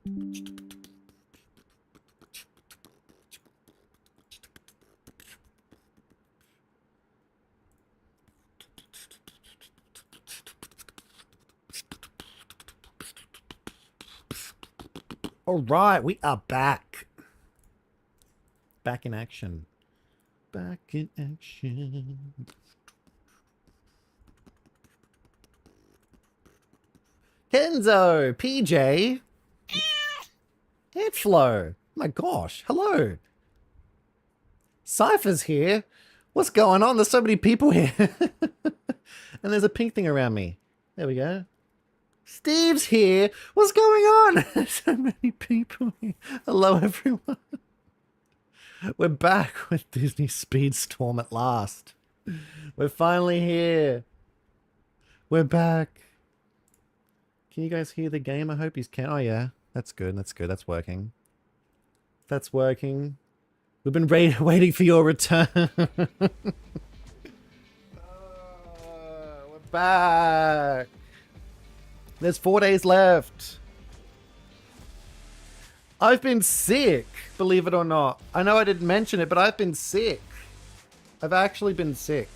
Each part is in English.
All right, we are back. Back in action. Back in action. Kenzo, PJ, Headflow. My gosh, hello. Cypher's here. What's going on? There's so many people here. And there's a pink thing around me. There we go. Steve's here. What's going on? So many people here. Hello, everyone. We're back with Disney Speedstorm at last. We're finally here. We're back. Can you guys hear the game? I hope you can. Oh, yeah. That's good. That's good. That's working. That's working. We've been waiting for your return. We're back. There's 4 days left. I've been sick, believe it or not. I know I didn't mention it, but I've been sick. I've actually been sick.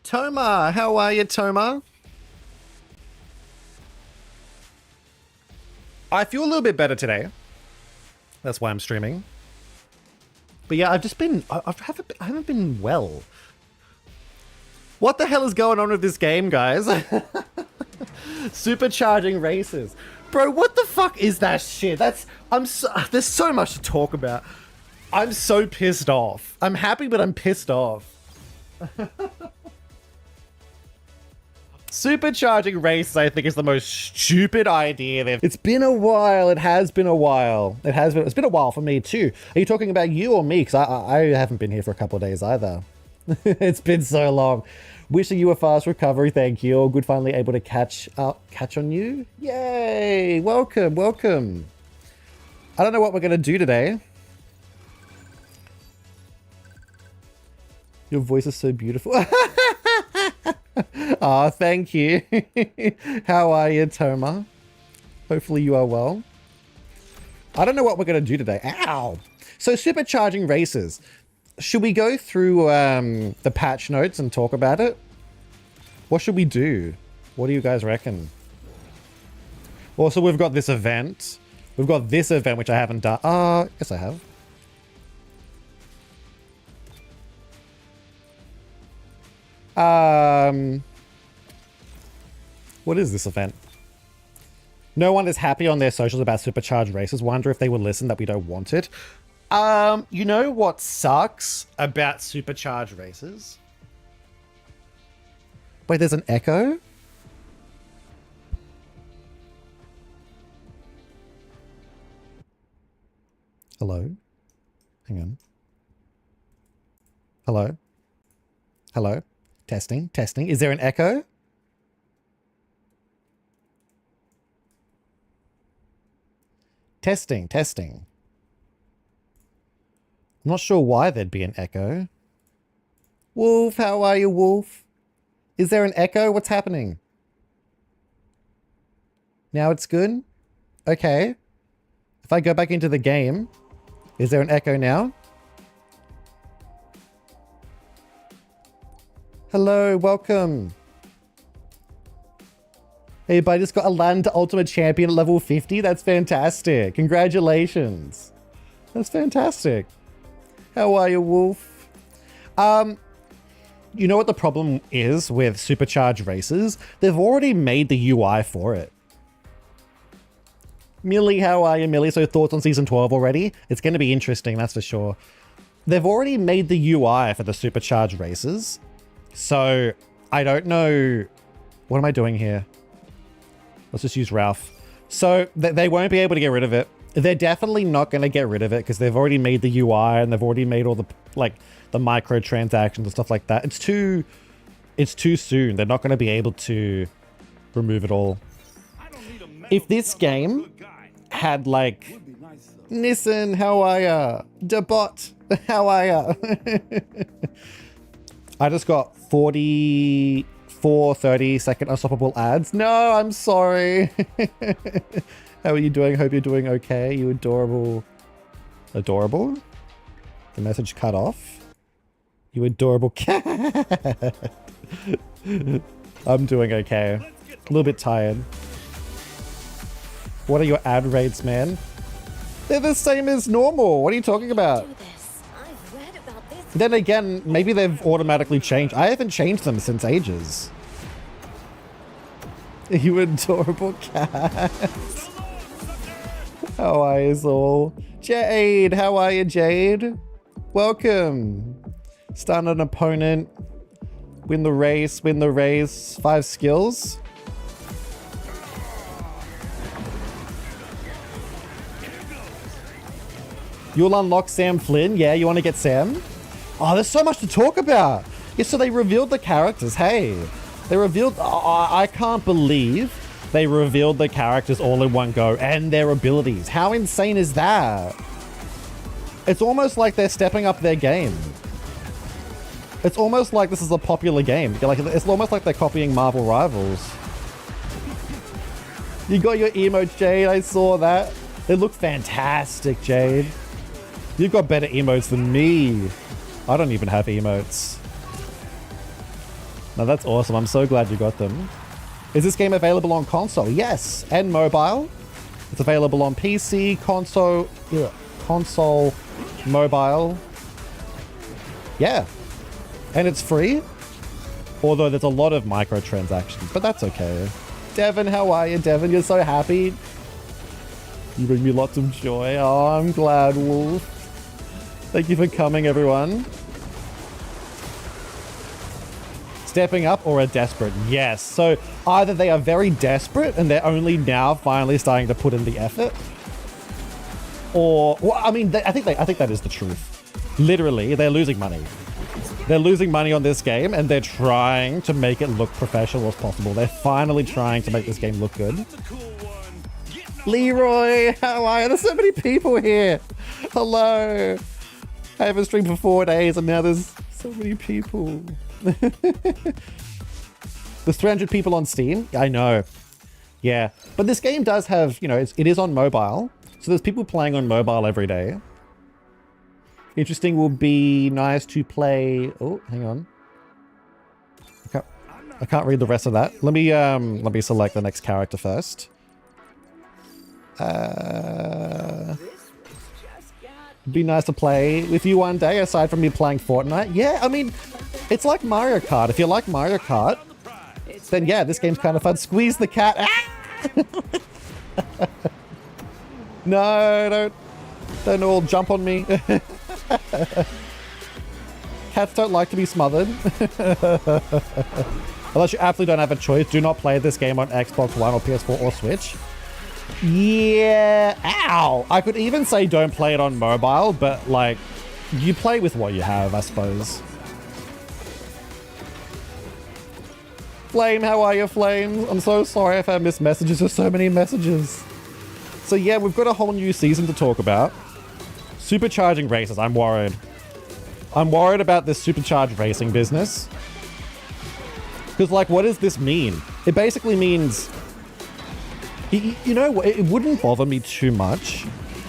Toma, how are you, Toma? I feel a little bit better today. That's why I'm streaming. But yeah, I've just been... I haven't been well. What the hell is going on with this game, guys? Supercharging races. Bro, what the fuck is that shit? There's so much to talk about. I'm so pissed off. I'm happy, but I'm pissed off. Supercharging races, I think, is the most stupid idea. It's been a while. It has been a while. It's been a while for me too. Are you talking about you or me? Because I haven't been here for a couple of days either. It's been so long. Wishing you a fast recovery. Thank you. All good. Finally able to catch on you. Yay! Welcome, welcome. I don't know what we're gonna do today. Your voice is so beautiful. Ah, thank you. How are you, Toma? Hopefully you are well. I don't know what we're gonna do today. Ow! So supercharging races. Should we go through the patch notes and talk about it? What should we do? What do you guys reckon? Also, we've got this event. We've got this event, which I haven't done. Yes, I have. What is this event? No one is happy on their socials about supercharged races. Wonder if they will listen that we don't want it. You know what sucks about supercharged races? Wait, there's an echo? Hello? Hang on. Hello? Hello? Testing, testing. Is there an echo? Testing, testing. I'm not sure why there'd be an echo. Wolf, how are you, Wolf? Is there an echo? What's happening? Now it's good? Okay. If I go back into the game, is there an echo now? Hello, welcome. Hey, but I just got Aladdin to Ultimate Champion at level 50. That's fantastic. Congratulations. That's fantastic. How are you, Wolf? You know what the problem is with supercharged races? They've already made the UI for it. Millie, how are you, Millie? So thoughts on season 12 already? It's going to be interesting, that's for sure. They've already made the UI for the supercharged races. So I don't know. What am I doing here? Let's just use Ralph. So they won't be able to get rid of it. They're definitely not going to get rid of it because they've already made the UI and they've already made all the the microtransactions and stuff like that. It's too soon. They're not going to be able to remove it all. If this game had like Nissan, how are ya? Debot, how are ya? I just got 44 4 30-second unstoppable ads. No, I'm sorry. How are you doing? Hope you're doing okay. You adorable. Adorable? The message cut off. You adorable cat. I'm doing okay. A little bit tired. What are your ad rates, man? They're the same as normal. What are you talking about? Then again, maybe they've automatically changed. I haven't changed them since ages. You adorable cat. How are you all? Jade, how are you, Jade? Welcome. Stun an opponent. Win the race, win the race. 5 skills. You'll unlock Sam Flynn. Yeah, you want to get Sam? Oh, there's so much to talk about. Yeah, so they revealed the characters. Hey, they revealed... I can't believe they revealed the characters all in one go and their abilities. How insane is that? It's almost like they're stepping up their game. It's almost like this is a popular game. Like, it's almost like they're copying Marvel Rivals. You got your emotes, Jade. I saw that. They look fantastic, Jade. You've got better emotes than me. I don't even have emotes. No, that's awesome. I'm so glad you got them. Is this game available on console? Yes, and mobile. It's available on PC, console, mobile. Yeah. And it's free. Although there's a lot of microtransactions, but that's okay. Devin, how are you, Devin? You're so happy. You bring me lots of joy. Oh, I'm glad, Wolf. Thank you for coming, everyone. Stepping up or are desperate? Yes. So either they are very desperate and they're only now finally starting to put in the effort, or, well, I mean, I think that is the truth. Literally, they're losing money. They're losing money on this game and they're trying to make it look professional as possible. They're finally trying to make this game look good. Leroy, how are you? There's so many people here. Hello. I haven't streamed for 4 days and now there's so many people. There's 300 people on Steam. I know. Yeah. But this game does have, you know, it is on mobile. So there's people playing on mobile every day. Interesting will be nice to play. Oh, hang on. I can't read the rest of that. Let me select the next character first. Be nice to play with you one day, aside from me playing Fortnite. Yeah, I mean, it's like Mario Kart. If you like Mario Kart, then yeah, this game's kind of fun. Squeeze the cat. Ah! No, don't all jump on me. Cats don't like to be smothered. Unless you absolutely don't have a choice, do not play this game on Xbox One or PS4 or Switch. Yeah, ow! I could even say don't play it on mobile, but like, you play with what you have, I suppose. Flame, how are you, Flame? I'm so sorry if I missed messages. There's so many messages. So yeah, we've got a whole new season to talk about. Supercharging races, I'm worried. I'm worried about this supercharged racing business. Because, like, what does this mean? It basically means... You know what? It wouldn't bother me too much.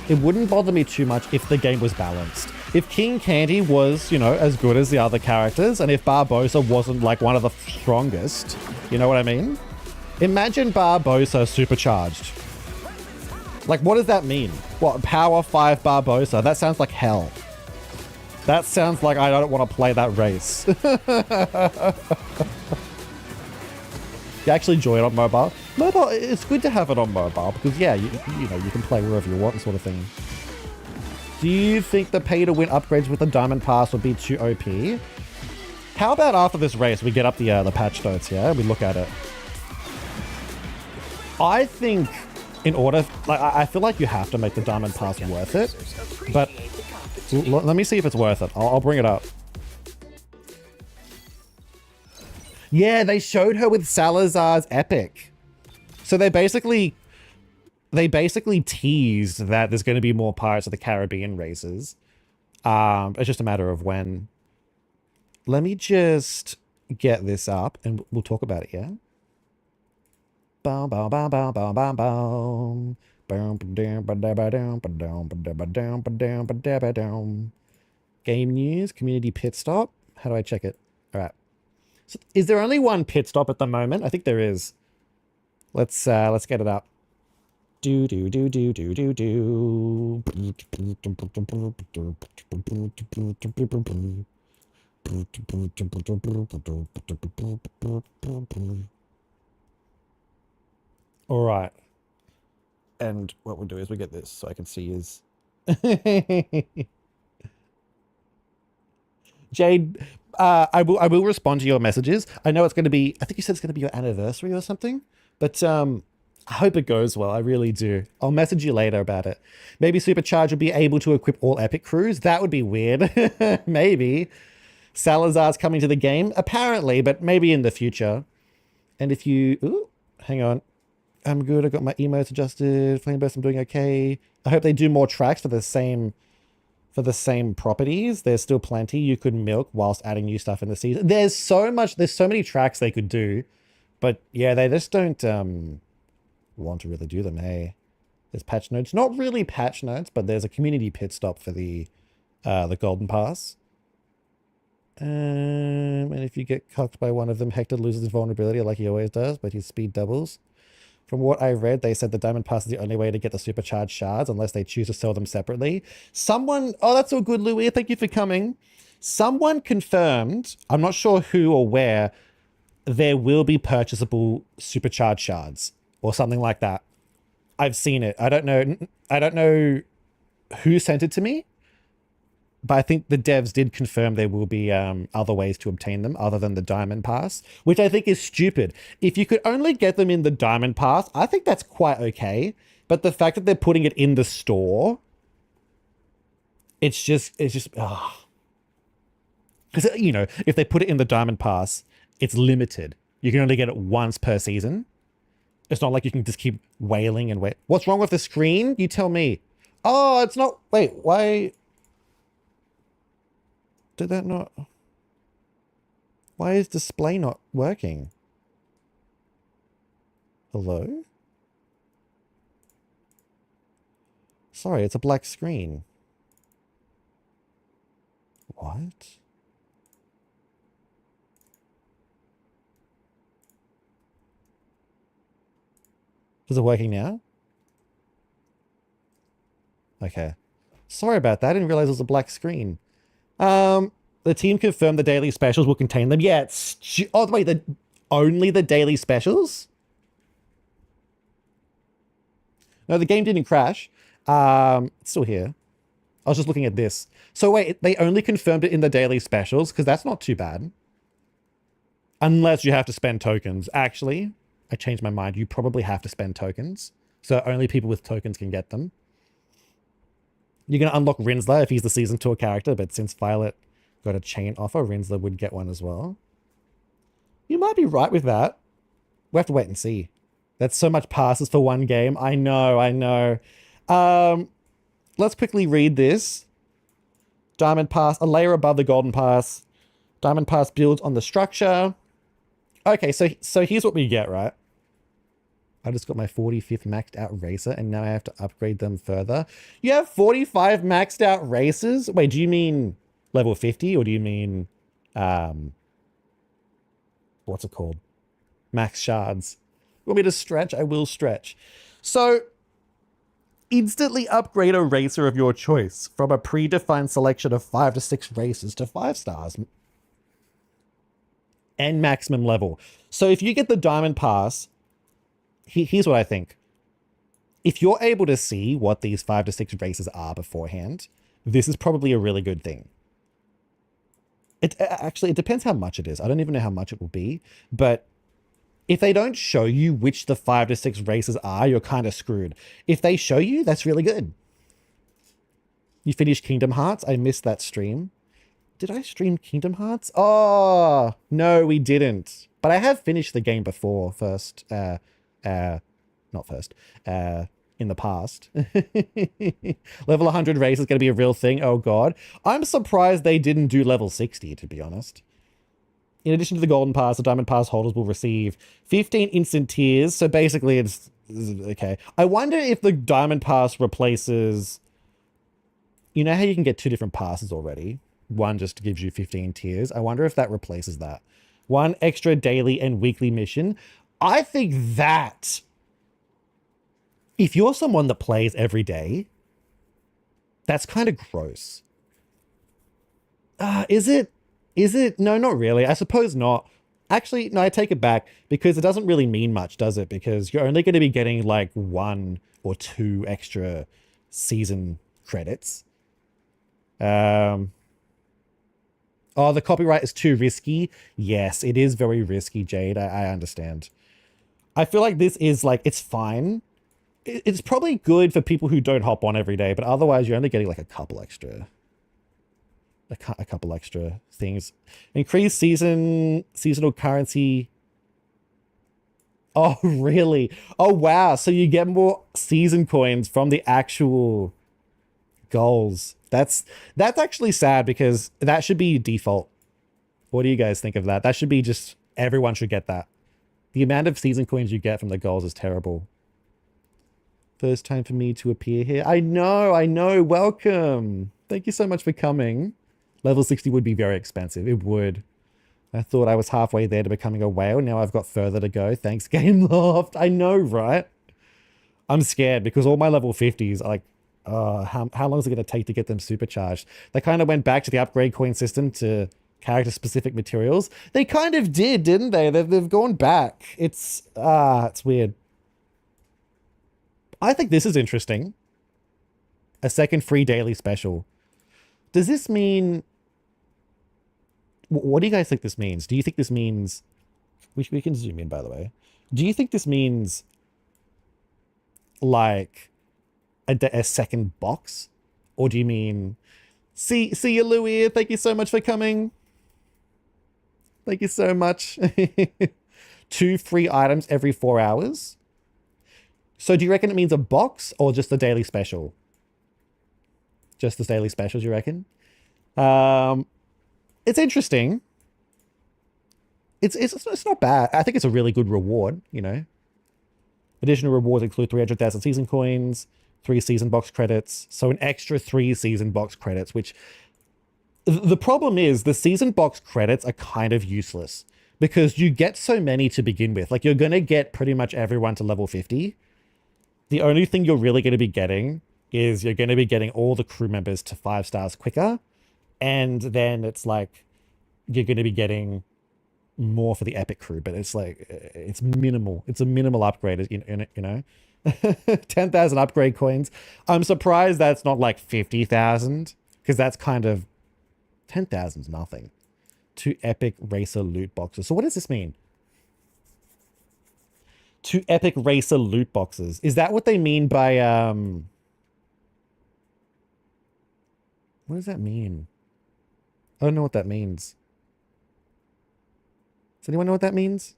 It wouldn't bother me too much if the game was balanced. If King Candy was, you know, as good as the other characters, and if Barbossa wasn't, like, one of the strongest, you know what I mean? Imagine Barbossa supercharged. Like, what does that mean? What, Power 5 Barbossa? That sounds like hell. That sounds like I don't want to play that race. You actually enjoy it on mobile? Mobile, it's good to have it on mobile because, yeah, you know, you can play wherever you want, sort of thing. Do you think the pay-to-win upgrades with the Diamond Pass would be too OP? How about after this race, we get up the patch notes, yeah? We look at it. I think in order... Like, I feel like you have to make the Diamond Pass worth it, but let me see if it's worth it. I'll bring it up. Yeah, they showed her with Salazar's Epic. So they basically teased that there's going to be more Pirates of the Caribbean races. It's just a matter of when. Let me just get this up and we'll talk about it, yeah? Bow, bow, bow, bow, bow, bow, bow. Game news, community pit stop. How do I check it? All right. So is there only one pit stop at the moment? I think there is. Let's get it up. Do do do do do do do. All right. And what we'll do is we get this so I can see his. Jade, I will respond to your messages. I know it's going to be, I think you said it's going to be your anniversary or something, but I hope it goes well. I really do. I'll message you later about it. Maybe Supercharge will be able to equip all epic crews. That would be weird. Maybe. Salazar's coming to the game, apparently, but maybe in the future. And if you, ooh, hang on. I'm good. I got my emotes adjusted. Flameburst, I'm doing okay. I hope they do more tracks for the same properties. There's still plenty you could milk whilst adding new stuff in the season. There's so many tracks they could do, but yeah, they just don't want to really do them. Hey, there's patch notes, not really patch notes, but there's a community pit stop for the golden pass. And if you get cucked by one of them, Hector loses his vulnerability like he always does, but his speed doubles. From what I read, they said the Diamond Pass is the only way to get the supercharged shards unless they choose to sell them separately. Someone, oh, that's all good, Louis. Thank you for coming. Someone confirmed, I'm not sure who or where, there will be purchasable supercharged shards or something like that. I've seen it. I don't know who sent it to me, but I think the devs did confirm there will be other ways to obtain them other than the Diamond Pass, which I think is stupid. If you could only get them in the Diamond Pass, I think that's quite okay. But the fact that they're putting it in the store, it's just, because, you know, if they put it in the Diamond Pass, it's limited. You can only get it once per season. It's not like you can just keep wailing and wait. What's wrong with the screen? You tell me. Oh, it's not, wait, why? Did that not? Why is display not working? Hello? Sorry, it's a black screen. What? Is it working now? Okay. Sorry about that. I didn't realize it was a black screen. The team confirmed the daily specials will contain them. Yeah, oh wait, only the daily specials? No, the game didn't crash. It's still here. I was just looking at this. So wait, they only confirmed it in the daily specials because that's not too bad. Unless you have to spend tokens. Actually, I changed my mind. You probably have to spend tokens. So only people with tokens can get them. You're going to unlock Rinsler if he's the Season 2 character, but since Violet got a chain offer, Rinsler would get one as well. You might be right with that. We'll have to wait and see. That's so much passes for one game. I know. Let's quickly read this. Diamond Pass, a layer above the Golden Pass. Diamond Pass builds on the structure. Okay, so here's what we get, right? I just got my 45th maxed out racer and now I have to upgrade them further. You have 45 maxed out racers? Wait, do you mean level 50 or do you mean, what's it called? Max shards. You want me to stretch? I will stretch. So instantly upgrade a racer of your choice from a predefined selection of 5 to 6 racers to 5 stars and maximum level. So if you get the Diamond Pass, here's what I think. If you're able to see what these 5 to 6 races are beforehand, this is probably a really good thing. It depends how much it is. I don't even know how much it will be, but if they don't show you which the 5 to 6 races are, you're kind of screwed. If they show you, that's really good. You finished Kingdom Hearts? I missed that stream. Did I stream Kingdom Hearts? Oh, no, we didn't. But I have finished the game before in the past. Level 100 race is going to be a real thing. Oh, God. I'm surprised they didn't do level 60, to be honest. In addition to the golden pass, the diamond pass holders will receive 15 instant tiers. So basically it's okay. I wonder if the diamond pass replaces, you know how you can get 2 different passes already? One just gives you 15 tiers. I wonder if that replaces that. 1 extra daily and weekly mission. I think that if you're someone that plays every day, that's kind of gross. Is it? Is it? No, not really. I suppose not. Actually, no, I take it back because it doesn't really mean much, does it? Because you're only going to be getting like 1 or 2 extra season credits. Oh, the copyright is too risky. Yes, it is very risky, Jade. I understand. I feel like this is like, it's fine. It's probably good for people who don't hop on every day, but otherwise you're only getting like a couple extra things. Increase seasonal currency. Oh, really? Oh, wow. So you get more season coins from the actual goals. That's actually sad because that should be default. What do you guys think of that? That should be just, everyone should get that. The amount of season coins you get from the goals is terrible. First time for me to appear here. I know. Welcome. Thank you so much for coming. Level 60 would be very expensive. It would. I thought I was halfway there to becoming a whale. Now I've got further to go. Thanks, Game Loft. I know, right? I'm scared because all my level 50s are like, how long is it going to take to get them supercharged? They kind of went back to the upgrade coin system to character-specific materials. They kind of did, didn't they? They've gone back. It's weird. I think this is interesting. A second free daily special. Does this mean... What do you guys think this means? Do you think this means... We can zoom in, by the way. Do you think this means like a second box? Or do you mean... See you, Louis. Thank you so much for coming. Thank you so much. 2 free items every 4 hours. So do you reckon it means a box or just the daily special? Just the daily specials, you reckon? It's interesting. It's not bad. I think it's a really good reward, you know. Additional rewards include 300,000 season coins, 3 season box credits, so an extra 3 season box credits, which the problem is the season box credits are kind of useless because you get so many to begin with. Like, you're going to get pretty much everyone to level 50. The only thing you're really going to be getting is you're going to be getting all the crew members to 5 stars quicker. And then it's like, you're going to be getting more for the epic crew, but it's like, it's minimal. It's a minimal upgrade, you know, 10,000 upgrade coins. I'm surprised that's not like 50,000 because that's kind of 10,000 is nothing. 2 epic racer loot boxes. So what does this mean? 2 epic racer loot boxes. Is that what they mean by, what does that mean? I don't know what that means. Does anyone know what that means?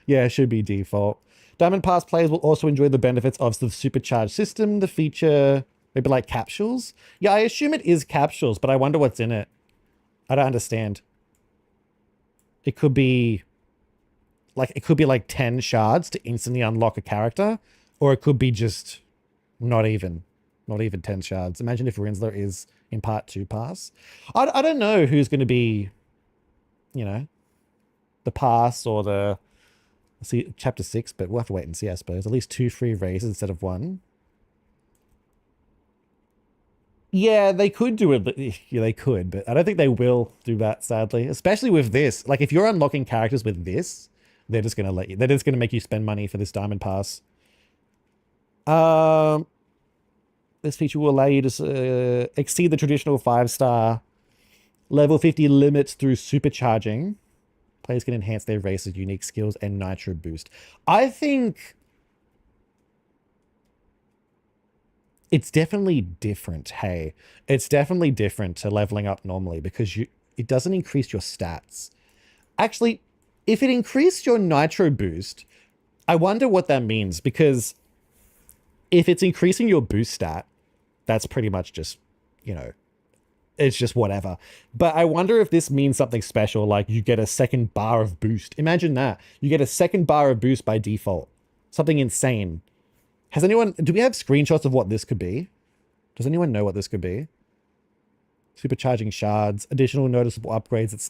Yeah, it should be default. Diamond Pass players will also enjoy the benefits of the supercharged system, the feature, maybe like capsules. Yeah, I assume it is capsules, but I wonder what's in it. I don't understand. It could be like 10 shards to instantly unlock a character, or it could be just not even 10 shards. Imagine if Rinsler is in part 2 pass. I don't know who's going to be, you know, the pass or the, see, chapter 6, but we'll have to wait and see, I suppose. At least 2 free races instead of 1. Yeah, they could do it. Yeah, they could, but I don't think they will do that, sadly. Especially with this. Like, if you're unlocking characters with this, they're just going to let you. They're just going to make you spend money for this diamond pass. This feature will allow you to exceed the traditional 5-star level 50 limits through supercharging. Players can enhance their race's unique skills and nitro boost. I think it's definitely different. Hey, it's definitely different to leveling up normally because it doesn't increase your stats. Actually, if it increased your nitro boost, I wonder what that means, because if it's increasing your boost stat, that's pretty much just, you know, it's just whatever. But I wonder if this means something special, like you get a second bar of boost. Imagine that. You get a second bar of boost by default. Something insane. Do we have screenshots of what this could be? Does anyone know what this could be? Supercharging shards, additional noticeable upgrades that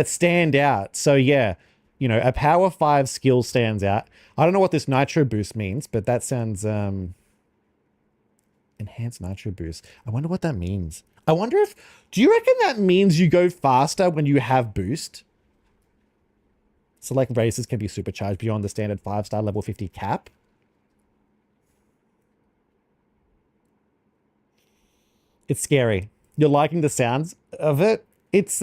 stand out. So yeah, you know, a power 5 skill stands out. I don't know what this nitro boost means, but that sounds, enhanced nitro boost. I wonder what that means. Do you reckon that means you go faster when you have boost? Select races can be supercharged beyond the standard 5-star level 50 cap. It's scary. You're liking the sounds of it? It's,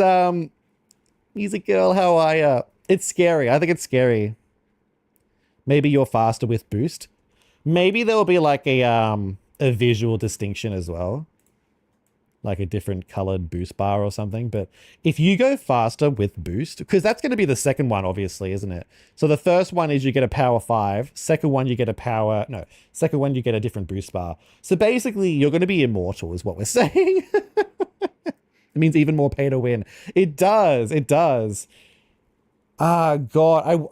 Music Girl, how are ya? It's scary. I think it's scary. Maybe you're faster with boost. Maybe there will be like a visual distinction as well. Like a different colored boost bar or something. But if you go faster with boost, because that's going to be the second one, obviously, isn't it? So the first one is you get a power 5. Second one, you get second one, you get a different boost bar. So basically, you're going to be immortal is what we're saying. It means even more pay to win. It does. It does. Ah, God.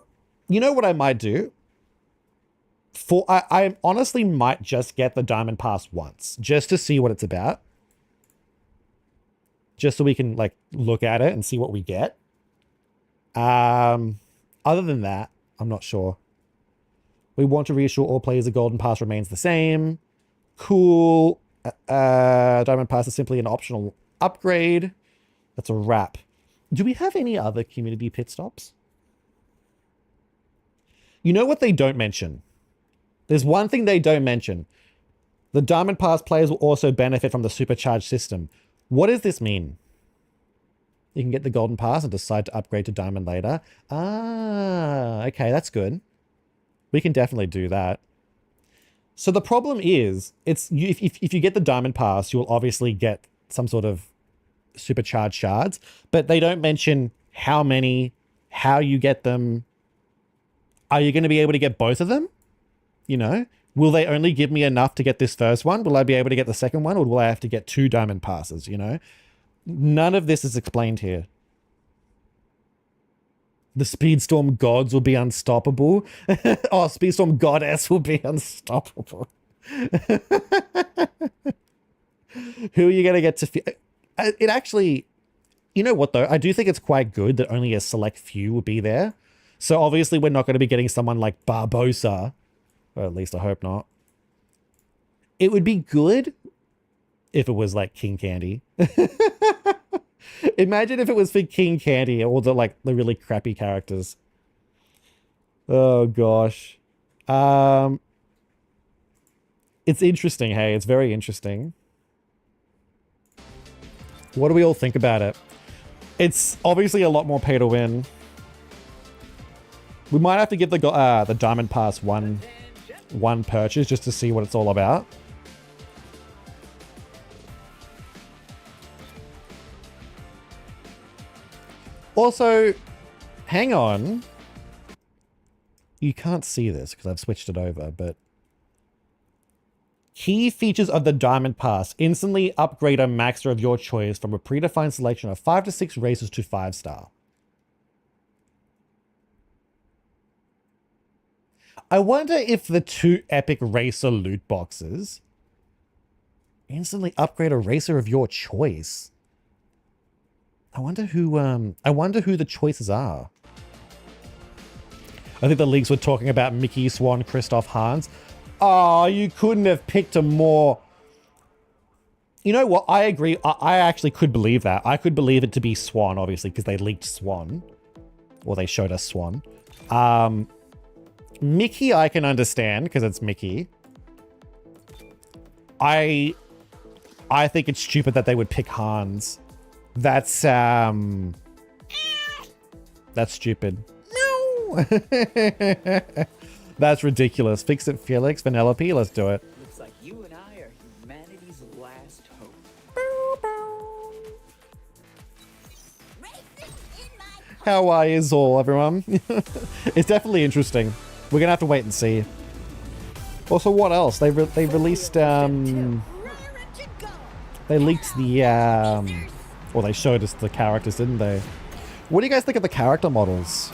You know what I might do? I honestly might just get the Diamond Pass once, just to see what it's about. Just so we can like look at it and see what we get. Other than that, I'm not sure. We want to reassure all players the Golden Pass remains the same. Cool. Diamond Pass is simply an optional upgrade. That's a wrap. Do we have any other community pit stops? You know what they don't mention? There's one thing they don't mention. The Diamond Pass players will also benefit from the supercharged system. What does this mean? You can get the Golden Pass and decide to upgrade to Diamond later. Ah, okay, that's good. We can definitely do that. So the problem is, if you get the Diamond Pass, you will obviously get some sort of supercharged shards, but they don't mention how many, how you get them. Are you going to be able to get both of them? You know, will they only give me enough to get this first one? Will I be able to get the second one, or will I have to get 2 Diamond Passes, you know? None of this is explained here. The Speedstorm gods will be unstoppable. Oh, Speedstorm goddess will be unstoppable. Who are you going to get to... It actually... You know what, though? I do think it's quite good that only a select few will be there. So obviously we're not going to be getting someone like Barbosa. Or at least I hope not. It would be good if it was like King Candy. Imagine if it was for King Candy or the really crappy characters. Oh gosh. It's interesting, hey, it's very interesting. What do we all think about it? It's obviously a lot more pay to win. We might have to give the Diamond Pass one purchase just to see what it's all about. Also, hang on. You can't see this because I've switched it over, but key features of the Diamond Pass. Instantly upgrade a maxer of your choice from a predefined selection of 5 to 6 races to 5-star. I wonder if the 2 epic racer loot boxes instantly upgrade a racer of your choice. I wonder who the choices are. I think the leaks were talking about Mickey, Swan, Christoph, Hans. Oh, you couldn't have picked a more... You know what? I agree. I actually could believe that. I could believe it to be Swan, obviously, because they leaked Swan. Or they showed us Swan. Mickey, I can understand, because it's Mickey. I think it's stupid that they would pick Hans. That's stupid. No. That's ridiculous. Fix it, Felix. Vanellope, let's do it. Looks like you and I are humanity's last hope. How are you all, everyone? It's definitely interesting. We're gonna have to wait and see. Also, what else? They released They leaked the, or they showed us the characters, didn't they? What do you guys think of the character models?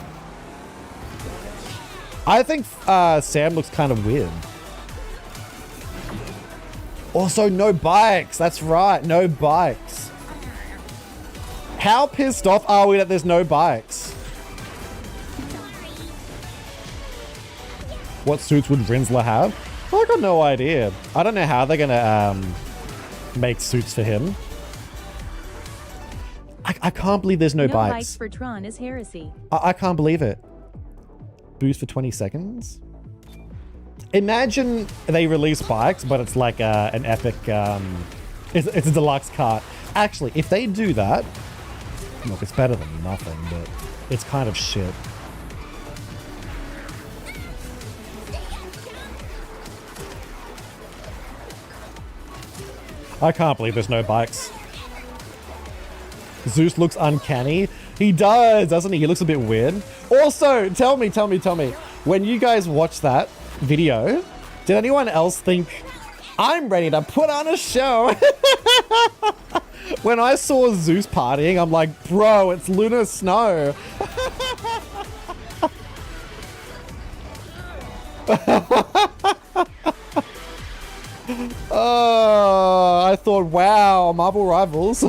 I think Sam looks kind of weird. Also, no bikes. That's right, no bikes. How pissed off are we that there's no bikes? What suits would Rinsler have? I got no idea. I don't know how they're gonna make suits for him. I can't believe there's no bikes. No bikes for Tron is heresy. I can't believe it. Boost for 20 seconds? Imagine they release bikes, but it's like an epic, it's a deluxe cart. Actually, if they do that, look, it's better than nothing, but it's kind of shit. I can't believe there's no bikes. Zeus looks uncanny. He does, doesn't he? He looks a bit weird. Also, tell me, when you guys watched that video, did anyone else think, I'm ready to put on a show? When I saw Zeus partying, I'm like, bro, it's lunar snow. Oh, I thought, wow, Marvel Rivals.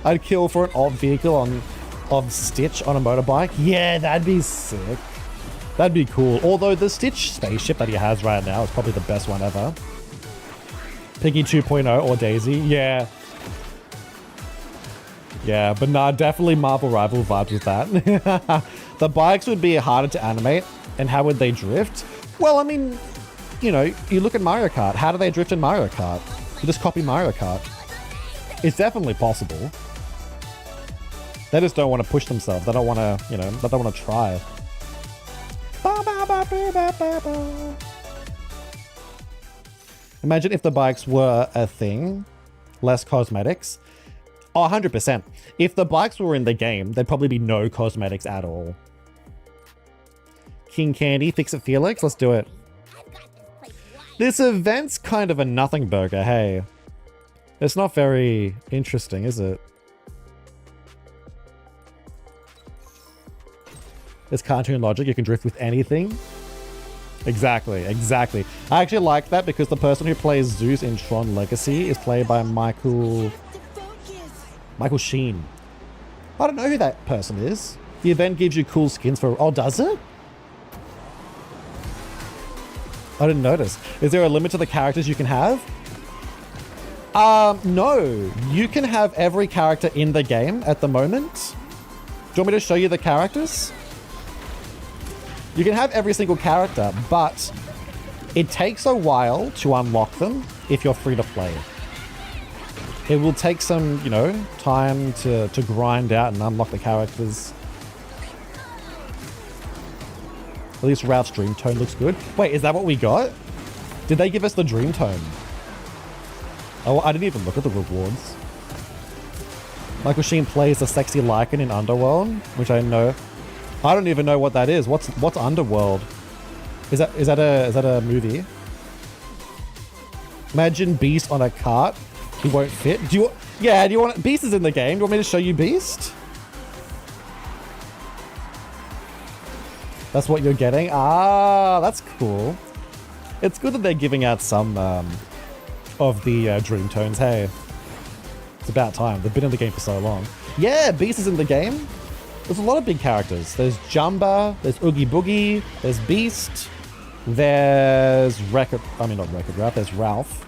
I'd kill for an odd vehicle of Stitch on a motorbike. Yeah, that'd be sick. That'd be cool. Although the Stitch spaceship that he has right now is probably the best one ever. Piggy 2.0 or Daisy. Yeah. Yeah, but nah, definitely Marvel Rival vibes with that. The bikes would be harder to animate. And how would they drift? Well, I mean, you know, you look at Mario Kart. How do they drift in Mario Kart? You just copy Mario Kart. It's definitely possible. They just don't want to push themselves. They don't want to, you know, they don't want to try. Imagine if the bikes were a thing. Less cosmetics. Oh, 100%. If the bikes were in the game, there'd probably be no cosmetics at all. King Candy, Fix It Felix. Let's do it. This event's kind of a nothing burger, hey. It's not very interesting, is it? It's cartoon logic, you can drift with anything. Exactly. I actually like that because the person who plays Zeus in Tron Legacy is played by Michael Sheen. I don't know who that person is. The event gives you cool skins for... Oh, does it? I didn't notice. Is there a limit to the characters you can have? No. You can have every character in the game at the moment. Do you want me to show you the characters? You can have every single character, but it takes a while to unlock them if you're free to play. It will take some, you know, time to grind out and unlock the characters. At least Ralph's Dream Tone looks good. Wait, is that what we got? Did they give us the Dream Tone? Oh, I didn't even look at the rewards. Michael Sheen plays the sexy Lycan in Underworld, which I know. I don't even know what that is. What's Underworld? Is that a movie? Imagine Beast on a cart. He won't fit. Do you want Beast is in the game. Do you want me to show you Beast? That's what you're getting? Ah, that's cool. It's good that they're giving out some of the Dream Tones. Hey, it's about time. They've been in the game for so long. Yeah, Beast is in the game. There's a lot of big characters. There's Jumba, there's Oogie Boogie, there's Beast, there's not Wreck-It Ralph, there's Ralph.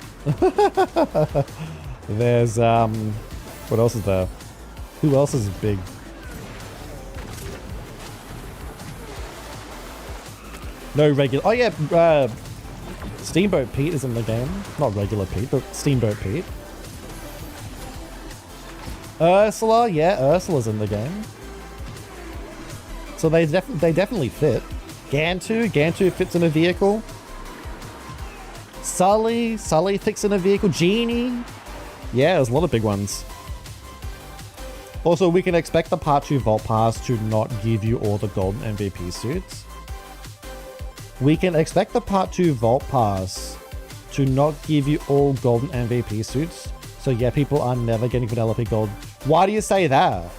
There's, what else is there? Who else is big? No regular, oh yeah, Steamboat Pete is in the game. Not regular Pete, but Steamboat Pete. Ursula, yeah, Ursula's in the game. So they definitely fit. Gantu fits in a vehicle. Sully fits in a vehicle. Genie. Yeah, there's a lot of big ones. Also, we can expect the Part 2 Vault Pass to not give you all the golden MVP suits. We can expect the Part 2 Vault Pass to not give you all golden MVP suits. So yeah, people are never getting Vanellope Gold. Why do you say that?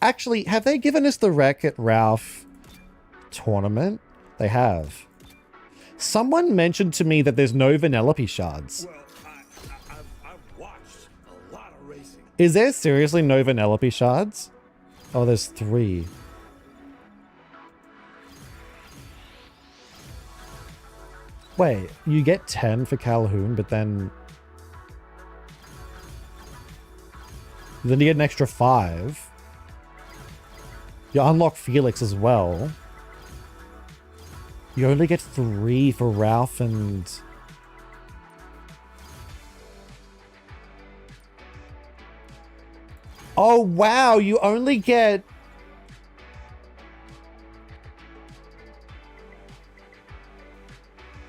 Actually, have they given us the Wreck-It Ralph tournament? They have. Someone mentioned to me that there's no Vanellope shards. Well, I've watched a lot of racing. Is there seriously no Vanellope shards? Oh, there's 3. Wait, you get 10 for Calhoun, but then you get an extra 5. You unlock Felix as well. You only get 3 for Ralph and... Oh, wow, you only get...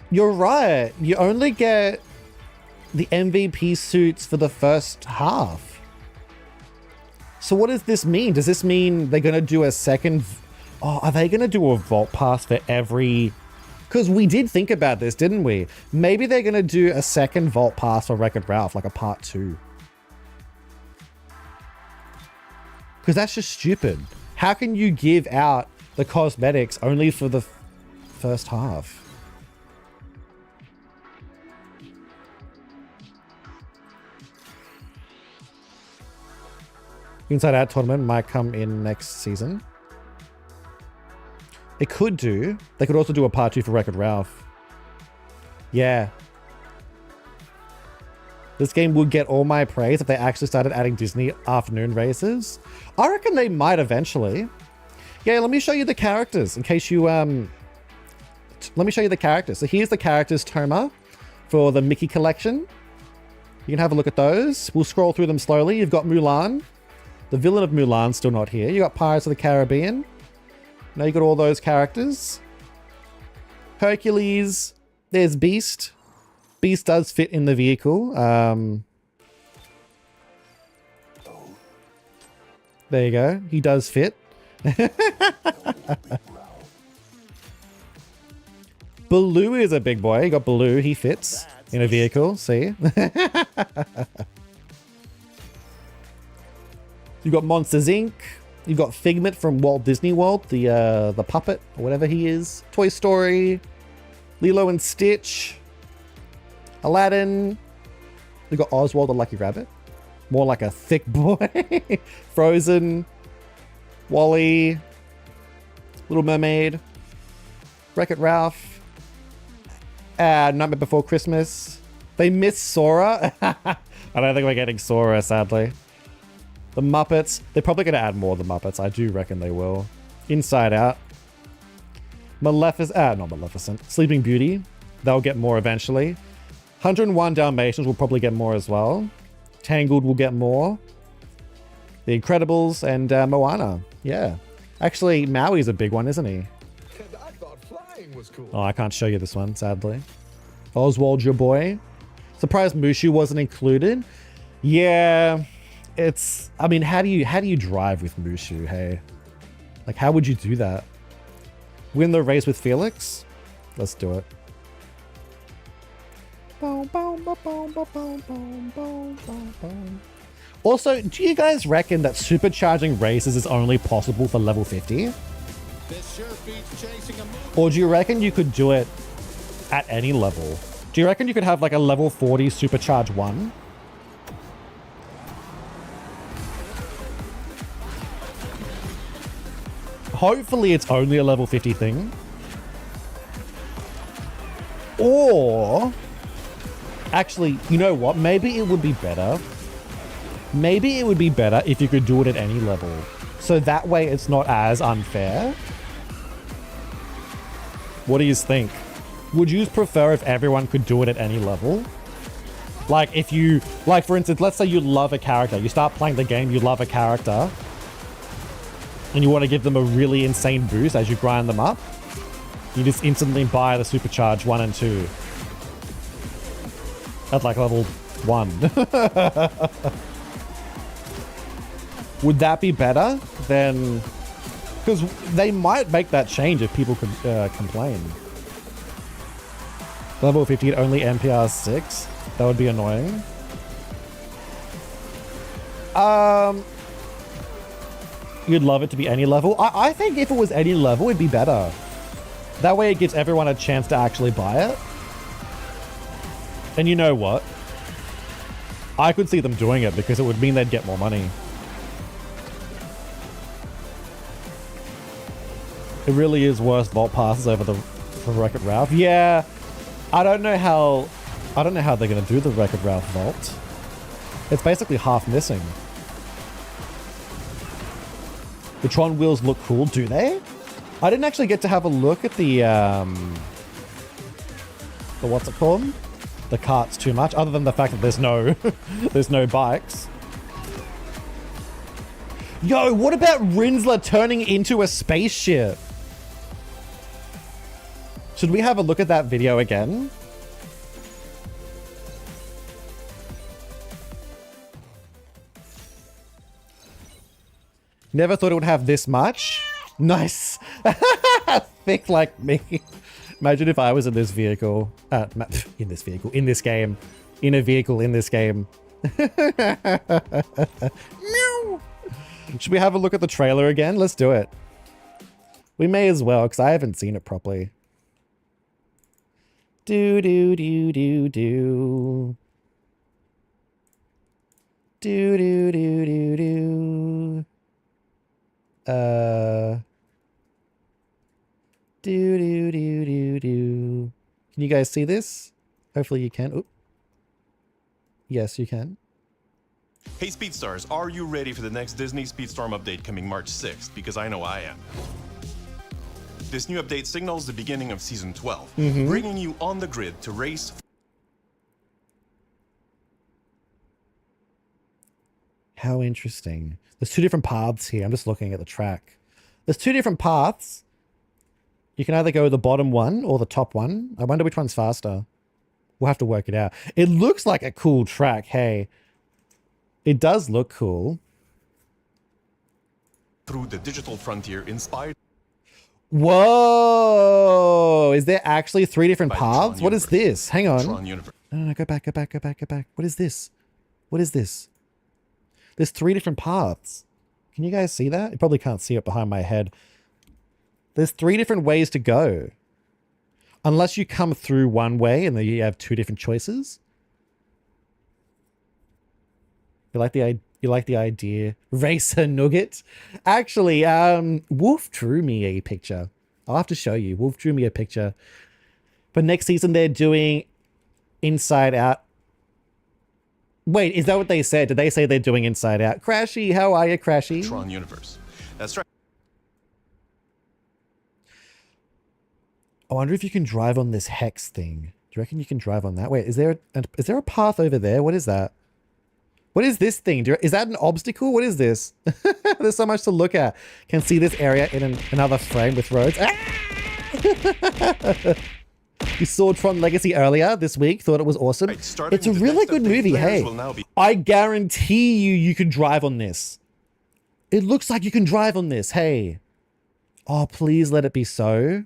You're right. You only get the MVP suits for the first half. So what does this mean? Does this mean they're going to do a second... Oh, are they going to do a vault pass for every... Because we did think about this, didn't we? Maybe they're going to do a second vault pass for Wreck-It Ralph, like a part 2. Because that's just stupid. How can you give out the cosmetics only for the first half? Inside Out tournament might come in next season. It could do. They could also do a part 2 for Wreck-It Ralph. Yeah. This game would get all my praise if they actually started adding Disney afternoon races. I reckon they might eventually. Yeah, let me show you the characters in case you... Let me show you the characters. So here's the characters, Toma, for the Mickey collection. You can have a look at those. We'll scroll through them slowly. You've got Mulan. The villain of Mulan's still not here. You got Pirates of the Caribbean. Now you got all those characters. Hercules. There's Beast. Beast does fit in the vehicle. There you go. He does fit. Baloo is a big boy. You got Baloo. He fits in a vehicle. See? You've got Monsters Inc. You've got Figment from Walt Disney World, the puppet, or whatever he is. Toy Story. Lilo and Stitch. Aladdin. You've got Oswald the Lucky Rabbit. More like a thick boy. Frozen. Wall-E. Little Mermaid. Wreck-It Ralph. Nightmare Before Christmas. They missed Sora. I don't think we're getting Sora, sadly. The Muppets. They're probably going to add more of the Muppets. I do reckon they will. Inside Out. Maleficent. Not Maleficent. Sleeping Beauty. They'll get more eventually. 101 Dalmatians will probably get more as well. Tangled will get more. The Incredibles and Moana. Yeah. Actually, Maui's a big one, isn't he? I thought flying was cool. Oh, I can't show you this one, sadly. Oswald, your boy. Surprised Mushu wasn't included. Yeah. It's, I mean, how do you drive with Mushu, hey? Like, how would you do that? Win the race with Felix? Let's do it. Also, do you guys reckon that supercharging races is only possible for level 50? Or do you reckon you could do it at any level? Do you reckon you could have like a level 40 supercharge one? Hopefully it's only a level 50 thing. Or, actually, you know what? Maybe it would be better. Maybe it would be better if you could do it at any level. So that way it's not as unfair. What do you think? Would you prefer if everyone could do it at any level? Like if you, like for instance, let's say you love a character. You start playing the game, you love a character. And you want to give them a really insane boost as you grind them up. You just instantly buy the supercharge 1 and 2. At like level 1. Would that be better than... Because they might make that change if people could complain. Level 50 only NPR 6. That would be annoying. You'd love it to be any level. I think if it was any level, it'd be better. That way it gives everyone a chance to actually buy it. And you know what? I could see them doing it because it would mean they'd get more money. It really is worse vault passes over the Wreck-It Ralph. Yeah, I don't know how they're gonna do the Wreck-It Ralph vault. It's basically half missing. The Tron wheels look cool, do they? I didn't actually get to have a look at the what's it called? The carts too much, other than the fact that there's no there's no bikes. Yo, what about Rinsler turning into a spaceship? Should we have a look at that video again? Never thought it would have this much. Nice. Thick like me. Imagine if I was in this vehicle. In this vehicle. In this game. In a vehicle in this game. Meow. Should we have a look at the trailer again? Let's do it. We may as well, because I haven't seen it properly. Do do do do do. Do do do do do. Do do do do do. Can you guys see this? Hopefully you can. Oop. Yes, you can. Hey Speedstars, are you ready for the next Disney Speedstorm update coming March 6th? Because I know I am. This new update signals the beginning of Season 12, bringing you on the grid to race. How interesting. There's two different paths here. I'm just looking at the track. There's two different paths. You can either go the bottom one or the top one. I wonder which one's faster. We'll have to work it out. It looks like a cool track, hey. It does look cool. Through the digital frontier inspired. Whoa! Is there actually three different paths? What is this? Hang on. No, go back, go back, go back, go back. What is this? What is this? There's three different paths. Can you guys see that? You probably can't see it behind my head. There's three different ways to go. Unless you come through one way and then you have two different choices. You like the idea? Racer Nugget? Actually, Wolf drew me a picture. I'll have to show you. Wolf drew me a picture. But next season they're doing Inside Out. Wait, is that what they said? Did they say they're doing Inside Out? Crashy, how are you, Crashy? Tron universe. That's right. I wonder if you can drive on this hex thing. Do you reckon you can drive on that? Wait, is there a path over there? What is that? What is this thing? Is that an obstacle? What is this? There's so much to look at. Can see this area in another frame with roads. Ah! You saw Tron Legacy earlier this week. Thought it was awesome. Right, it's a really good movie. Hey, I guarantee you can drive on this. It looks like you can drive on this. Hey. Oh, please let it be so.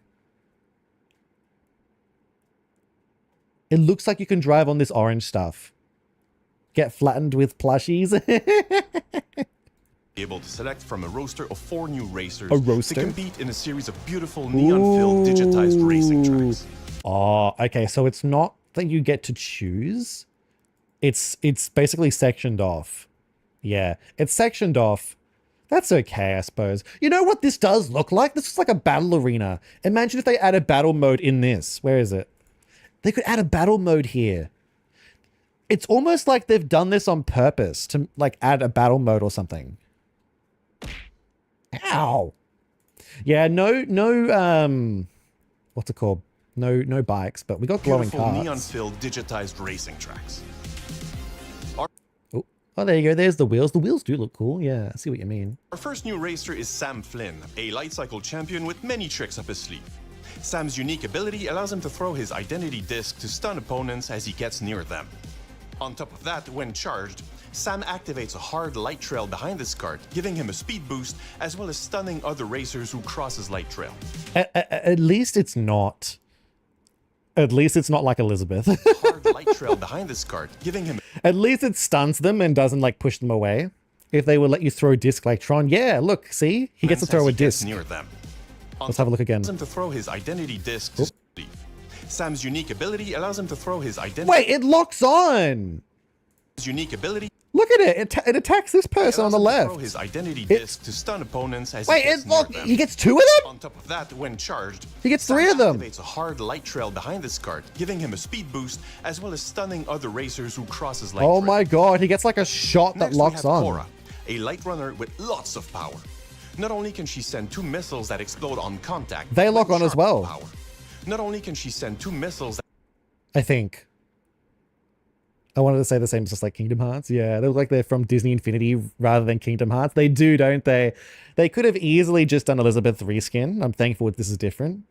It looks like you can drive on this orange stuff. Get flattened with plushies. Able to select from a roster of 4 new racers to compete in a series of beautiful neon-filled digitized racing tracks. Oh, okay. So it's not that you get to choose. It's basically sectioned off. Yeah, it's sectioned off. That's okay, I suppose. You know what this does look like? This is like a battle arena. Imagine if they add a battle mode in this. Where is it? They could add a battle mode here. It's almost like they've done this on purpose to like add a battle mode or something. Ow. Yeah, no, what's it called? No bikes, but we got glowing cars. Neon-filled digitized racing tracks. Oh, there you go. There's the wheels. The wheels do look cool. Yeah, I see what you mean. Our first new racer is Sam Flynn, a light cycle champion with many tricks up his sleeve. Sam's unique ability allows him to throw his identity disc to stun opponents as he gets near them. On top of that, when charged, Sam activates a hard light trail behind his cart, giving him a speed boost, as well as stunning other racers who cross his light trail. At least it's not At least it's not like Elizabeth. hard light trail behind this card, giving him At least it stuns them and doesn't like push them away. If they would let you throw a disc like Tron, yeah, look, see? He gets to throw a disc. near them. Let's have a look again. Allows him to throw his identity disc to Steve. Sam's unique ability allows him to throw his identity. Wait, it locks on! His unique ability Look at it. It attacks this person on allows the him to left. throw his identity disc to stun opponents as Wait, he gets it near lock. them. He gets 2 of them? On top of that, when charged, He gets Sam 3 of them. activates a hard light trail behind this card, giving him a speed boost as well as stunning other racers who cross his light Oh trail. my god, he gets like a shot that Next, we locks have on. Cora, a light runner with lots of power. Not only can she send 2 missiles that explode on contact, They but lock with on as sharp well. Power. Not only can she send 2 missiles I think. I wanted to say the same as just like Kingdom Hearts. Yeah, they look like they're from Disney Infinity rather than Kingdom Hearts. They do, don't they? They could have easily just done Elizabeth reskin. I'm thankful this is different.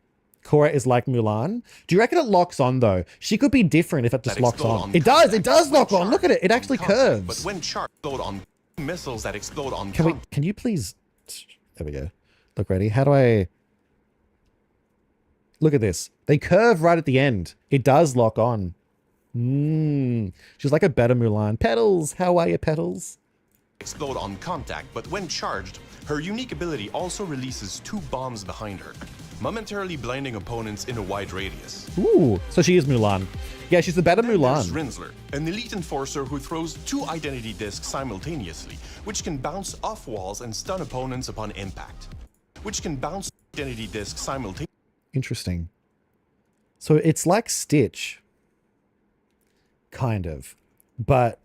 Cora is like Mulan. Do you reckon it locks on though? She could be different if it just that locks explode on. It does. It does When lock on. Look at it. It charged actually on contact, curves. But when charged, explode on missiles that explode on Can we? contact. Can you please? There we go. Look, ready? How do I? Look at this. They curve right at the end. It does lock on. She's like a better Mulan. Petals. How are you, Petals? Explode on contact, but when charged, her unique ability also releases 2 bombs behind her, momentarily blinding opponents in a wide radius. Ooh. So she is Mulan. Yeah, she's the better Then there's Mulan. Rinsler, an elite enforcer who throws 2 identity discs simultaneously, which can bounce off walls and stun opponents upon impact. Which can bounce identity discs simultaneously. Interesting. So it's like Stitch. Kind of. But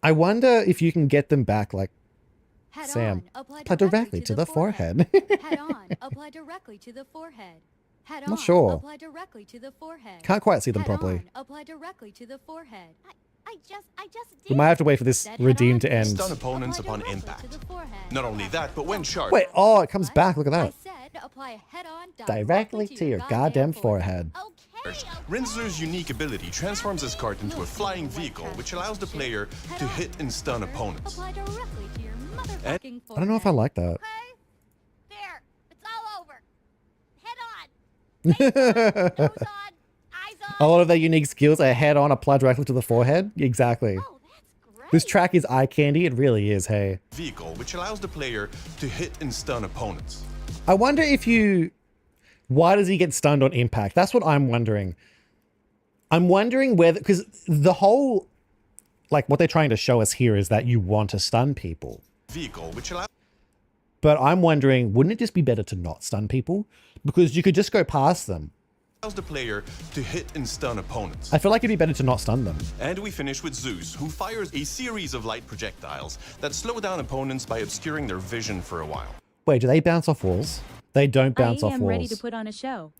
I wonder if you can get them back like Head Sam. on, apply Apply directly to the forehead. Head on, apply directly to the forehead. Head on, Not sure. apply directly to the forehead. Can't quite see them Head properly. on, apply directly to the forehead. I just did. We might have to wait for this Said head redeem on, to end. Stun opponents apply upon directly impact. to the forehead. Not only that, but when charged, Wait, oh, it comes back. Look at I that. said apply head on Directly to your goddamn forehead. Okay. Rinsler's unique ability transforms his card into a flying vehicle, which allows the player to hit and stun opponents. Apply directly to your motherfucking forehead. I don't know if I like that. Okay. There. It's all over. Head on. Nose on. Eyes A on. lot of their unique skills are head on, apply directly to the forehead. Exactly. Oh, that's great. This track is eye candy. It really is, hey. Vehicle, which allows the player to hit and stun opponents. I wonder if you... Why does he get stunned on impact? That's what I'm wondering. I'm wondering whether... Because the whole... Like, what they're trying to show us here is that you want to stun people. Vehicle, which allows But I'm wondering, wouldn't it just be better to not stun people? Because you could just go past them. the player to hit and stun opponents. I feel like it'd be better to not stun them. And we finish with Zeus, who fires a series of light projectiles that slow down opponents by obscuring their vision for a while. Wait, do they bounce off walls? They don't bounce I off am walls. ready to put on a show.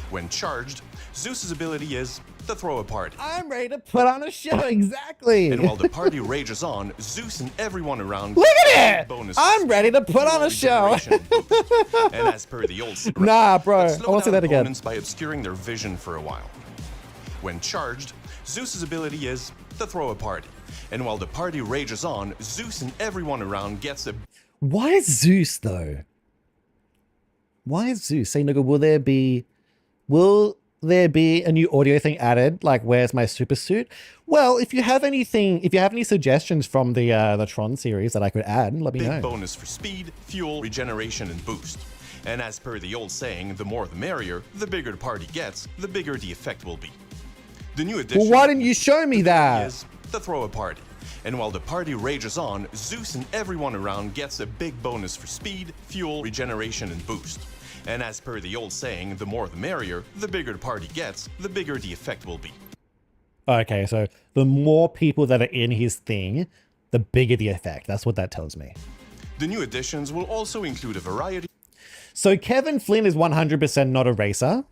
When charged, Zeus's ability is to throw a party. I'm ready to put on a show, exactly. And while the party rages on, Zeus and everyone around Look at it! bonus I'm ready to put on a show. regeneration boost. And as per the old script, Nah, bro. that I slow want to see down that again. opponents by obscuring their vision for a while. When charged, Zeus's ability is to throw a party. And while the party rages on, Zeus and everyone around gets a Why is Zeus, though? Why is Zeus? Say, nigga, will there be a new audio thing added? Like, where's my super suit? Well, if you have any suggestions from the Tron series that I could add, let me big know. bonus for speed, fuel, regeneration, and boost. And as per the old saying, the more the merrier, the bigger the party gets, the bigger the effect will be. The new addition Well, why didn't you show me that? is to throw a party. And while the party rages on, Zeus and everyone around gets a big bonus for speed, fuel, regeneration, and boost. And as per the old saying, the more the merrier, the bigger the party gets, the bigger the effect will be. Okay, so the more people that are in his thing, the bigger the effect. That's what that tells me. The new additions will also include a variety So Kevin Flynn is 100% not a racer.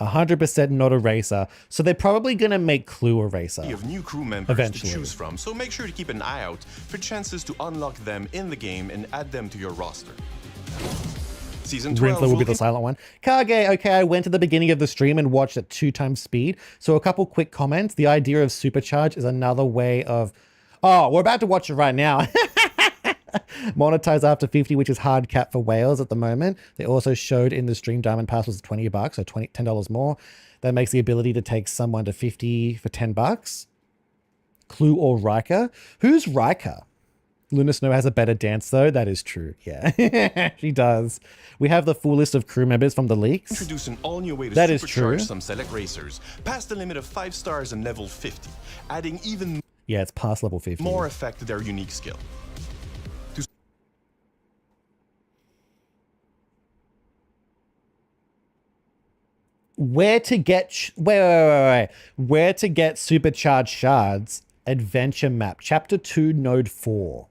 100% not a racer. So they're probably going to make Clue a racer. of new crew members Eventually. to choose from, so make sure to keep an eye out for chances to unlock them in the game and add them to your roster. Season 12 Rinsler will be the in- silent one. Kage, okay, I went to the beginning of the stream and watched at 2x speed. So a couple quick comments. The idea of supercharge is another way of... Oh, we're about to watch it right now. Monetize after 50, which is hard cap for whales at the moment. They also showed in the stream Diamond Pass was $20, so $10 more. That makes the ability to take someone to 50 for $10. Clue or Riker? Who's Riker? Luna Snow has a better dance though. That is true. Yeah, she does. We have the full list of crew members from the leaks. Introduce an all-new way to That is true. supercharge some select racers past the limit of 5 stars and level 50, adding even Yeah, it's past level 50. more effect to their unique skill. Where to get where to get supercharged shards? Adventure map, chapter 2, node 4.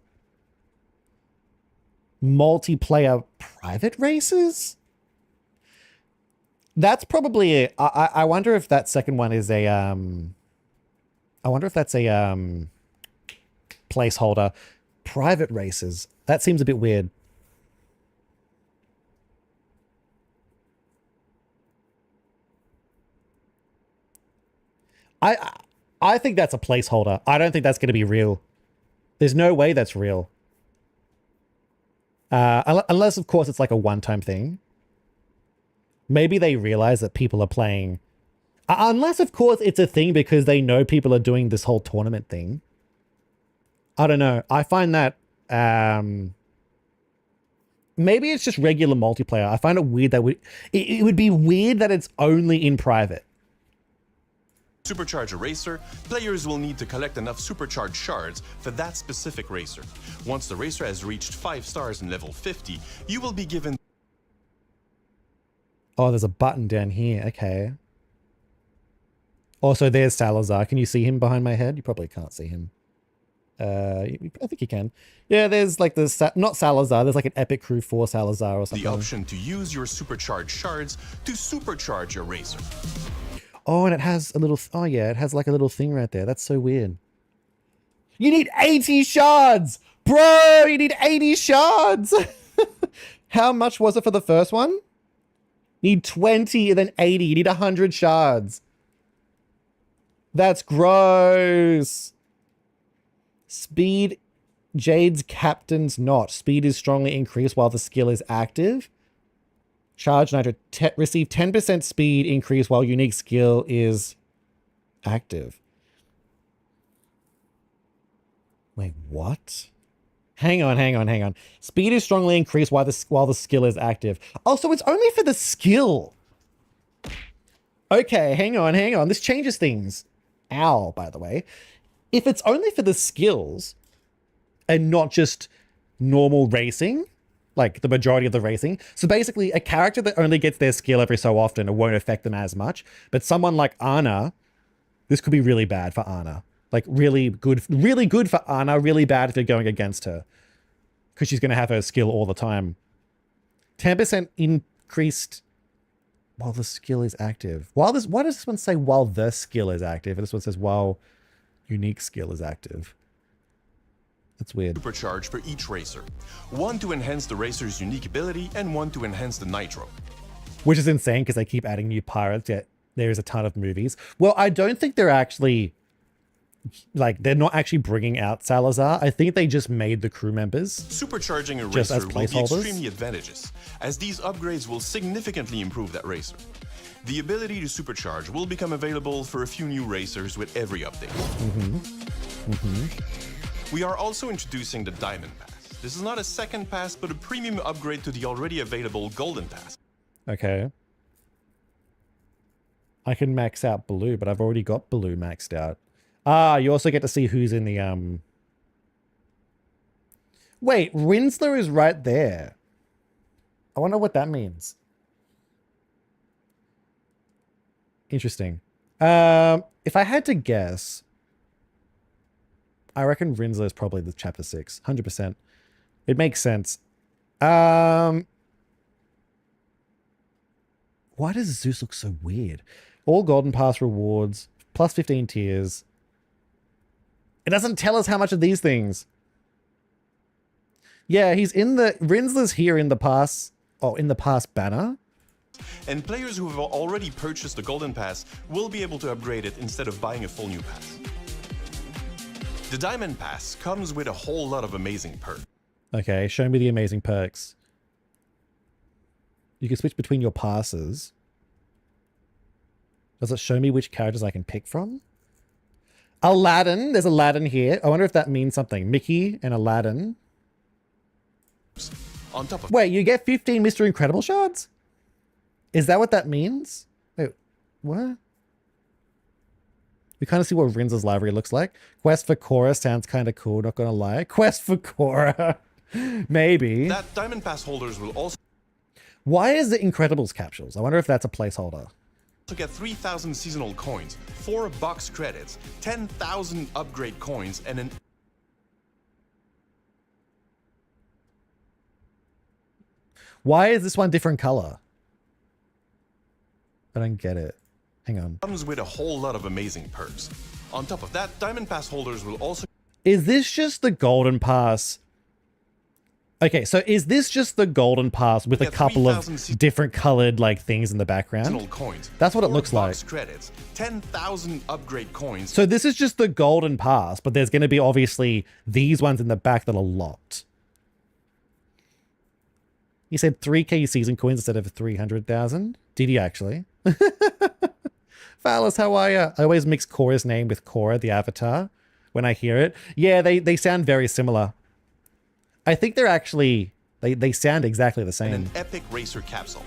Multiplayer private races? That's probably I wonder if that second one is a I wonder if that's a placeholder. Private races. That seems a bit weird. I think that's a placeholder. I don't think that's going to be real. There's no way that's real. Unless, of course, it's like a one-time thing. Maybe they realize that people are playing. Unless, of course, it's a thing because they know people are doing this whole tournament thing. I don't know. I find that... maybe it's just regular multiplayer. I find it weird that it would be weird that it's only in private. Supercharge a racer, players will need to collect enough supercharged shards for that specific racer. Once the racer has reached 5 stars in level 50, you will be given... Oh, there's a button down here. Okay. Also, there's Salazar. Can you see him behind my head? You probably can't see him. I think you can. Yeah, there's like this... Not Salazar. There's like an Epic Crew 4 Salazar or something. the option to use your supercharged shards to supercharge your racer. Oh, and it has a little... Oh, yeah. It has like a little thing right there. That's so weird. You need 80 shards! Bro, you need 80 shards! How much was it for the first one? Need 20 and then 80. You need 100 shards. That's gross. Speed... Jade's Captain's Knot. Speed is strongly increased while the skill is active. Charge Nitro. Receive 10% speed increase while unique skill is active. Wait, what? Hang on. Speed is strongly increased while the skill is active. Oh, so it's only for the skill. Okay, hang on. This changes things. Ow, by the way. If it's only for the skills and not just normal racing, like the majority of the racing. So basically a character that only gets their skill every so often, it won't affect them as much. But someone like Ana, this could be really bad for Ana. Like really good for Ana, really bad if you're going against her. Because she's going to have her skill all the time. 10% increased while the skill is active. Why does this one say while the skill is active? And this one says while unique skill is active. That's weird. Supercharge for each racer. One to enhance the racer's unique ability and one to enhance the nitro. Which is insane because they keep adding new pirates, yet there is a ton of movies. Well, I don't think they're actually... Like, they're not actually bringing out Salazar. I think they just made the crew members. Supercharging a just racer as will be placeholders. extremely advantageous, as these upgrades will significantly improve that racer. The ability to supercharge will become available for a few new racers with every update. We are also introducing the Diamond Pass. This is not a second pass, but a premium upgrade to the already available Golden Pass. Okay. I can max out Blue, but I've already got Blue maxed out. Ah, you also get to see who's in the, Wait, Rinsler is right there. I wonder what that means. Interesting. If I had to guess, I reckon Rinsler is probably the chapter 6. 100%. It makes sense. Why does Zeus look so weird? All Golden Pass rewards, plus 15 tiers. It doesn't tell us how much of these things. Yeah, he's in the... Rinsler's here in the pass... Oh, in the pass banner. And players who have already purchased the Golden Pass will be able to upgrade it instead of buying a full new pass. The Diamond Pass comes with a whole lot of amazing perks. Okay, show me the amazing perks. You can switch between your passes. Does it show me which characters I can pick from? Aladdin. There's Aladdin here. I wonder if that means something. Mickey and Aladdin. On top of Wait, you get 15 Mr. Incredible shards? Is that what that means? Wait, what? We kind of see what Rinz's library looks like. Quest for Korra sounds kind of cool, not gonna lie. Quest for Korra. Maybe. that, Diamond Pass holders will also Why is it Incredibles capsules? I wonder if that's a placeholder. get 3,000 seasonal coins, 4 box credits, 10,000 upgrade coins, and an Why is this one different color? I don't get it. Hang on. comes with a whole lot of amazing perks. On top of that, Diamond Pass holders will also Is this just the golden pass? Okay, so is this just the golden pass with a get couple of 3,000 different colored like things in the seasonal background? coins. That's what it 4 looks box like. credits, 10,000 upgrade coins. So this is just the golden pass, but there's going to be obviously these ones in the back that are locked. You said 3k season coins instead of 300,000? Did you actually? Phallus, how are you? I always mix Korra's name with Korra, the avatar, when I hear it. Yeah, they sound very similar. I think they're actually, they sound exactly the and same. an epic racer capsule.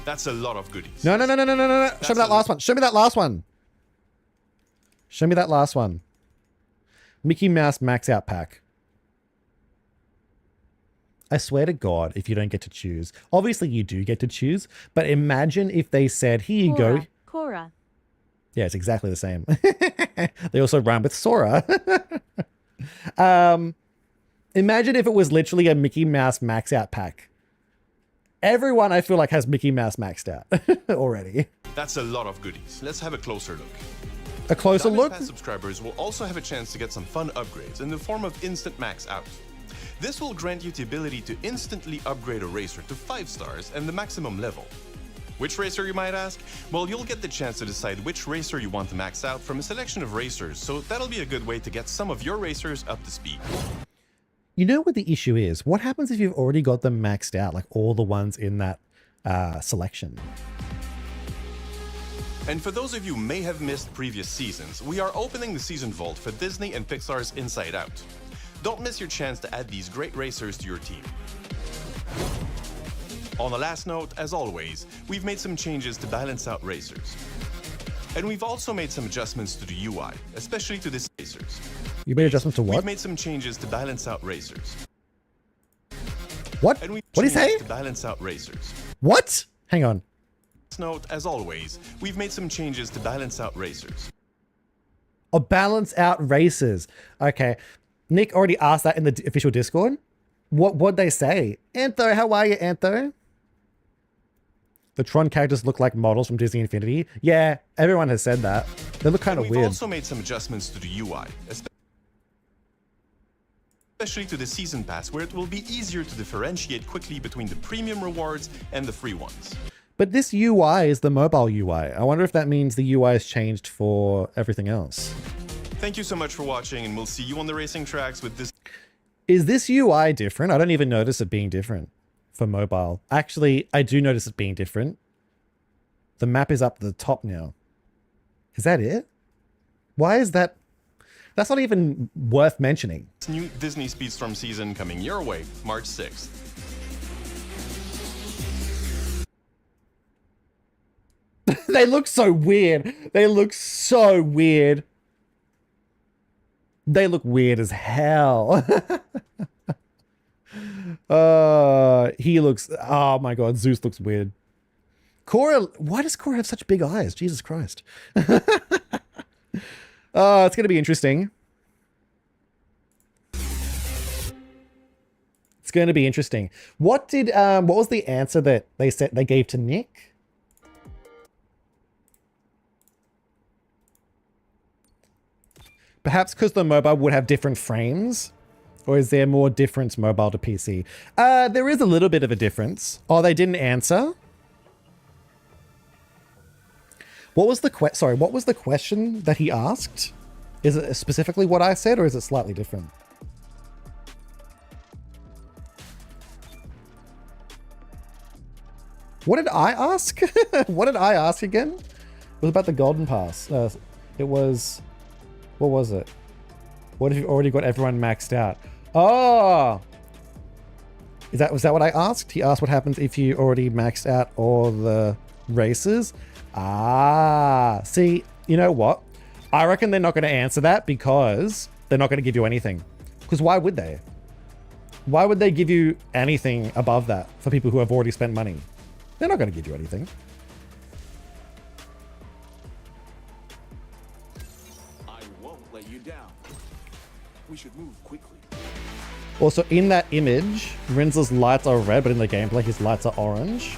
That's a lot of goodies. No. Show me that last one. Show me that last one. Show me that last one. Mickey Mouse Max Out Pack. I swear to God, if you don't get to choose. Obviously, you do get to choose, but imagine if they said, here you go. Korra. Yeah, it's exactly the same. They also rhyme with Sora. Imagine if it was literally a Mickey Mouse Max Out Pack. Everyone, I feel like, has Mickey Mouse maxed out already. That's a lot of goodies. Let's have a closer look. A closer Diamond look? Pass subscribers will also have a chance to get some fun upgrades in the form of instant max out. This will grant you the ability to instantly upgrade a racer to 5 stars and the maximum level. Which racer, you might ask? Well, you'll get the chance to decide which racer you want to max out from a selection of racers, so that'll be a good way to get some of your racers up to speed. You know what the issue is? What happens if you've already got them maxed out, like all the ones in that selection? And for those of you who may have missed previous seasons, we are opening the season vault for Disney and Pixar's Inside Out. Don't miss your chance to add these great racers to your team. On a last note, as always, we've made some changes to balance out racers. And we've also made some adjustments to the UI, especially to the racers. You made adjustments to what? We've made some changes to balance out racers. What? And we've What did he say? changed to balance out racers. What? Hang on. Last note, as always, we've made some changes to balance out racers. Oh, balance out races. Okay. Nick already asked that in the official Discord. What'd they say? Antho, how are you, Antho? The Tron characters look like models from Disney Infinity. Yeah, everyone has said that. They look kind of We've weird. also made some adjustments to the UI, especially to the season pass, where it will be easier to differentiate quickly between the premium rewards and the free ones. But this UI is the mobile UI. I wonder if that means the UI has changed for everything else. Thank you so much for watching, and we'll see you on the racing tracks with this. Is this UI different? I don't even notice it being different for mobile. Actually, I do notice it being different. The map is up to the top now. Is that it? Why is that? That's not even worth mentioning. New Disney Speedstorm season coming your way, March 6th. They look so weird. They look so weird. They look weird as hell. He looks, oh my God, Zeus looks weird. Korra, why does Korra have such big eyes? Jesus Christ. Oh, it's going to be interesting. It's going to be interesting. What was the answer that they gave to Nick? Perhaps because the mobile would have different frames? Or is there more difference mobile to PC? There is a little bit of a difference. Oh, they didn't answer? What was the what was the question that he asked? Is it specifically what I said, or is it slightly different? What did I ask? What did I ask again? It was about the golden pass. It was, what was it? What if you've already got everyone maxed out? Oh, was that what I asked? He asked what happens if you already maxed out all the races. Ah, see, you know what? I reckon they're not going to answer that because they're not going to give you anything. Because why would they? Why would they give you anything above that for people who have already spent money? They're not going to give you anything. I won't let you down. We should move quickly. Also, in that image, Rinzel's lights are red, but in the gameplay, his lights are orange.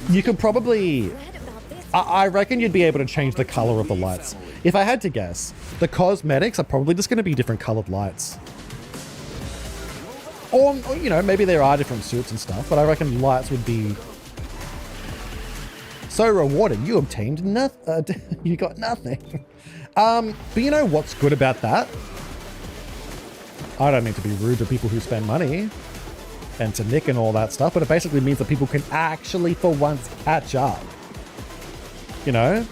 You could probably... I reckon you'd be able to change the color of the lights. If I had to guess, the cosmetics are probably just going to be different colored lights. Or, you know, maybe there are different suits and stuff, but I reckon lights would be so rewarding. You obtained nothing. You got nothing. But you know what's good about that? I don't mean to be rude to people who spend money and to Nick and all that stuff, but it basically means that people can actually for once catch up. You know,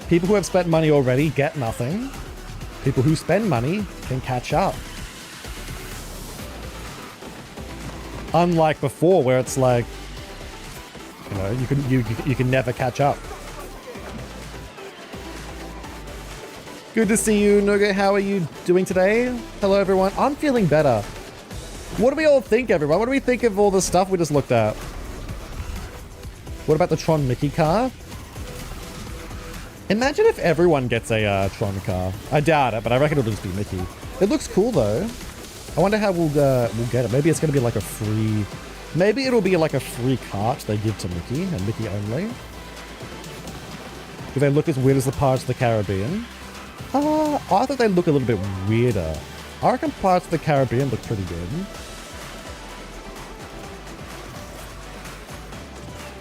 people who have spent money already get nothing. People who spend money can catch up. Unlike before, where it's like, you know, you can never catch up. Good to see you, Nuga. How are you doing today? Hello, everyone. I'm feeling better. What do we all think, everyone? What do we think of all the stuff we just looked at? What about the Tron Mickey car? Imagine if everyone gets a Tron car. I doubt it, but I reckon it'll just be Mickey. It looks cool, though. I wonder how we'll get it. Maybe it's going to be like a free... Maybe it'll be like a free cart they give to Mickey, and Mickey only. Do they look as weird as the Pirates of the Caribbean? I thought they look a little bit weirder. I reckon Pirates of the Caribbean look pretty good.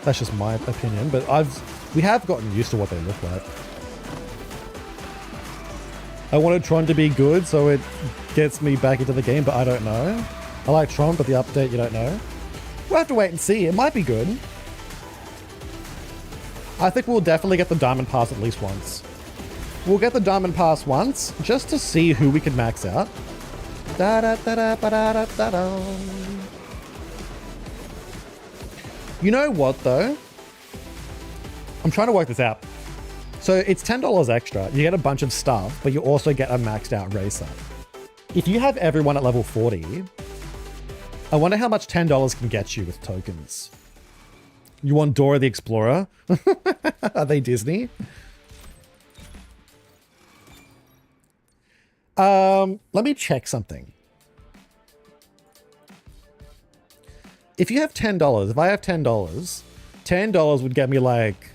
That's just my opinion, but we have gotten used to what they look like. I wanted Tron to be good, so it gets me back into the game, but I don't know. I like Tron, but the update, you don't know. We'll have to wait and see. It might be good. I think we'll definitely get the Diamond Pass at least once. We'll get the Diamond Pass once, just to see who we can max out. You know what, though? I'm trying to work this out. So it's $10 extra. You get a bunch of stuff, but you also get a maxed out racer. If you have everyone at level 40, I wonder how much $10 can get you with tokens. You want Dora the Explorer? Are they Disney? Let me check something. If you have $10, if I have $10 would get me like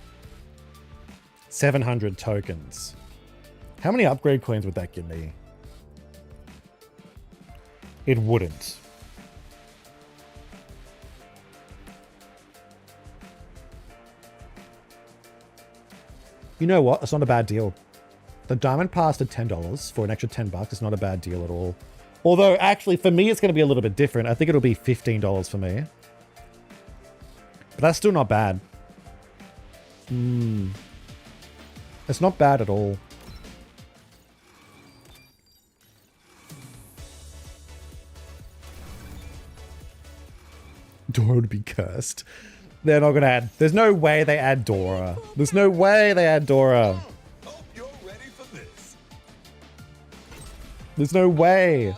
700 tokens. How many upgrade coins would that give me? It wouldn't. You know what? It's not a bad deal. The Diamond Pass at $10 for an extra $10 is not a bad deal at all. Although, actually, for me, it's going to be a little bit different. I think it'll be $15 for me. But that's still not bad. It's not bad at all. Dora would be cursed. They're not going to add... There's no way they add Dora. There's no way they add Dora. Hope you're ready for this. There's no way.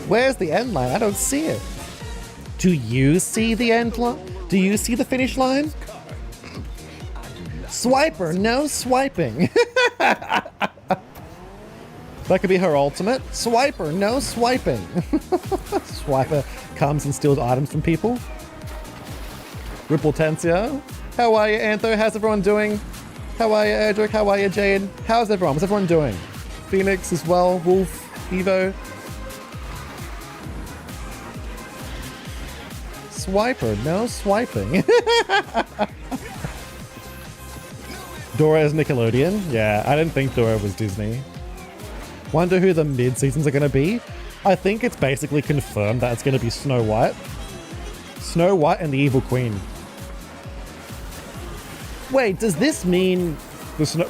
Where's the end line? I don't see it. Do you see the end line? Do you see the finish line? Swiper, no swiping. That could be her ultimate. Swiper, no swiping. Swiper comes and steals items from people. Ripple Tensio. How are you, Antho? How's everyone doing? How are you, Erdrick? How are you, Jade? How's everyone? What's everyone doing? Phoenix as well. Wolf. Evo. Swiper, no swiping. Dora is Nickelodeon? Yeah, I didn't think Dora was Disney. Wonder who the mid-seasons are going to be. I think it's basically confirmed that it's going to be Snow White. Snow White and the Evil Queen. Wait, does this mean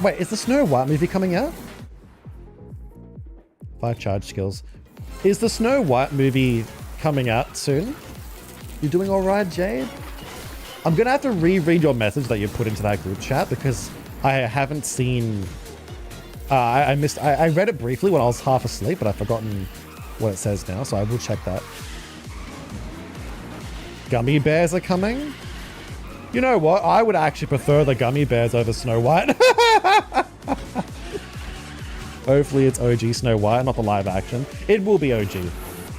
wait, is the Snow White movie coming out? 5 charge skills. Is the Snow White movie coming out soon? You doing all right, Jade? I'm gonna have to reread your message that you put into that group chat because I haven't seen. I missed. I read it briefly when I was half asleep, but I've forgotten what it says now, so I will check that. Gummy bears are coming. You know what? I would actually prefer the gummy bears over Snow White. Hopefully it's OG Snow White, not the live action. It will be OG.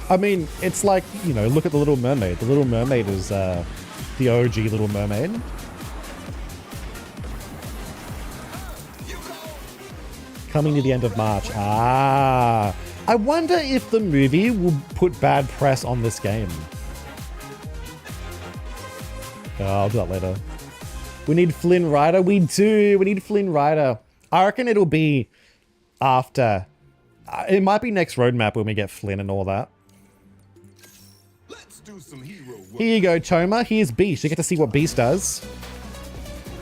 I mean, it's like, you know, look at The Little Mermaid. The Little Mermaid is the OG Little Mermaid. Coming to the end of March. Ah. I wonder if the movie will put bad press on this game. Oh, I'll do that later. We need Flynn Rider. We do. We need Flynn Rider. I reckon it'll be after. It might be next roadmap when we get Flynn and all that. Let's do some hero work. Here you go, Toma. Here's Beast. You get to see what Beast does.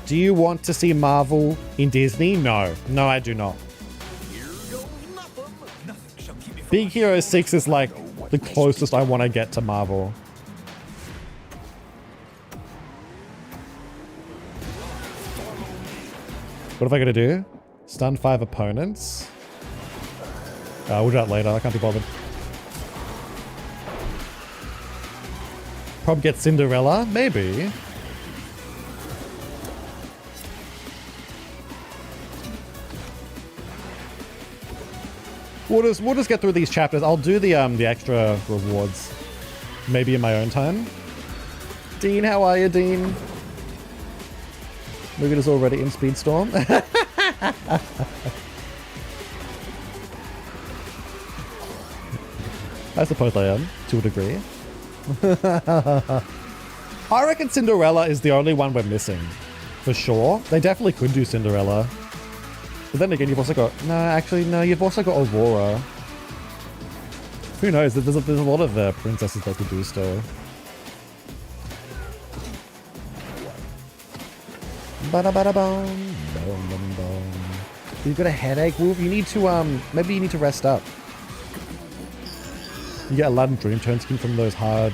Do you want to see Marvel in Disney? No. No, I do not. Big Hero 6 is like the closest I want to get to Marvel. What am I going to do? Stun 5 opponents? We'll do that later. I can't be bothered. Probably get Cinderella? Maybe. We'll just get through these chapters. I'll do the extra rewards maybe in my own time. Dean, how are you, Dean? Look at us already in Speedstorm. I suppose I am, to a degree. I reckon Cinderella is the only one we're missing. For sure. They definitely could do Cinderella. But then again, you've also got... No, actually, no, you've also got Aurora. Who knows? There's a lot of princesses they could do still. Ba-da-ba-da-bum. Bum-bum-bum. You've got a headache, Wolf? You need to, maybe you need to rest up. You get Aladdin Dream Turn skin from those hard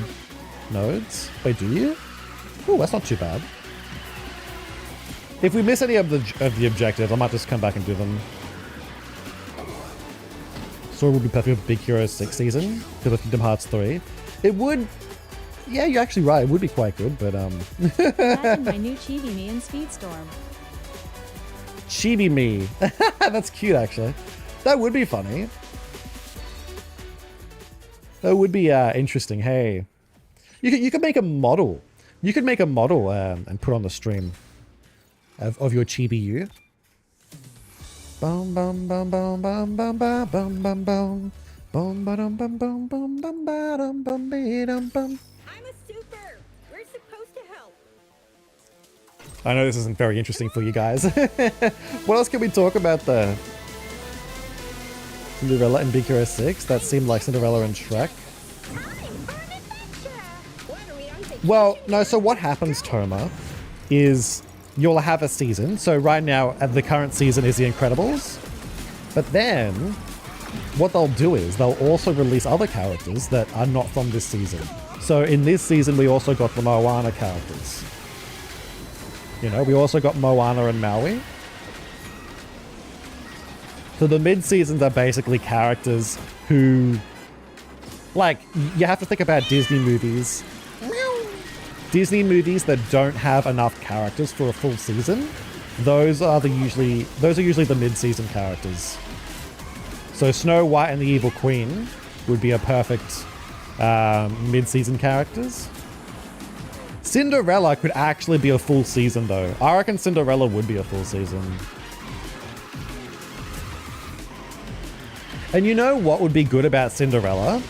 nodes. Wait, do you? Oh, that's not too bad. If we miss any of the objectives, I might just come back and do them. Story would be perfect for Big Hero 6 season because of Kingdom Hearts 3. It would... Yeah, you're actually right. It would be quite good, but Imagine my new Chibi Me in Speedstorm. Chibi Me. That's cute, actually. That would be funny. That would be interesting. Hey, you could make a model. You could make a model and put on the stream of your Chibi you. Bum bum bum bum bum bum bum bum bum bum bum bum bum bum bum bum bum bum bum. I'm a super. We're supposed to help. I know this isn't very interesting for you guys. What else can we talk about there? Cinderella and Big Hero 6? That seemed like Cinderella and Shrek. Well, no, so what happens, Toma, is you'll have a season. So right now, the current season is The Incredibles. But then, what they'll do is they'll also release other characters that are not from this season. So in this season, we also got the Moana characters. You know, we also got Moana and Maui. So the mid-seasons are basically characters who... Like, you have to think about Disney movies. Disney movies that don't have enough characters for a full season. Those are usually the mid-season characters. So Snow White and the Evil Queen would be a perfect mid-season characters. Cinderella could actually be a full season though. I reckon Cinderella would be a full season. And you know what would be good about Cinderella?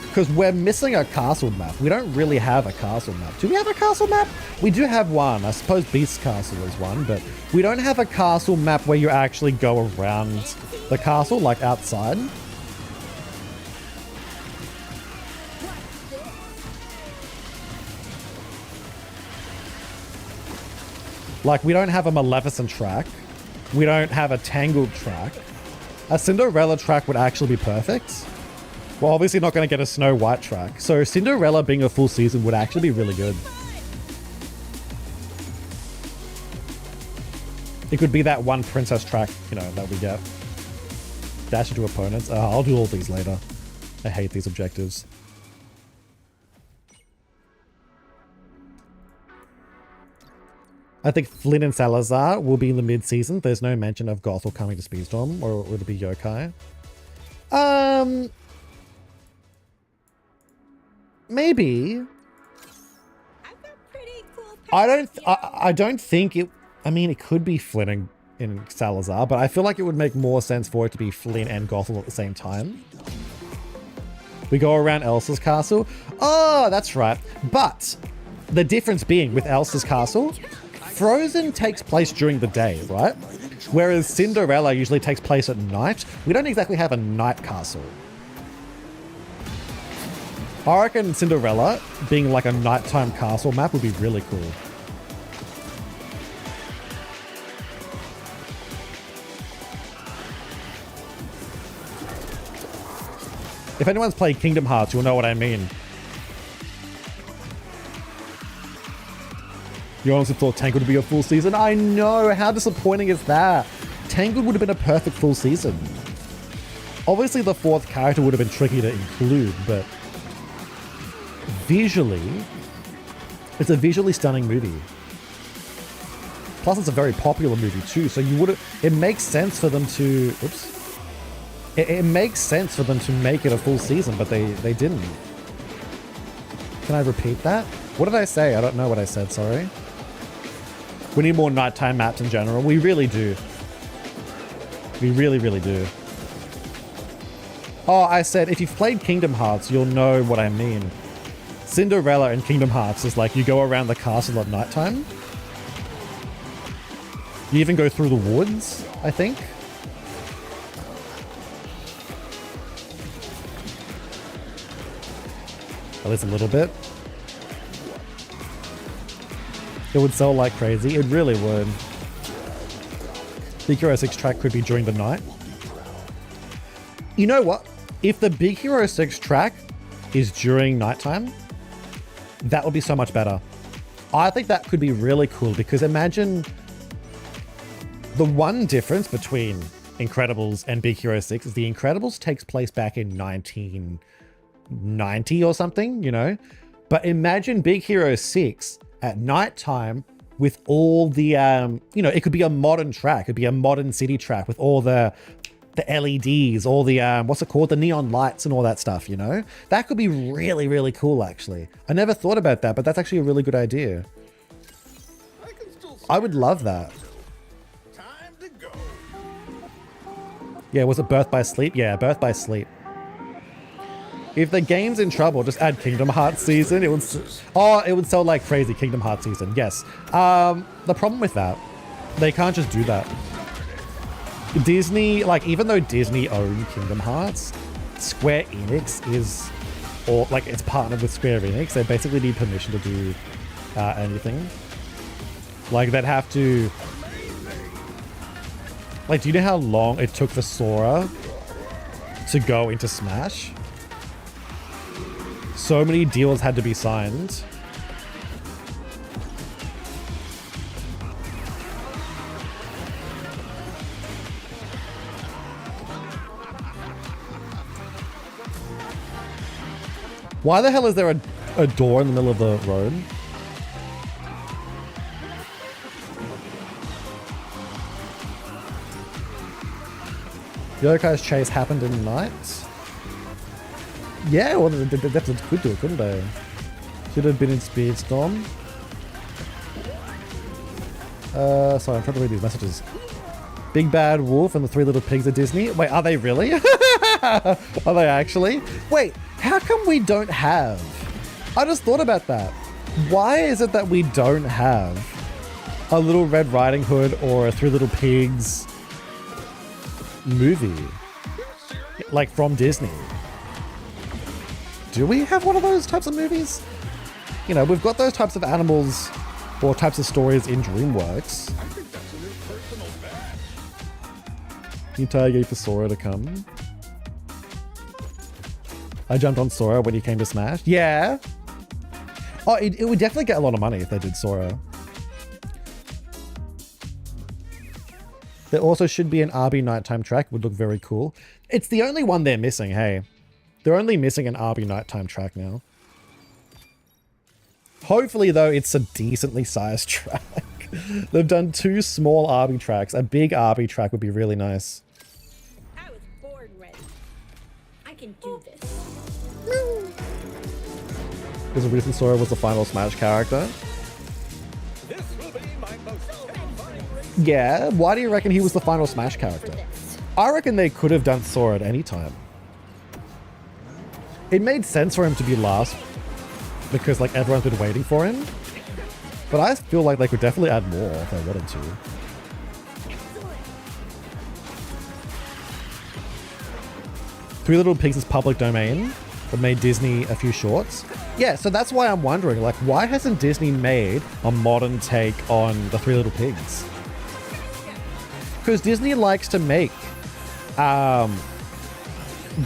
Because we're missing a castle map. We don't really have a castle map. Do we have a castle map? We do have one. I suppose Beast Castle is one, but we don't have a castle map where you actually go around the castle, like outside. Like, we don't have a Maleficent track. We don't have a Tangled track. A Cinderella track would actually be perfect. We're obviously not going to get a Snow White track. So Cinderella being a full season would actually be really good. It could be that one princess track, you know, that we get. Dash into opponents. I'll do all these later. I hate these objectives. I think Flynn and Salazar will be in the mid-season. There's no mention of Gothel coming to Speedstorm, or would it be Yokai? Maybe. I don't think it. I mean, it could be Flynn and Salazar, but I feel like it would make more sense for it to be Flynn and Gothel at the same time. We go around Elsa's castle. Oh, that's right. But the difference being with Elsa's castle, Frozen takes place during the day, right? Whereas Cinderella usually takes place at night. We don't exactly have a night castle. I reckon Cinderella being like a nighttime castle map would be really cool. If anyone's played Kingdom Hearts, you'll know what I mean. You honestly thought Tangled would be a full season? I know! How disappointing is that? Tangled would have been a perfect full season. Obviously the fourth character would have been tricky to include, but visually, it's a visually stunning movie. Plus it's a very popular movie too, so you would have, it makes sense for them to, oops. It makes sense for them to make it a full season, but they didn't. Can I repeat that? What did I say? I don't know what I said, sorry. We need more nighttime maps in general. We really do. We really, really do. Oh, I said, if you've played Kingdom Hearts, you'll know what I mean. Cinderella in Kingdom Hearts is like, you go around the castle at nighttime. You even go through the woods, I think. At least a little bit. It would sell like crazy. It really would. Big Hero 6 track could be during the night. You know what? If the Big Hero 6 track is during nighttime, that would be so much better. I think that could be really cool because imagine the one difference between Incredibles and Big Hero 6 is the Incredibles takes place back in 1990 or something, you know? But imagine Big Hero 6 at nighttime with all the, you know, it could be a modern track. It could be a modern city track with all the LEDs, all the, what's it called? The neon lights and all that stuff, you know? That could be really, really cool, actually. I never thought about that, but that's actually a really good idea. I would love that. Time to go. Yeah, was it Birth by Sleep? Yeah, Birth by Sleep. If the game's in trouble, just add Kingdom Hearts season. It would, it would sell like crazy. Kingdom Hearts season, yes. The problem with that, they can't just do that. Disney, like, even though Disney owned Kingdom Hearts, Square Enix is, or like it's partnered with Square Enix. They basically need permission to do anything. Like they'd have to, like, do you know how long it took for Sora to go into Smash? So many deals had to be signed. Why the hell is there a door in the middle of the road? Yokai's chase happened in the night. Yeah, well, they definitely could do it, couldn't they? Should have been in Speedstorm. Sorry, I'm trying to read these messages. Big Bad Wolf and the Three Little Pigs are Disney. Wait, are they really? Are they actually? Wait, how come we don't have? I just thought about that. Why is it that we don't have a Little Red Riding Hood or a Three Little Pigs movie? Like from Disney. Do we have one of those types of movies? You know, we've got those types of animals or types of stories in DreamWorks. The entire game for Sora to come. I jumped on Sora when he came to Smash. Yeah. Oh, it would definitely get a lot of money if they did Sora. There also should be an RB nighttime track. Would look very cool. It's the only one they're missing, hey. They're only missing an RB nighttime track now. Hopefully, though, it's a decently sized track. They've done 2 small RB tracks. A big RB track would be really nice. I was born ready. I can do this. Because the reason Sora was the final Smash character. Yeah, why do you reckon he was the final Smash character? I reckon they could have done Sora at any time. It made sense for him to be last because like everyone's been waiting for him. But I feel like they could definitely add more if they wanted to. Three Little Pigs is public domain, but made Disney a few shorts. Yeah, so that's why I'm wondering, like, why hasn't Disney made a modern take on the Three Little Pigs? Because Disney likes to make,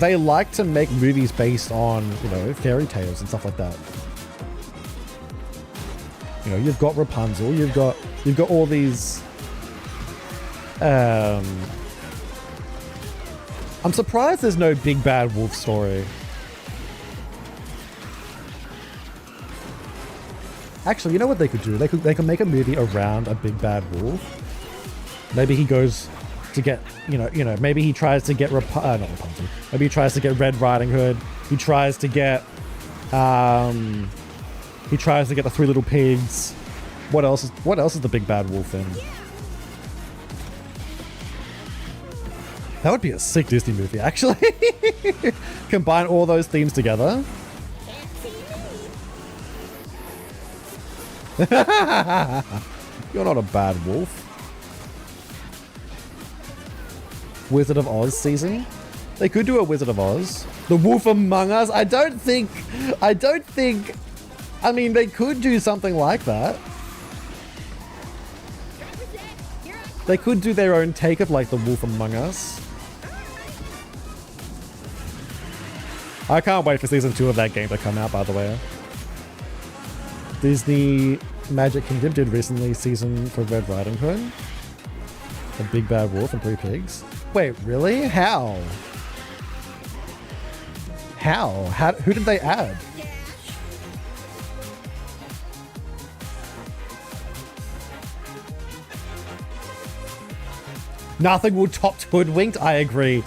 they like to make movies based on, you know, fairy tales and stuff like that. You know, you've got Rapunzel, you've got all these, I'm surprised there's no Big Bad Wolf story. Actually, you know what they could do? They could make a movie around a Big Bad Wolf. Maybe he goes to get, you know, maybe he tries to get not Rapunzel. Maybe he tries to get Red Riding Hood. He tries to get the Three Little Pigs. What else is the Big Bad Wolf in? That would be a sick Disney movie, actually. Combine all those themes together. You're not a bad wolf. Wizard of Oz season? They could do a Wizard of Oz. The Wolf Among Us? I mean, they could do something like that. They could do their own take of like the Wolf Among Us. I can't wait for season 2 of that game to come out, by the way. Disney Magic Kingdom did recently season for Red Riding Hood. A Big Bad Wolf and 3 pigs. Wait, really? How? Who did they add? Nothing will top Hoodwinked. I agree.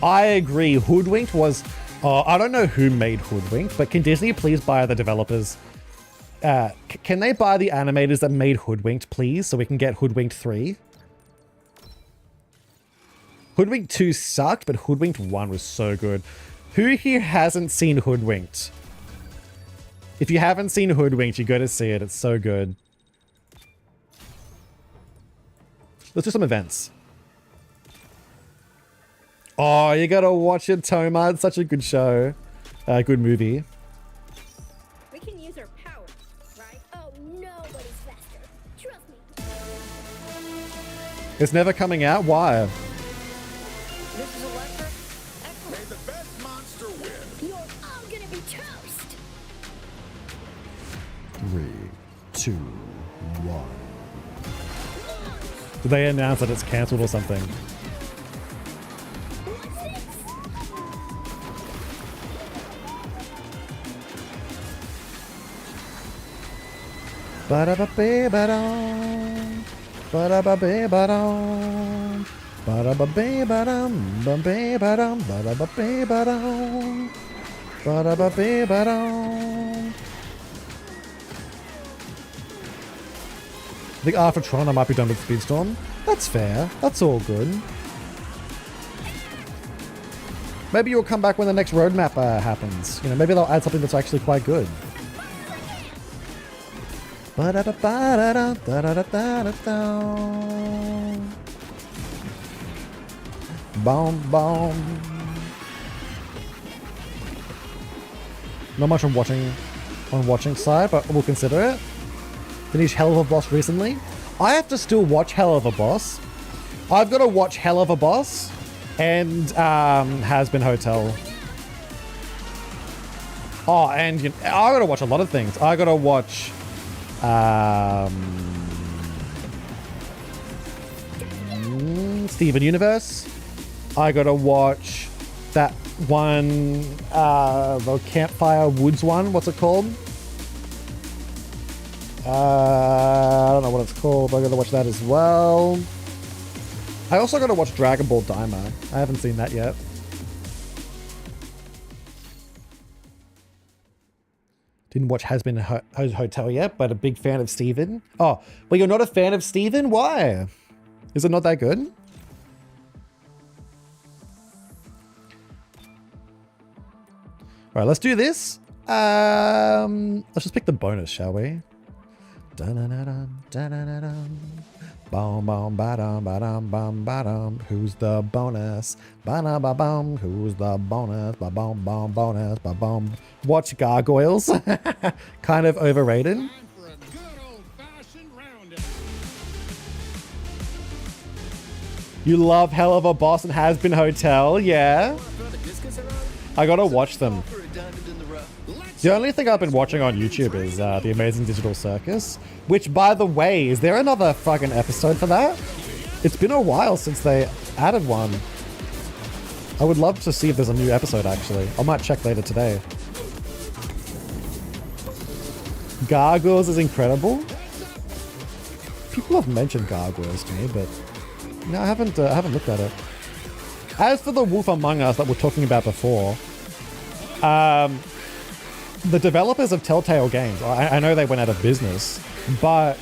Hoodwinked was... I don't know who made Hoodwinked, but can Disney please buy the developers? Can they buy the animators that made Hoodwinked, please, so we can get Hoodwinked 3? Hoodwinked 2 sucked, but Hoodwinked 1 was so good. Who here hasn't seen Hoodwinked? If you haven't seen Hoodwinked, you gotta see it. It's so good. Let's do some events. Oh, you gotta watch it, Toma. It's such a good show. Good movie. We can use our power, right? Oh, nobody's faster. Trust me. It's never coming out? Why? This is electric. May the best monster win. You're all gonna be toast. 3, 2, 1. Did they announce that it's cancelled or something? Ba-da-ba-ba-ba-dum. Ba-da-ba-ba-ba-dum. Ba-da-ba-ba-ba-dum. Ba-ba-ba-dum. Ba-da-ba-ba-ba-dum. Ba-da-ba-ba-ba-dum. I think after Tron I might be done with Speedstorm. That's fair. That's all good. Maybe you'll come back when the next roadmap happens. You know, maybe they'll add something that's actually quite good. Boom, boom. Not much on watching side, but we'll consider it. finished Hell of a Boss recently. I have to still watch Hell of a Boss. I've got to watch Hell of a Boss and Has Been Hotel. Oh, and I got to watch a lot of things. I got to watch Steven Universe. I got to watch that one, the Campfire Woods one. What's it called? I don't know what it's called, but I gotta watch that as well. I also gotta watch Dragon Ball Daima. I haven't seen that yet. Didn't watch Has Been Hotel yet, but a big fan of Steven. Oh, well, you're not a fan of Steven? Why? Is it not that good? All right, let's do this. Let's just pick the bonus, shall we? Dun-dun-dun-dun, dun-dun-dun-dun. Bom bom ba-dum ba-dum bum ba-dum. Who's the bonus? Ba-dum-ba-bum. Who's the bonus? Ba-bom bom bonus ba-bom. Watch Gargoyles. Kind of overrated. Time for a good old-fashioned roundup. You love Hell of a Boss and Has Been Hotel, yeah. Throw the discus around? I gotta watch them. For a diamond in the rough. The only thing I've been watching on YouTube is The Amazing Digital Circus, which, by the way, is there another fucking episode for that? It's been a while since they added one. I would love to see if there's a new episode, actually. I might check later today. Gargoyles is incredible. People have mentioned Gargoyles to me, but no, I haven't looked at it. As for the Wolf Among Us that we're talking about before, the developers of Telltale Games, I know they went out of business, but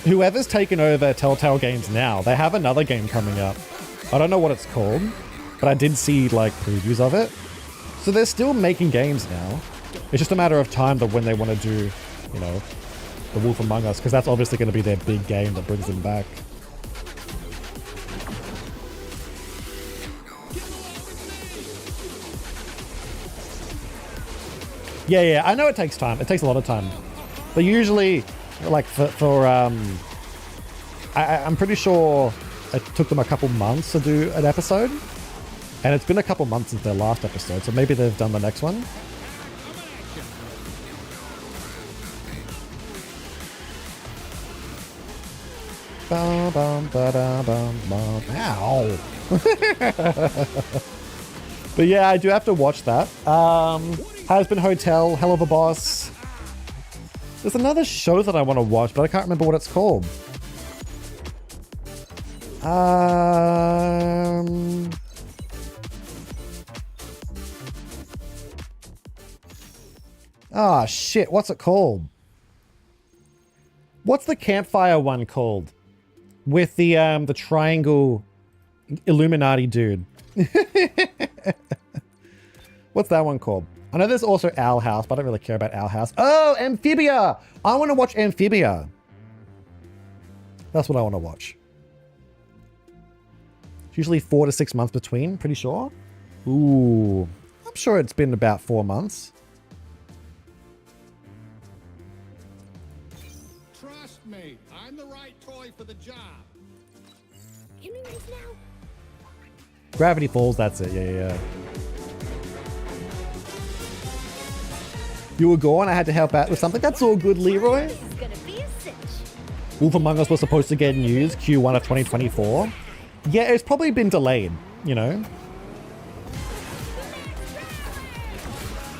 whoever's taken over Telltale Games now, they have another game coming up. I don't know what it's called, but I did see like previews of it. So they're still making games now. It's just a matter of time that when they want to do, you know, The Wolf Among Us, because that's obviously going to be their big game that brings them back. Yeah, I know it takes time. It takes a lot of time. But usually, like I'm pretty sure it took them a couple months to do an episode. And it's been a couple months since their last episode, so maybe they've done the next one. Bum, bum, ba-da, bum, bum. Ow. But yeah, I do have to watch that. Has Been Hotel, Hell of a Boss. There's another show that I want to watch, but I can't remember what it's called. Ah, shit, what's it called? What's the campfire one called? With the triangle Illuminati dude. What's that one called? I know there's also Owl House, but I don't really care about Owl House. Oh, Amphibia! I want to watch Amphibia. That's what I want to watch. It's usually 4 to 6 months between, pretty sure. Ooh, I'm sure it's been about 4 months. Trust me, I'm the right toy for the job. Can we race now? Gravity Falls, that's it. Yeah. You were gone, I had to help out with something. That's all good, Leroy. This is gonna be a cinch. Wolf Among Us was supposed to get news Q1 of 2024. Yeah, it's probably been delayed, you know.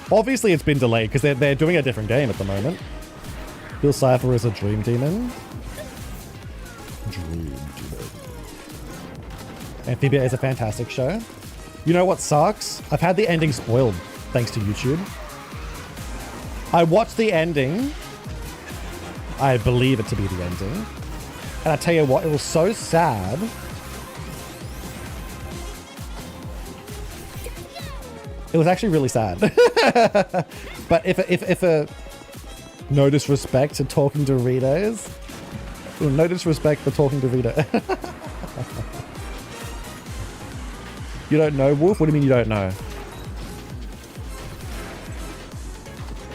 Obviously it's been delayed because they're doing a different game at the moment. Bill Cipher is a Dream Demon. Amphibia is a fantastic show. You know what sucks? I've had the ending spoiled thanks to YouTube. I watched the ending. I believe it to be the ending. And I tell you what, it was so sad. It was actually really sad. But if a no disrespect to Talking Doritos. No disrespect for Talking Dorito. You don't know, Wolf? What do you mean you don't know?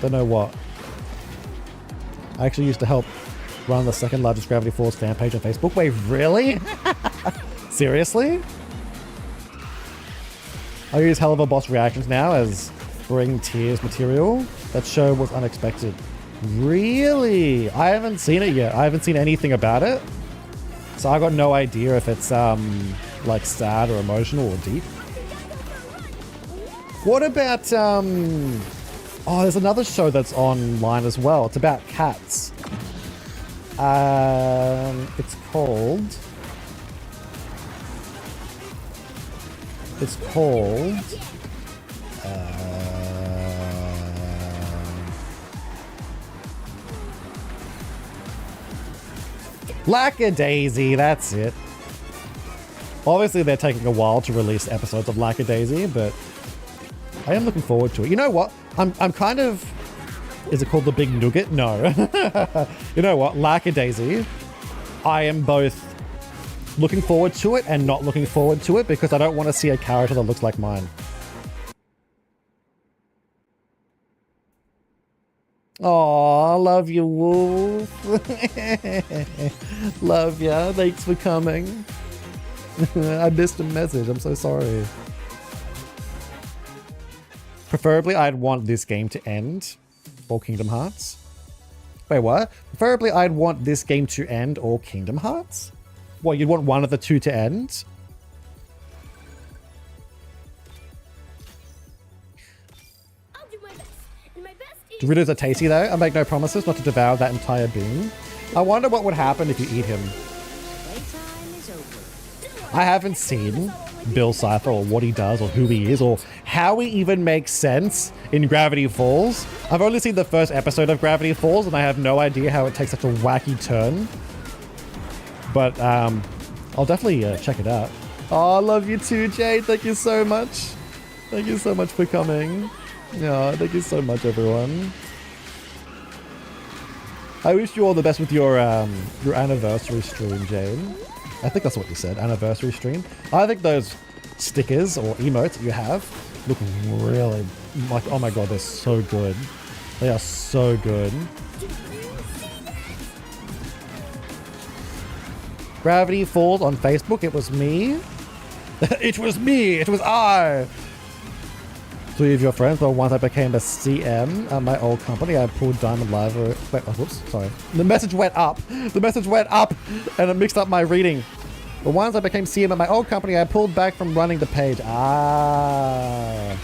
Don't know what? I actually used to help run the second largest Gravity Falls fan page on Facebook. Wait, really? Seriously? I use Hell of a Boss reactions now as Bring Tears material. That show was unexpected. Really? I haven't seen it yet. I haven't seen anything about it. So I got no idea if it's like sad or emotional or deep. What about oh, there's another show that's online as well. It's about cats. It's called Lackadaisy, that's it. Obviously they're taking a while to release episodes of Lackadaisy, but I am looking forward to it. You know what? I'm kind of... Is it called The Big Nugget? No. You know what? Lackadaisy, I am both looking forward to it and not looking forward to it because I don't want to see a character that looks like mine. Aw, love you, Wolf. Love ya. Thanks for coming. I missed a message. I'm so sorry. Preferably, I'd want this game to end, or Kingdom Hearts. Wait, what? Preferably, I'd want this game to end, or Kingdom Hearts? What, you'd want one of the two to end? I'll do my best. And my best is... Doritos are tasty, though. I make no promises not to devour that entire bean. I wonder what would happen if you eat him. Playtime is over. I haven't seen Bill Cipher or what he does or who he is or how he even makes sense in Gravity Falls. I've only seen the first episode of Gravity Falls and I have no idea how it takes such a wacky turn. But I'll definitely check it out. Oh, I love you too, Jade. Thank you so much. Thank you so much for coming. Yeah, thank you so much, everyone. I wish you all the best with your anniversary stream, Jade. I think that's what you said, anniversary stream. I think those stickers or emotes you have look really like, oh my god, they're so good. They are so good. Gravity Falls on Facebook, it was me. It was me, it was I. 3 of your friends, but once I became a CM at my old company, I pulled Diamond Live. Wait, whoops, sorry. The message went up. The message went up, and it mixed up my reading. But once I became CM at my old company, I pulled back from running the page. Ah.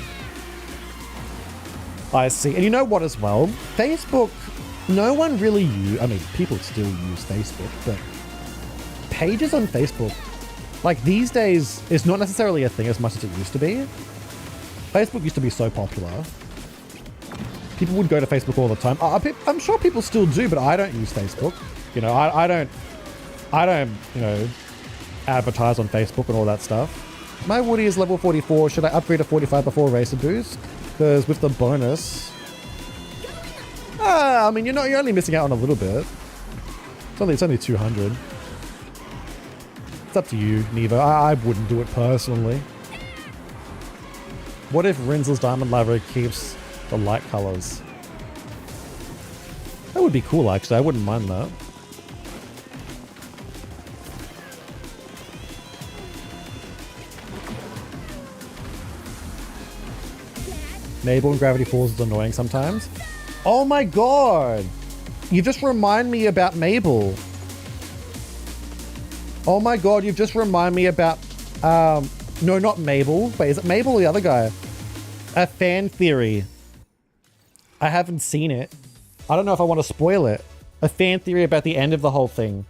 I see. And you know what as well? Facebook, no one really I mean, people still use Facebook, but pages on Facebook, like these days, is not necessarily a thing as much as it used to be. Facebook used to be so popular. People would go to Facebook all the time. I'm sure people still do, but I don't use Facebook. You know, I don't, you know, advertise on Facebook and all that stuff. My Woody is level 44. Should I upgrade to 45 before Racer Boost? Because with the bonus, I mean, you're only missing out on a little bit. It's only 200. It's up to you, Nevo. I wouldn't do it personally. What if Rinzel's Diamond Library keeps the light colors? That would be cool, actually. I wouldn't mind that. Mabel in Gravity Falls is annoying sometimes. Oh my god! You just remind me about Mabel. Oh my god, you've just reminded me about... no, not Mabel. Wait, is it Mabel or the other guy? A fan theory. I haven't seen it. I don't know if I want to spoil it. A fan theory about the end of the whole thing.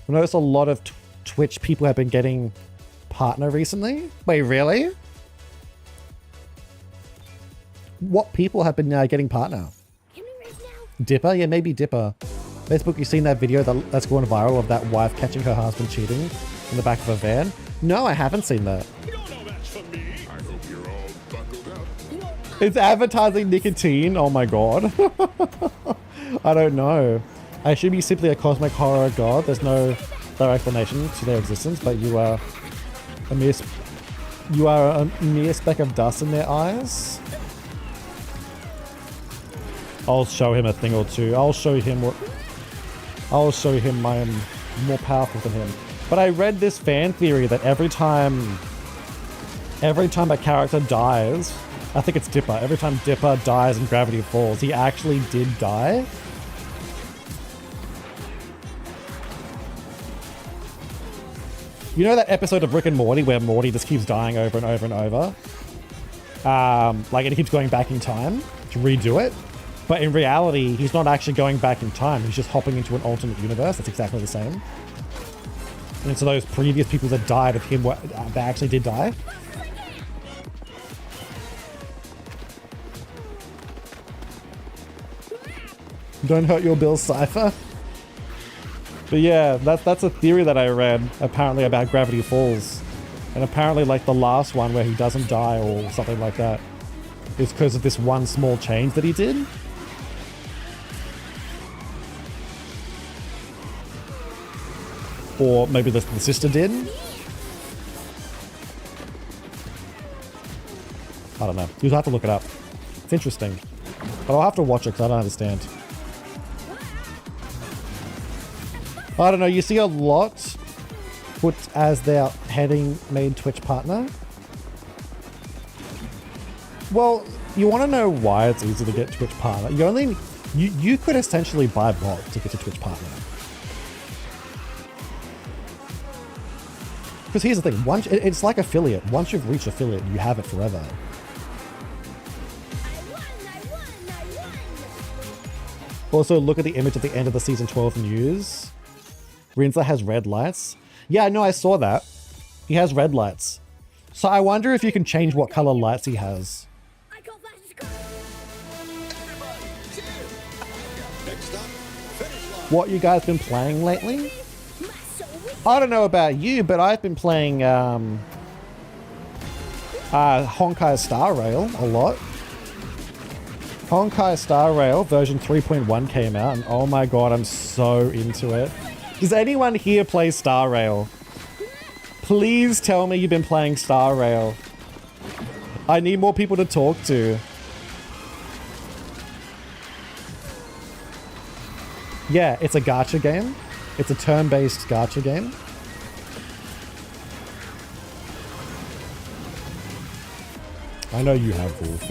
I noticed a lot of Twitch people have been getting partner recently. Wait, really? What people have been getting partner? Dipper? Yeah, maybe Dipper. Facebook, you seen that video that's going viral of that wife catching her husband cheating in the back of a van? No, I haven't seen that. It's advertising nicotine. Oh my god. I don't know. I assume he's simply a cosmic horror god. There's no direct explanation to their existence, but you are a mere speck of dust in their eyes. I'll show him a thing or two. I'll show him I am more powerful than him. But I read this fan theory that every time a character dies, I think it's Dipper, every time Dipper dies in Gravity Falls, he actually did die. You know that episode of Rick and Morty where Morty just keeps dying over and over and over? Like, it keeps going back in time to redo it. But in reality, he's not actually going back in time. He's just hopping into an alternate universe that's exactly the same. And so those previous people that died of him, they actually did die. Don't hurt your Bill Cipher. But yeah, that's a theory that I read, apparently, about Gravity Falls. And apparently, like, the last one where he doesn't die or something like that is because of this one small change that he did. Or maybe the sister did. I don't know. You'll have to look it up. It's interesting. But I'll have to watch it because I don't understand. I don't know. You see a lot put as their heading main Twitch partner. Well, you want to know why it's easy to get Twitch partner. You could essentially buy bot to get a Twitch partner. Because here's the thing, it's like affiliate. Once you've reached affiliate, you have it forever. Also, look at the image at the end of the season 12 news. Rinsler has red lights. Yeah, no, I saw that. He has red lights. So I wonder if you can change what color lights he has. What you guys been playing lately? I don't know about you, but I've been playing Honkai Star Rail a lot. Honkai Star Rail version 3.1 came out, and oh my god, I'm so into it. Does anyone here play Star Rail? Please tell me you've been playing Star Rail. I need more people to talk to. Yeah, it's a gacha game. It's a turn-based gacha game. I know you have, Wolf.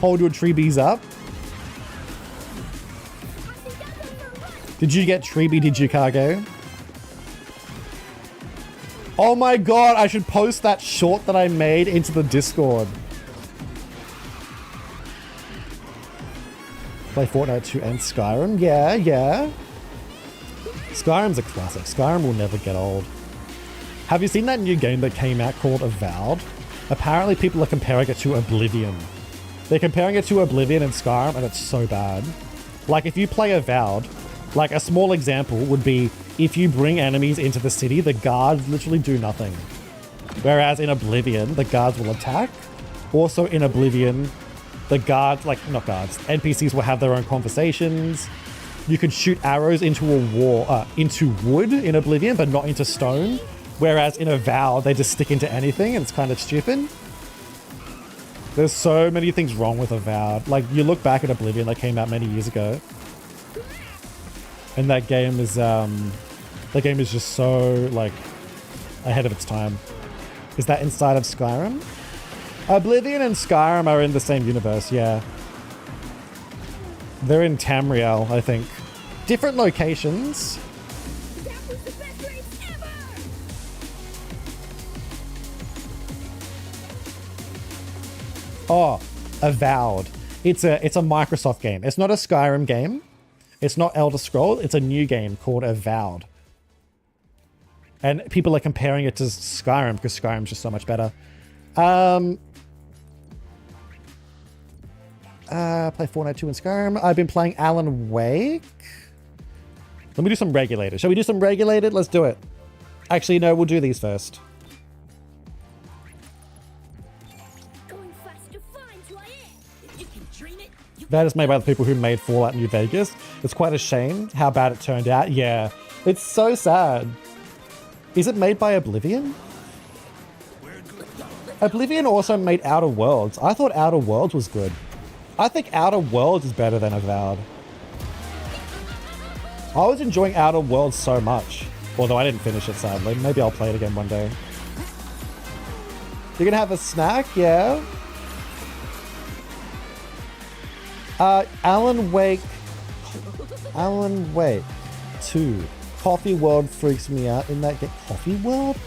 Hold your treebies up. Did you get Treeby Digikage? Oh my god, I should post that short that I made into the Discord. Play Fortnite 2 and Skyrim? Yeah. Skyrim's a classic. Skyrim will never get old. Have you seen that new game that came out called Avowed? Apparently people are comparing it to Oblivion. They're comparing it to Oblivion and Skyrim, and it's so bad. Like, if you play Avowed, like, a small example would be if you bring enemies into the city, the guards literally do nothing. Whereas in Oblivion, the guards will attack. Also in Oblivion, the guards, like, not guards, NPCs will have their own conversations. You can shoot arrows into a wall, into wood in Oblivion, but not into stone. Whereas in Avowed, they just stick into anything, and it's kind of stupid. There's so many things wrong with Avowed. Like, you look back at Oblivion that came out many years ago, and that game is just so, like, ahead of its time. Is that inside of Skyrim? Oblivion and Skyrim are in the same universe, yeah. They're in Tamriel, I think. Different locations. Oh, Avowed. It's a Microsoft game. It's not a Skyrim game. It's not Elder Scrolls. It's a new game called Avowed. And people are comparing it to Skyrim because Skyrim's just so much better. Play Fortnite 2 and Skyrim. I've been playing Alan Wake. Let me do some regulated. Shall we do some regulated? Let's do it. Actually, no, we'll do these first. That is made by the people who made Fallout New Vegas. It's quite a shame how bad it turned out. Yeah, it's so sad. Is it made by Oblivion? Oblivion also made Outer Worlds. I thought Outer Worlds was good. I think Outer Worlds is better than Avowed. I was enjoying Outer Worlds so much. Although I didn't finish it, sadly. Maybe I'll play it again one day. You're gonna have a snack? Yeah. Alan Wake 2. Coffee World freaks me out in that game. Coffee World?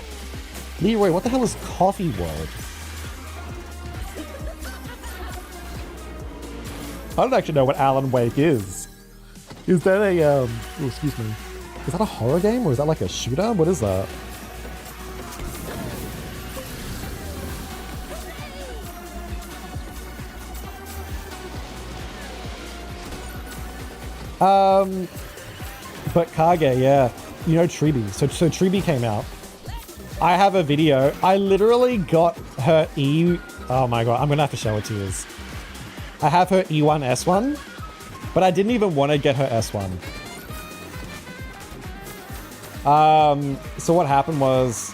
Leroy, what the hell is Coffee World? I don't actually know what Alan Wake is. Is that a, oh, excuse me. Is that a horror game or is that like a shooter? What is that? But Kage, yeah. You know Tribi. So Tribi came out. I have a video. I literally got her oh my god, I'm gonna have to show it to you. I have her E1 S1, but I didn't even want to get her S1. So what happened was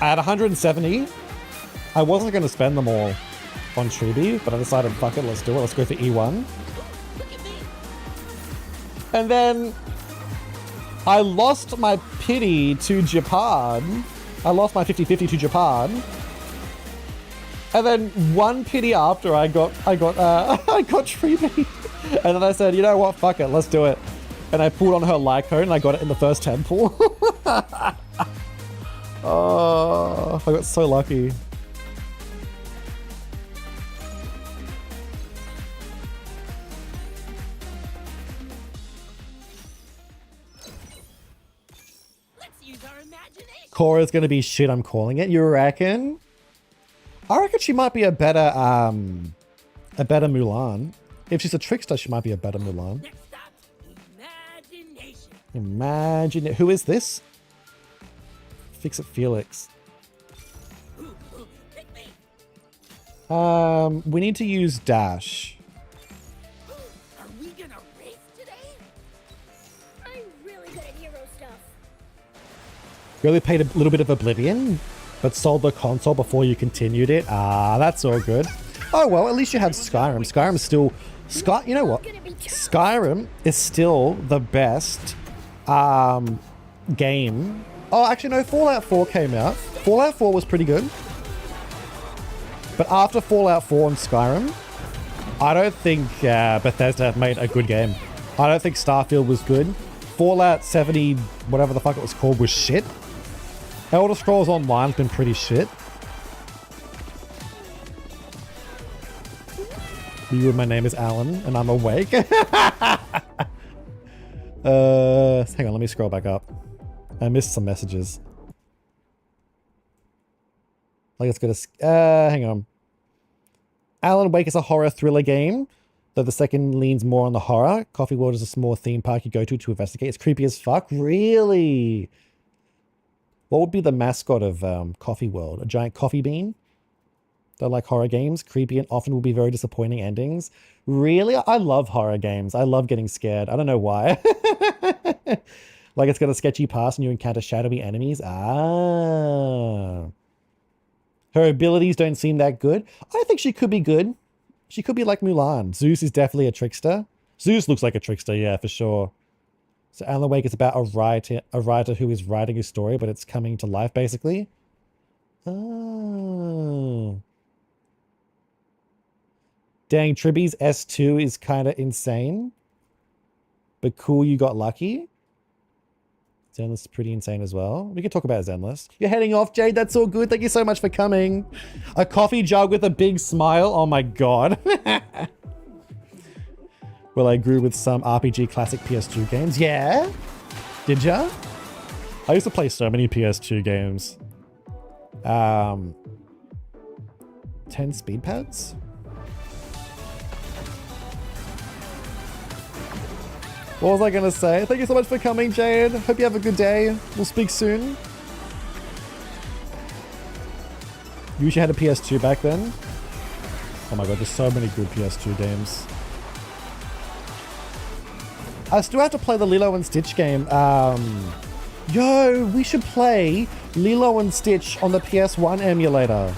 I had 170. I wasn't going to spend them all on Tribi, but I decided, fuck it, let's do it. Let's go for E1. And then I lost my pity to Japan. I lost my 50-50 to Japan. And then one pity after I got Tribi. And then I said, you know what, fuck it, let's do it. And I pulled on her Lycone and I got it in the first temple. Oh, I got so lucky. Cora's gonna be shit, I'm calling it. You reckon? I reckon she might be a better Mulan. If she's a trickster, she might be a better Mulan. Next stop, imagination. Imagine it. Who is this? Fix It Felix. Pick me. We need to use dash. Are we gonna race today? I'm really good at hero stuff. You only paid a little bit of Oblivion, but sold the console before you continued it. Ah, that's all good. Oh well, at least you have Skyrim. Skyrim's still you know what? Skyrim is still the best game. Oh, actually no, Fallout 4 came out. Fallout 4 was pretty good. But after Fallout 4 and Skyrim, I don't think Bethesda have made a good game. I don't think Starfield was good. Fallout 70, whatever the fuck it was called, was shit. Elder Scrolls Online's been pretty shit. You and my name is Alan, and I'm awake. Hang on, let me scroll back up. I missed some messages. Like it's gonna. Hang on. Alan Wake is a horror thriller game, though the second leans more on the horror. Coffee World is a small theme park you go to investigate. It's creepy as fuck. Really? What would be the mascot of Coffee World? A giant coffee bean? Don't like horror games. Creepy and often will be very disappointing endings. Really? I love horror games. I love getting scared. I don't know why. Like it's got a sketchy past and you encounter shadowy enemies. Ah. Her abilities don't seem that good. I think she could be good. She could be like Mulan. Zeus is definitely a trickster. Zeus looks like a trickster, yeah, for sure. So Alan Wake is about a writer who is writing a story, but it's coming to life, basically. Oh. Dang, Tribi's S2 is kind of insane. But cool, you got lucky. Zenless is pretty insane as well. We can talk about Zenless. You're heading off, Jade. That's all good. Thank you so much for coming. A coffee jug with a big smile. Oh my god. Well, I grew with some RPG classic PS2 games. Yeah? Did ya? I used to play so many PS2 games. 10 speed pads? What was I going to say? Thank you so much for coming, Jade. Hope you have a good day. We'll speak soon. You wish you had a PS2 back then? Oh my god, there's so many good PS2 games. I still have to play the Lilo and Stitch game. Yo, we should play Lilo and Stitch on the PS1 emulator.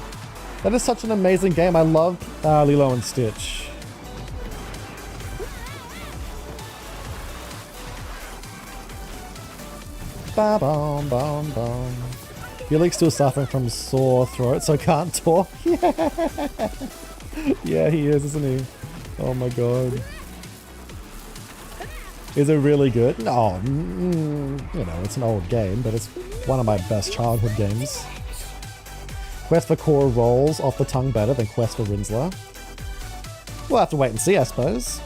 That is such an amazing game. I love Lilo and Stitch. Ba bom bom bom. Felix still suffering from sore throat, so can't talk. Yeah, he is, isn't he? Oh my god. Is it really good? No, you know, it's an old game, but it's one of my best childhood games. Quest for Core rolls off the tongue better than Quest for Rinsler. We'll have to wait and see, I suppose.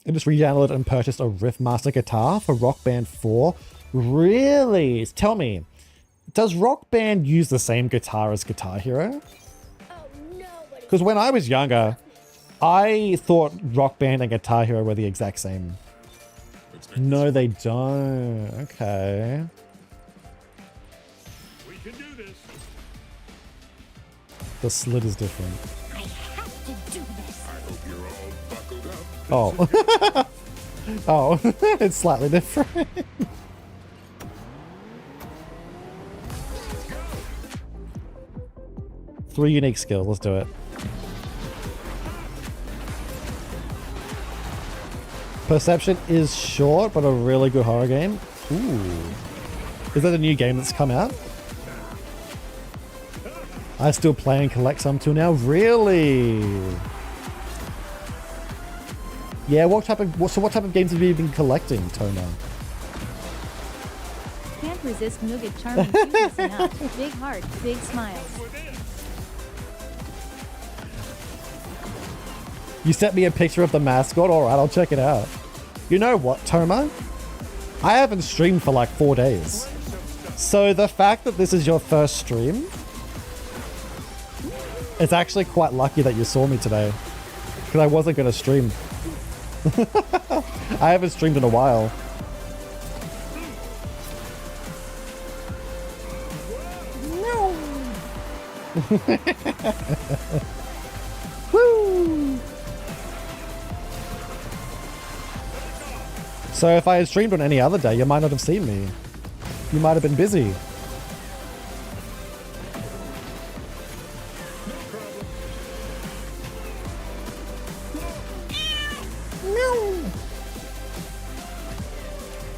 I just re-downloaded and purchased a Riffmaster guitar for Rock Band 4. Really? Tell me, does Rock Band use the same guitar as Guitar Hero? Oh no, but Because when I was younger, I thought Rock Band and Guitar Hero were the exact same. No, they don't. Okay. We can do this. The slit is different. I have to do this. I hope you're all buckled up. Oh. Oh, it's slightly different. Three unique skills. Let's do it. Perception is short, but a really good horror game. Ooh. Is that a new game that's come out? I still play and collect some till now. Really? Yeah, what type of games have you been collecting, Tona? Can't resist nougat charming cuteness enough. Big heart, big smiles. You sent me a picture of the mascot? Alright, I'll check it out. You know what, Toma? I haven't streamed for like 4 days. So the fact that this is your first stream, it's actually quite lucky that you saw me today. Because I wasn't going to stream. I haven't streamed in a while. Woo! So if I had streamed on any other day, you might not have seen me. You might have been busy.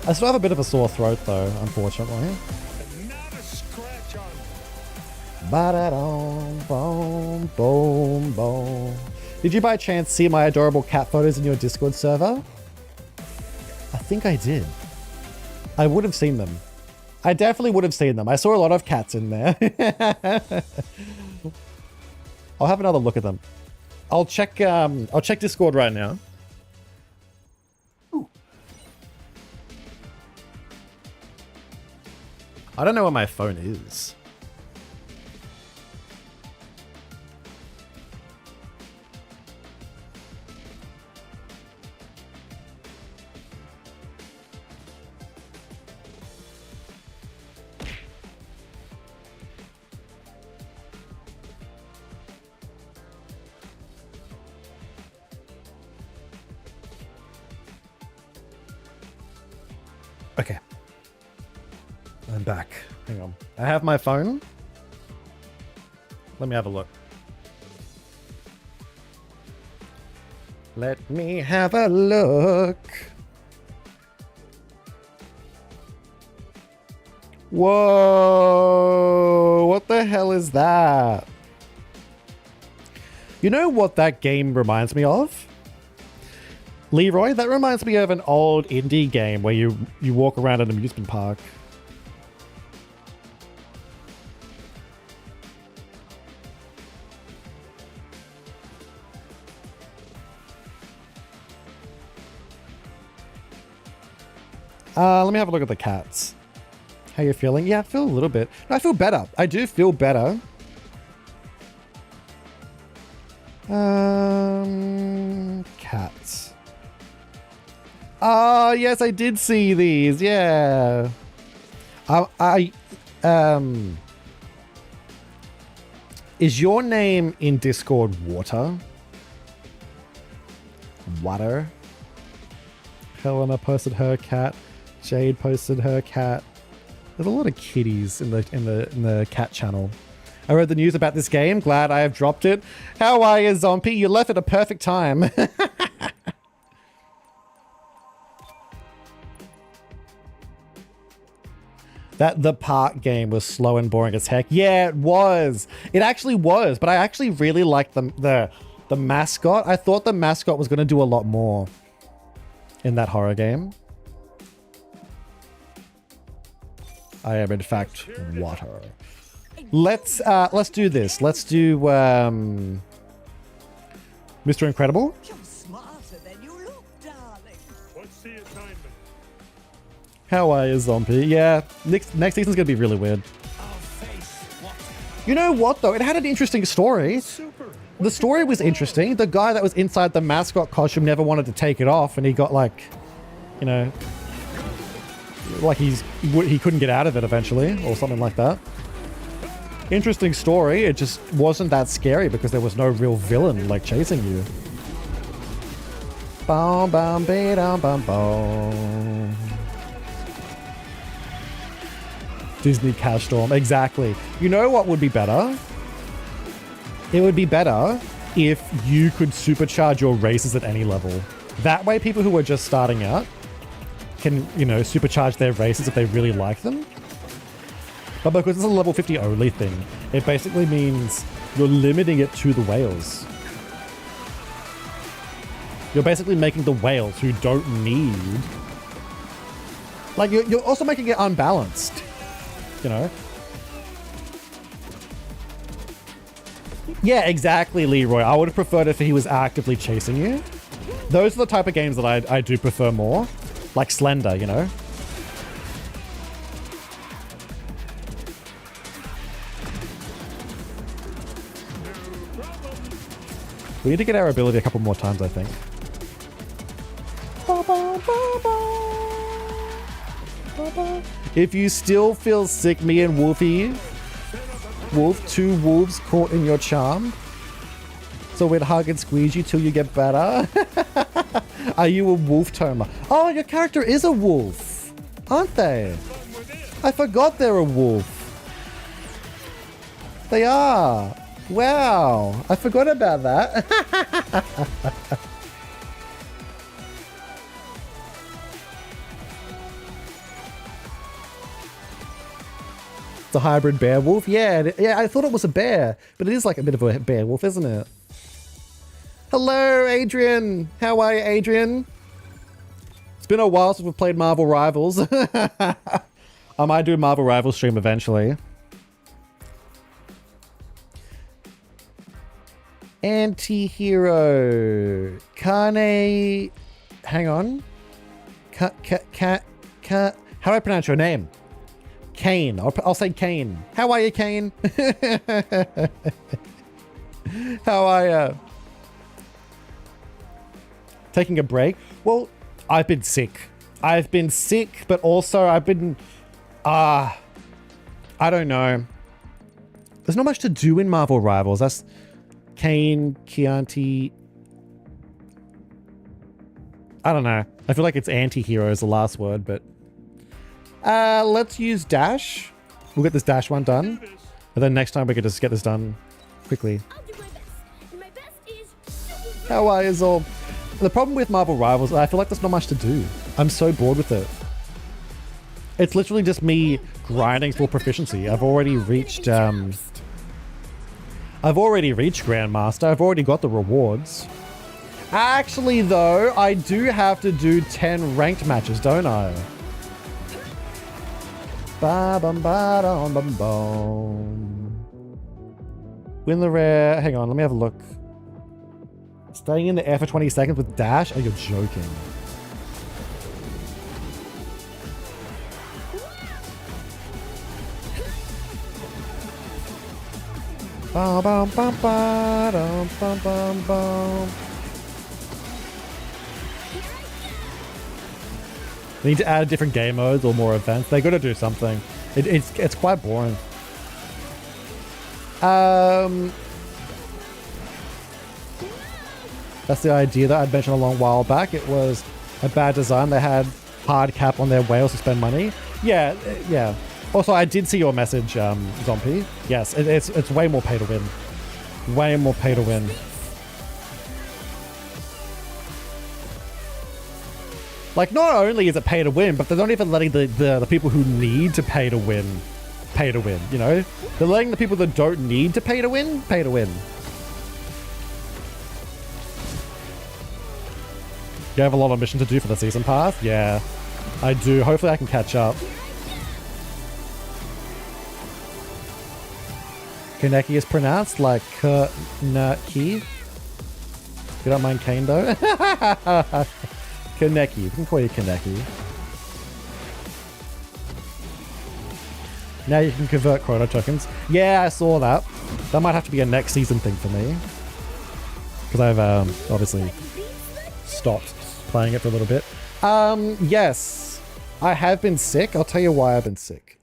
I still have a bit of a sore throat though, unfortunately. Not a scratch on. Ba-da-dum, boom, boom, boom. Did you by chance see my adorable cat photos in your Discord server? I think I did. I would have seen them. I definitely would have seen them. I saw a lot of cats in there. I'll have another look at them. I'll check Discord right now. I don't know where my phone is. Okay. I'm back. Hang on. I have my phone. Let me have a look. Let me have a look. Whoa! What the hell is that? You know what that game reminds me of? Leroy, that reminds me of an old indie game where you walk around an amusement park. Let me have a look at the cats. How you feeling? Yeah, I feel a little bit. No, I feel better. I do feel better. Cats. Oh, yes, I did see these. Yeah. Is your name in Discord Water? Water? Helena posted her cat. Jade posted her cat. There's a lot of kitties in the cat channel. I read the news about this game. Glad I have dropped it. How are you, Zombie? You left at a perfect time. That the park game was slow and boring as heck. Yeah, it was. It actually was, but I actually really liked the mascot. I thought the mascot was going to do a lot more in that horror game. I am in fact water. Let's do this. Let's do Mr. Incredible. You're smarter than you look, darling. What's the assignment? How are you, Zombie? Yeah, next season's gonna be really weird. You know what though? It had an interesting story. The story was interesting. The guy that was inside the mascot costume never wanted to take it off, and he got like, you know, like he couldn't get out of it eventually, or something like that. Interesting story. It just wasn't that scary because there was no real villain like chasing you. Bum bum ba dum bum bum. Disney Cash Storm, exactly. You know what would be better? It would be better if you could supercharge your races at any level. That way people who are just starting out can, you know, supercharge their races if they really like them. But because it's a level 50 only thing, it basically means you're limiting it to the whales. You're basically making the whales who don't need... Like, you're also making it unbalanced. You know? Yeah, exactly, Leroy. I would have preferred if he was actively chasing you. Those are the type of games that I do prefer more. Like Slender, you know? We need to get our ability a couple more times, I think. If you still feel sick, me and Wolfie, Wolf, two wolves caught in your charm. So we'd hug and squeeze you till you get better. Are you a wolf tamer? Oh, your character is a wolf, aren't they? I forgot they're a wolf. They are. Wow, I forgot about that. It's a hybrid bear wolf. Yeah, yeah, I thought it was a bear, but it is like a bit of a bear wolf, isn't it? Hello, Adrian. How are you, Adrian? It's been a while since we've played Marvel Rivals. I might do a Marvel Rivals stream eventually. Anti-hero. Kane. Hang on. How do I pronounce your name? Kane. I'll say Kane. How are you, Kane? How are you? Taking a break? Well, I've been sick. I've been sick, but also I've been... I don't know. There's not much to do in Marvel Rivals. That's Kane, Chianti... I don't know. I feel like it's anti-hero is the last word, but... let's use dash. We'll get this dash one done. And then next time we can just get this done quickly. I'll do my best. And my best is super How are you, Zol? The problem with Marvel Rivals, I feel like there's not much to do. I'm so bored with it. It's literally just me grinding for proficiency. I've already reached Grandmaster. I've already got the rewards. Actually, though, I do have to do 10 ranked matches, don't I? Ba-bum-ba-dum-bum-bum. Win the rare. Hang on, let me have a look. Staying in the air for 20 seconds with dash? Oh, you're joking. Ba-bum-bum-ba-dum-bum-bum-bum. They need to add different game modes or more events. They got to do something. It's quite boring. That's the idea that I'd mentioned a long while back. It was a bad design. They had hard cap on their whales to spend money. Yeah, yeah. Also, I did see your message, Zombie. Yes, it's way more pay to win. Way more pay to win. Like, not only is it pay to win, but they're not even letting the people who need to pay to win, you know? They're letting the people that don't need to pay to win. You have a lot of mission to do for the season pass? Yeah, I do. Hopefully I can catch up. Kaneki is pronounced like Kaneki. You don't mind Kane though? Kaneki. We can call you Kaneki. Now you can convert chrono tokens. Yeah, I saw that. That might have to be a next season thing for me. Because I've obviously stopped playing it for a little bit. Yes. I have been sick. I'll tell you why I've been sick.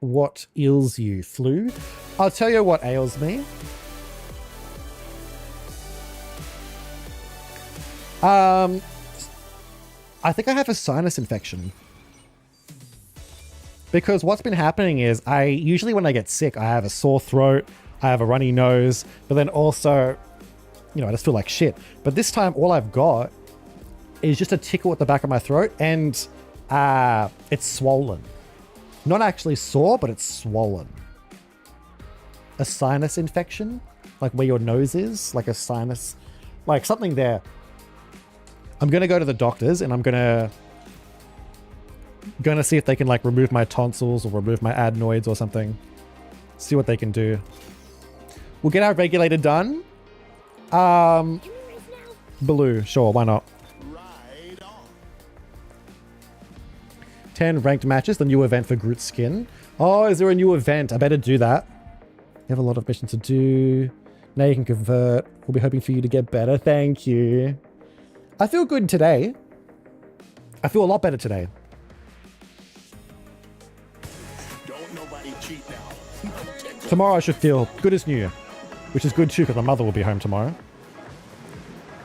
What ails you? Flu? I'll tell you what ails me. I think I have a sinus infection. Because what's been happening is usually when I get sick, I have a sore throat, I have a runny nose, but then also, you know, I just feel like shit. But this time all I've got is just a tickle at the back of my throat and it's swollen. Not actually sore, but it's swollen. A sinus infection? Like where your nose is? Like a sinus, like something there. I'm going to go to the doctors and I'm going to see if they can like remove my tonsils or remove my adenoids or something. See what they can do. We'll get our regulator done. Blue, sure, why not? 10 ranked matches, the new event for Groot skin. Oh, is there a new event? I better do that. You have a lot of missions to do. Now you can convert. We'll be hoping for you to get better. Thank you. I feel good today. I feel a lot better today. Don't nobody cheat now. Tomorrow I should feel good as new. Which is good too, because my mother will be home tomorrow.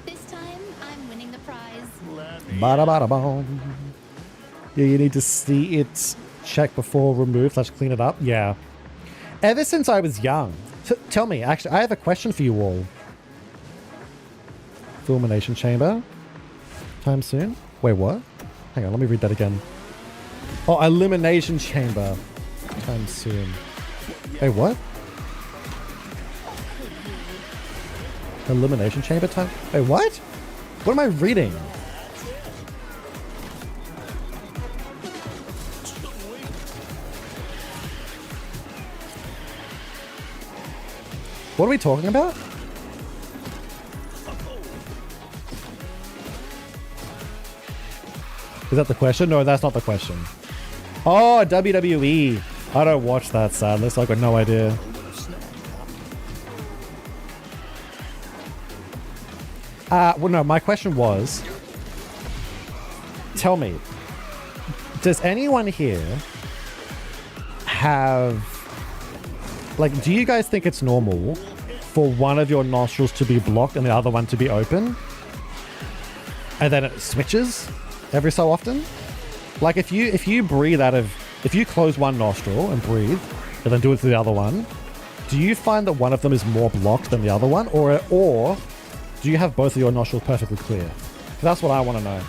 This time, I'm winning the prize. Ba-da-ba-da-bom. Yeah, you need to see it, check before remove, let's clean it up. Yeah. Ever since I was young. Tell me, actually, I have a question for you all. Fulmination chamber. Time soon? Wait, what? Hang on, let me read that again. Oh, elimination chamber. Time soon. Wait, what? Elimination chamber time? Wait, what? What am I reading? What are we talking about? Is that the question? No, that's not the question. Oh, WWE. I don't watch that, sadly, so I've got no idea. Well, no, my question was, tell me, does anyone here have, like, do you guys think it's normal for one of your nostrils to be blocked and the other one to be open? And then it switches every so often? Like, if you breathe if you close one nostril and breathe, and then do it to the other one, do you find that one of them is more blocked than the other one? Or do you have both of your nostrils perfectly clear? That's what I want to know.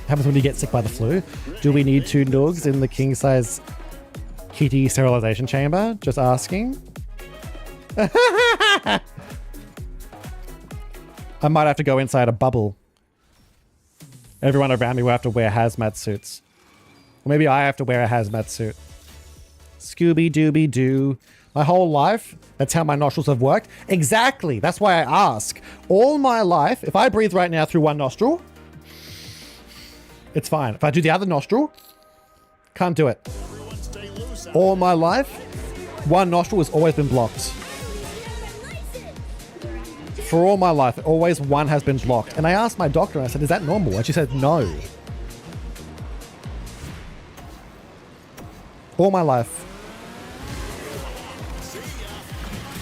Happens when you get sick by the flu. Do we need 2 noogs in the king size kitty sterilization chamber? Just asking. I might have to go inside a bubble. Everyone around me will have to wear hazmat suits. Or maybe I have to wear a hazmat suit. Scooby-Dooby-Doo. My whole life, that's how my nostrils have worked. Exactly. That's why I ask. All my life, if I breathe right now through one nostril, it's fine. If I do the other nostril, can't do it. All my life, one nostril has always been blocked. For all my life, always one has been blocked. And I asked my doctor, and I said, is that normal? And she said, no. All my life.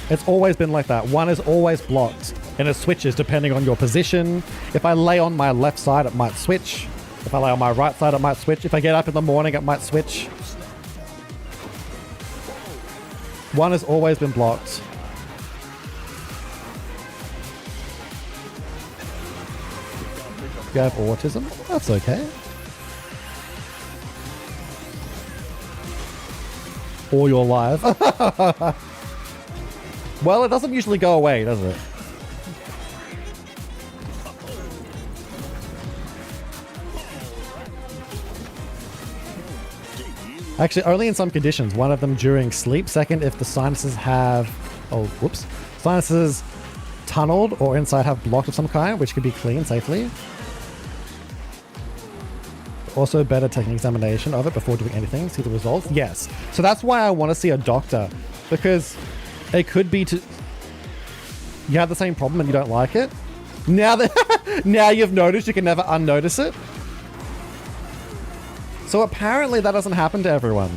It's always been like that. One is always blocked, and it switches depending on your position. If I lay on my left side, it might switch. If I lay on my right side, it might switch. If I get up in the morning, it might switch. One has always been blocked. You have autism? That's okay. All your life. Well, it doesn't usually go away, does it? Actually, only in some conditions. One of them during sleep. Second, if the sinuses have... Oh, whoops. Sinuses tunneled or inside have blocked of some kind, which could be cleaned safely. Also, better take an examination of it before doing anything. See the results. Yes. So that's why I want to see a doctor. Because it could be to... You have the same problem and you don't like it. Now that now you've noticed, you can never unnotice it. So apparently that doesn't happen to everyone.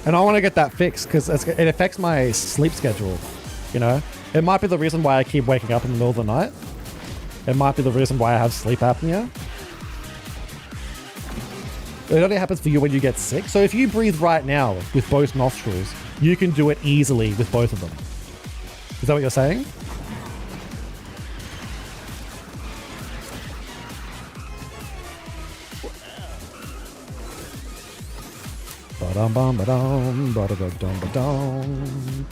And I want to get that fixed because it affects my sleep schedule. You know, it might be the reason why I keep waking up in the middle of the night. It might be the reason why I have sleep apnea. It only happens for you when you get sick. So if you breathe right now with both nostrils, you can do it easily with both of them. Is that what you're saying? Ba-dum bum ba-dum, ba-da-da-dum ba-dum.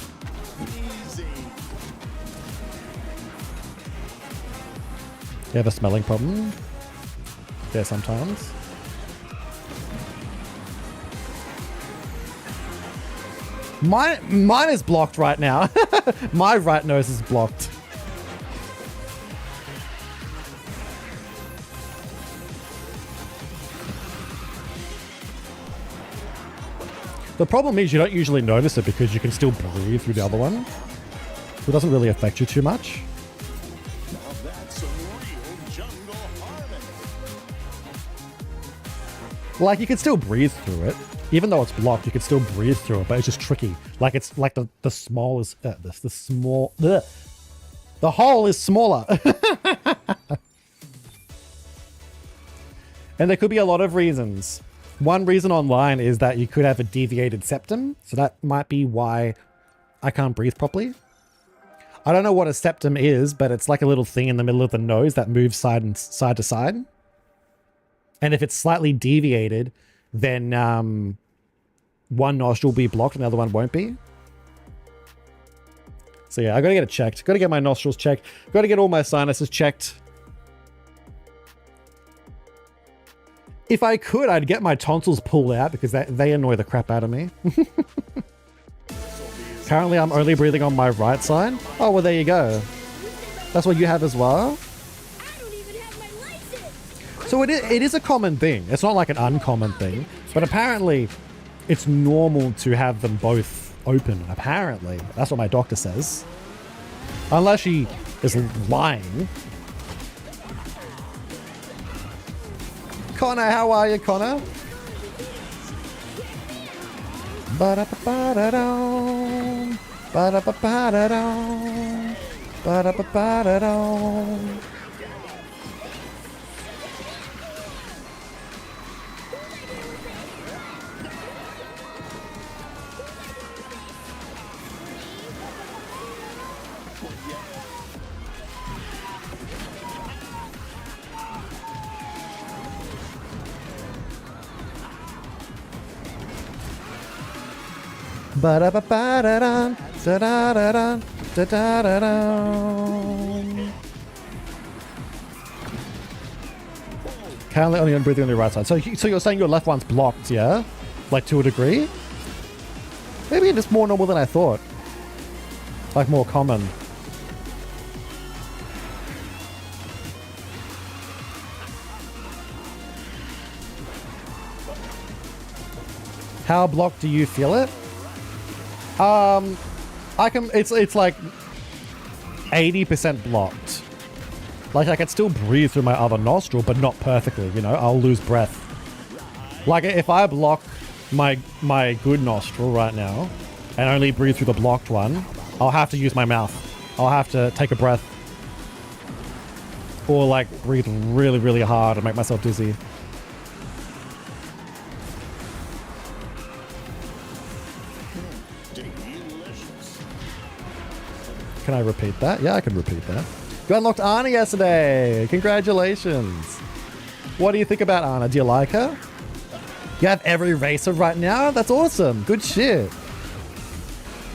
You have a smelling problem? Yeah, sometimes. Mine is blocked right now. My right nose is blocked. The problem is you don't usually notice it because you can still breathe through the other one. So it doesn't really affect you too much. Like, you can still breathe through it. Even though it's blocked, you can still breathe through it, but it's just tricky. Like, it's like the small is... the hole is smaller. And there could be a lot of reasons. One reason online is that you could have a deviated septum. So that might be why I can't breathe properly. I don't know what a septum is, but it's like a little thing in the middle of the nose that moves side to side. And if it's slightly deviated, then one nostril will be blocked and the other one won't be. So yeah, I gotta get it checked. Gotta get my nostrils checked. Gotta get all my sinuses checked. If I could, I'd get my tonsils pulled out because they annoy the crap out of me. Currently, I'm only breathing on my right side. Oh, well, there you go. That's what you have as well. I don't even have my license. So it is a common thing. It's not like an uncommon thing, but apparently it's normal to have them both open. Apparently. That's what my doctor says. Unless she is lying. Connor, how are you, Connor? Ba-da-ba-ba-da-dum. Ba-da-ba-ba-da-dum. Ba-da-ba-ba-da-dum. Ba-da-ba-ba-da-dum, da-da-da-dum, da-da-da-dum. Currently only breathing on your right side. So you're saying your left one's blocked, yeah? Like to a degree? Maybe it's more normal than I thought. Like more common. How blocked do you feel it? It's like 80% blocked. Like I can still breathe through my other nostril, but not perfectly, you know? I'll lose breath. Like if I block my good nostril right now and only breathe through the blocked one, I'll have to use my mouth. I'll have to take a breath. Or like breathe really, really hard and make myself dizzy. Can I repeat that? Yeah, I can repeat that. You unlocked Anna yesterday. Congratulations. What do you think about Anna? Do you like her? You have every racer right now? That's awesome. Good shit.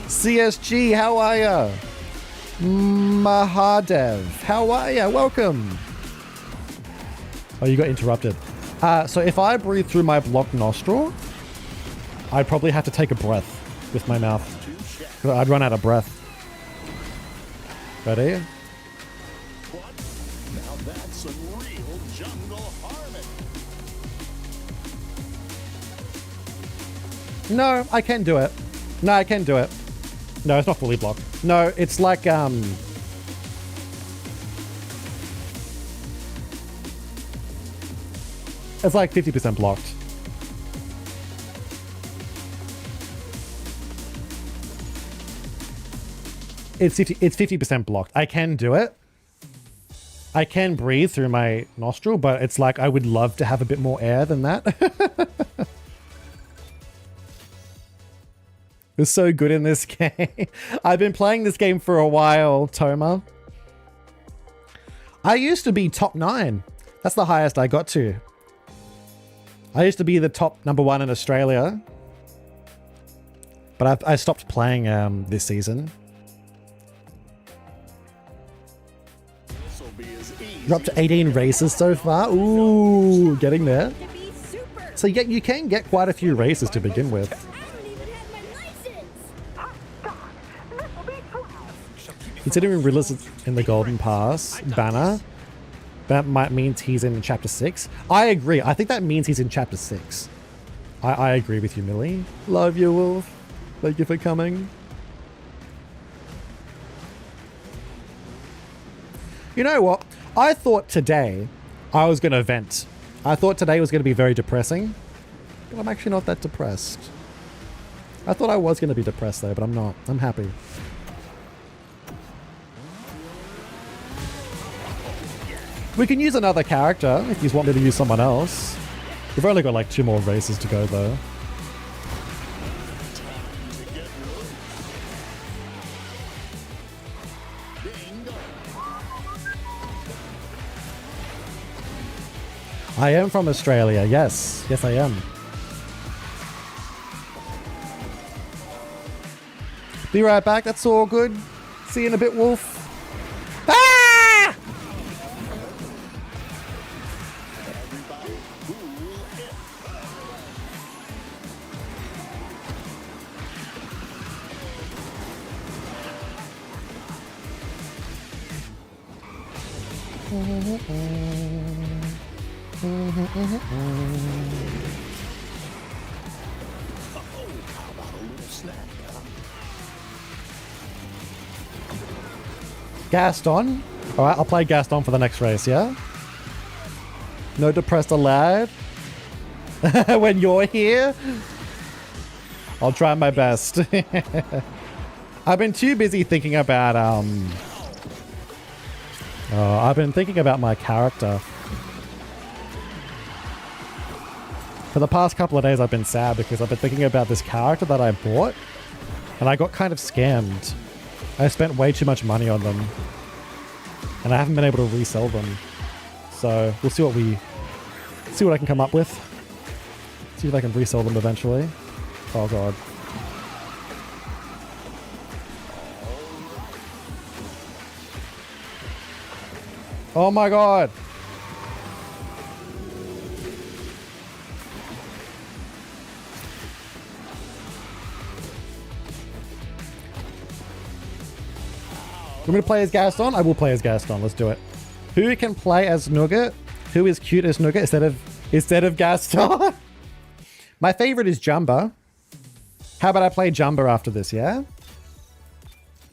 CSG, how are ya? Mahadev, how are ya? Welcome. Oh, you got interrupted. So if I breathe through my blocked nostril, I'd probably have to take a breath with my mouth. I'd run out of breath. Ready? Now that's some real jungle harmony. No, I can do it. No, I can do it. No, it's not fully blocked. No, it's like, it's like 50% blocked. It's 50% blocked. I can do it. I can breathe through my nostril, but it's like I would love to have a bit more air than that. It's so good in this game. I've been playing this game for a while, Toma. I used to be top 9. That's the highest I got to. I used to be the top #1 in Australia. But I stopped playing this season. You're up to 18 races so far. Ooh, getting there. So you can get quite a few races to begin with. Considering Riddler's in the Golden Pass banner, that might means he's in Chapter 6. I agree. I think that means he's in Chapter 6. I agree with you, Millie. Love you, Wolf. Thank you for coming. You know what? I thought today I was going to vent. I thought today was going to be very depressing, but I'm actually not that depressed. I thought I was going to be depressed though, but I'm not. I'm happy. We can use another character if you want me to use someone else. We've only got like 2 more races to go though. I am from Australia, yes. Yes, I am. Be right back, that's all good. See you in a bit, Wolf. Ah! Gaston? Alright, I'll play Gaston for the next race, yeah? No depressed allowed? When you're here? I'll try my best. I've been too busy thinking about, I've been thinking about my character. For the past couple of days I've been sad because I've been thinking about this character that I bought and I got kind of scammed. I spent way too much money on them and I haven't been able to resell them. So we'll see what I can come up with. See if I can resell them eventually. Oh god. Oh my god. Want me to play as Gaston? I will play as Gaston. Let's do it. Who can play as Nougat? Who is cute as Nougat instead of Gaston? My favorite is Jumba. How about I play Jumba after this, yeah?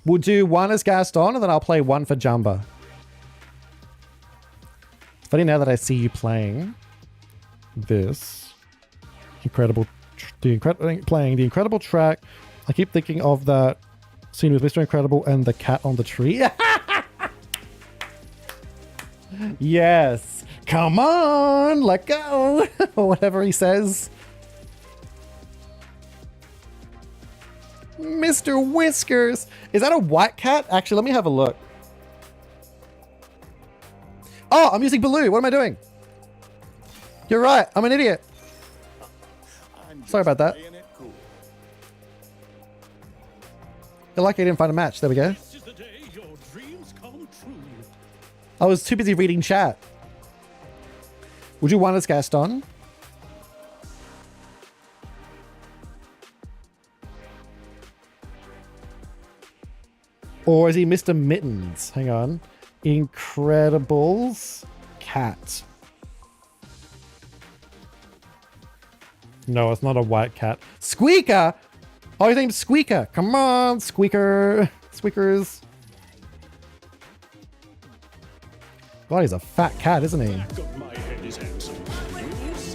We'll do one as Gaston and then I'll play one for Jumba. It's funny now that I see you playing this incredible, playing the incredible track. I keep thinking of that scene with Mr. Incredible and the cat on the tree. Yes. Come on, let go. Or whatever he says. Mr. Whiskers. Is that a white cat? Actually, let me have a look. Oh, I'm using Baloo. What am I doing? You're right. I'm an idiot. Sorry about that. Playing it cool. You're lucky I didn't find a match. There we go. This is the day your dreams come true. I was too busy reading chat. Would you want as Gaston? Or is he Mr. Mittens? Hang on. Incredibles cat. No, it's not a white cat. Squeaker! Oh, his name's Squeaker. Come on, Squeaker. Squeakers. God, he's a fat cat, isn't he? Back of my head is handsome.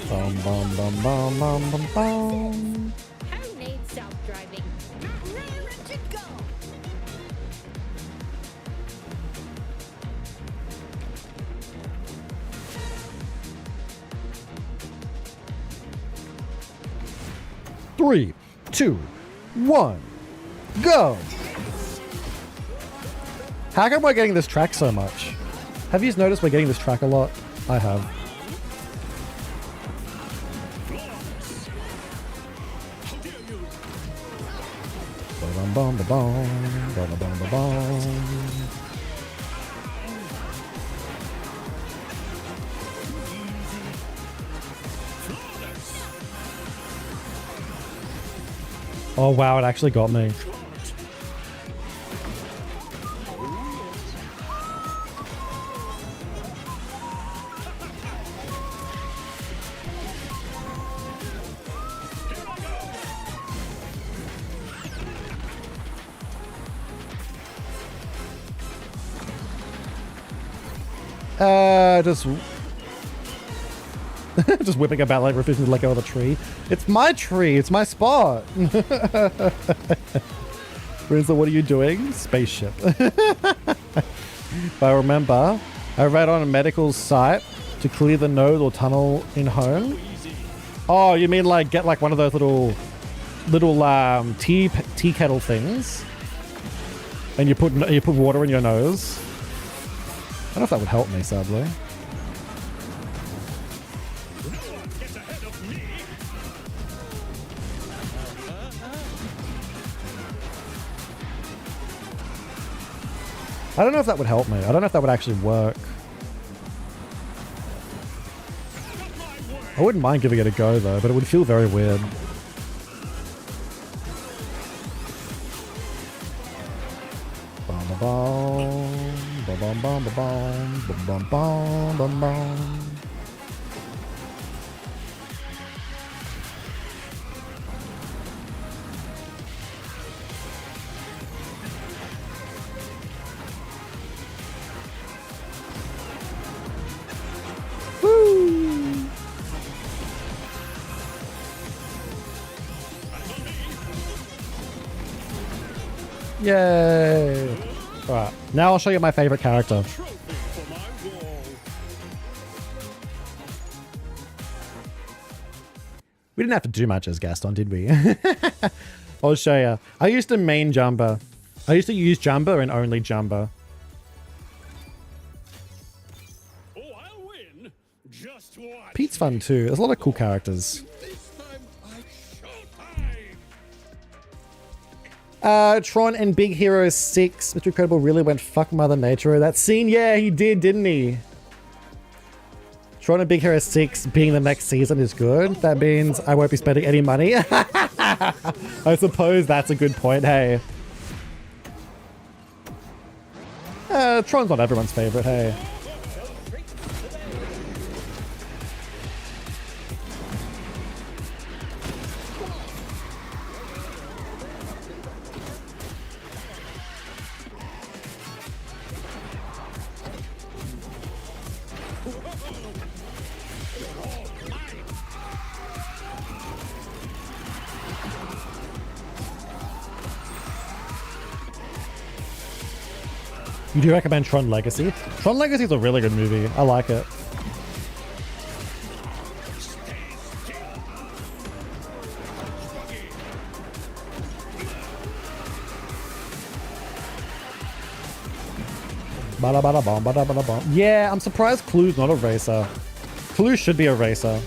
Bum, bum, bum, bum, bum, bum, bum. How Nate stop driving? Ready to go. Three, two, one, go! How come we're getting this track so much? Have you noticed we're getting this track a lot? I have. Ba-dum, ba-bum, ba-da-bum, ba-bum. Oh wow, it actually got me. Just just whipping about like refusing to let go of the tree. It's my tree. It's my spot. Rinza, what are you doing? Spaceship. If I remember, I read on a medical site to clear the nose or tunnel in home. Oh, you mean like get like one of those little tea kettle things, and you put water in your nose. I don't know if that would help me, sadly. I don't know if that would help me. I don't know if that would actually work. I wouldn't mind giving it a go though, but it would feel very weird. Bum bum bum bum bum bum bum bum bum bum. Yay! Alright, now I'll show you my favorite character. We didn't have to do much as Gaston, did we? I'll show you. I used to main Jumba. I used to use Jumba and only Jumba. Oh, I'll win. Just watch. Pete's fun too. There's a lot of cool characters. Tron and Big Hero 6. Mr. Incredible really went fuck Mother Nature. That scene, yeah, he did, didn't he? Tron and Big Hero 6 being the next season is good. That means I won't be spending any money. I suppose that's a good point, hey. Tron's not everyone's favorite, hey. You do recommend Tron Legacy? Tron Legacy is a really good movie. I like it. Bada bada bomb, bada bada bomb. Yeah, I'm surprised Clue's not a racer. Clue should be a racer.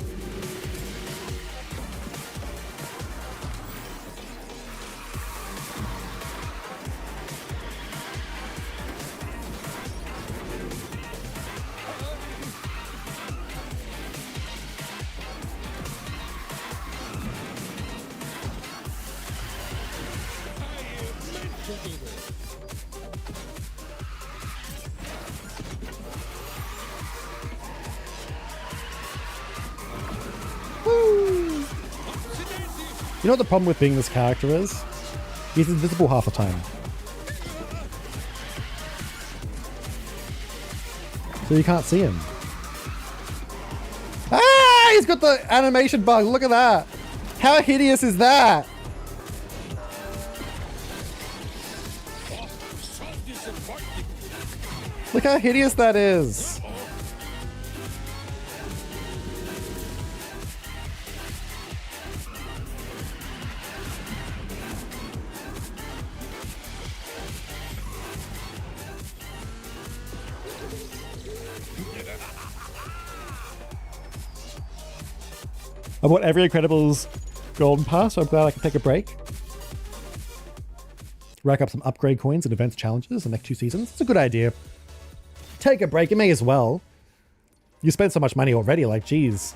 You know what the problem with being this character is? He's invisible half the time. So you can't see him. Ah! He's got the animation bug. Look at that. How hideous is that? Look how hideous that is. I bought every Incredibles Golden Pass, so I'm glad I can take a break. Rack up some upgrade coins and events challenges the next 2 seasons. It's a good idea. Take a break, you may as well. You spent so much money already, like, geez.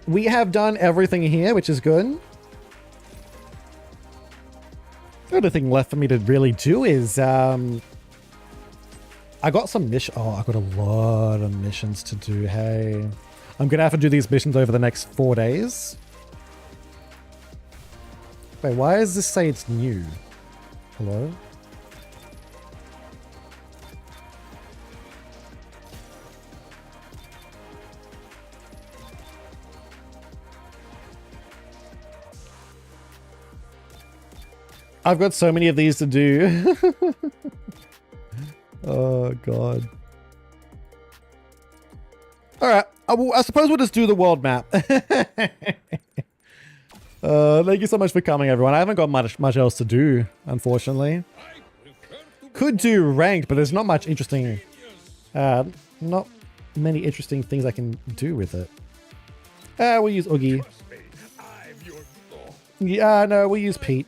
We have done everything here, which is good. The only thing left for me to really do is, I got some mission. Oh, I got a lot of missions to do, hey. I'm gonna have to do these missions over the next 4 days. Wait, why does this say it's new? Hello? I've got so many of these to do. Oh, God. All right. I suppose we'll just do the world map. Thank you so much for coming, everyone. I haven't got much else to do, unfortunately. Could do ranked, but there's not much interesting... not many interesting things I can do with it. We'll use Oogie. Yeah, no, we'll use Pete.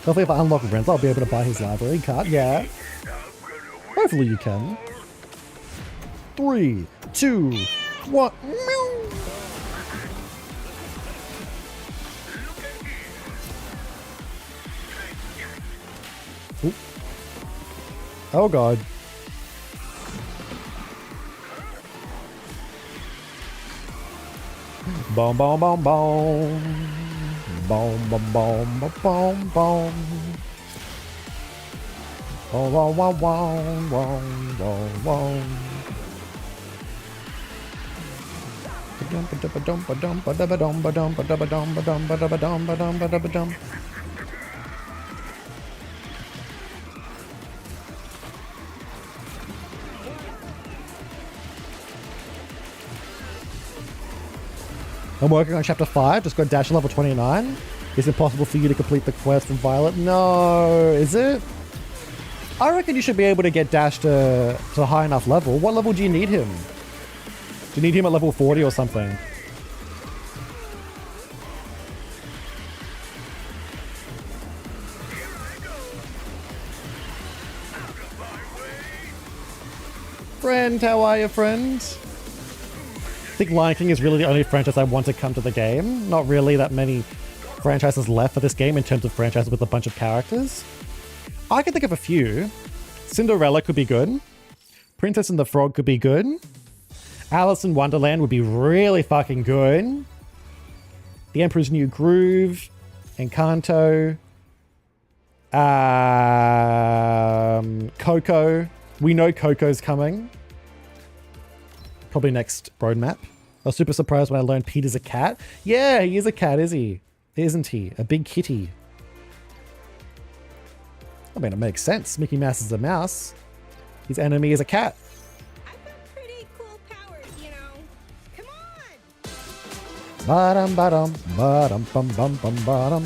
Hopefully if I unlock Renz, I'll be able to buy his library card. Yeah. Hopefully you can. 3, 2, 1. Oop. Oh God. Boom, boom, boom, boom. Boom, boom, boom, boom, boom, boom. Boom, boom, boom, boom, boom, boom, boom. I'm working on chapter 5, just got dash to level 29. Is it possible for you to complete the quest from Violet? No, is it? I reckon you should be able to get Dash to a high enough level. What level do you need him? Do you need him at level 40 or something? Friend, how are you, friend? I think Lion King is really the only franchise I want to come to the game. Not really that many franchises left for this game in terms of franchises with a bunch of characters. I can think of a few. Cinderella could be good. Princess and the Frog could be good. Alice in Wonderland would be really fucking good. The Emperor's New Groove. Encanto. Coco. We know Coco's coming. Probably next roadmap. I was super surprised when I learned Peter's a cat. Yeah, he is a cat, is he? Isn't he? A big kitty. I mean, it makes sense. Mickey Mouse is a mouse. His enemy is a cat. I've got pretty cool powers, you know. Come on! Ba-dum, ba-dum, ba-dum, bum, bum, bum, ba-dum.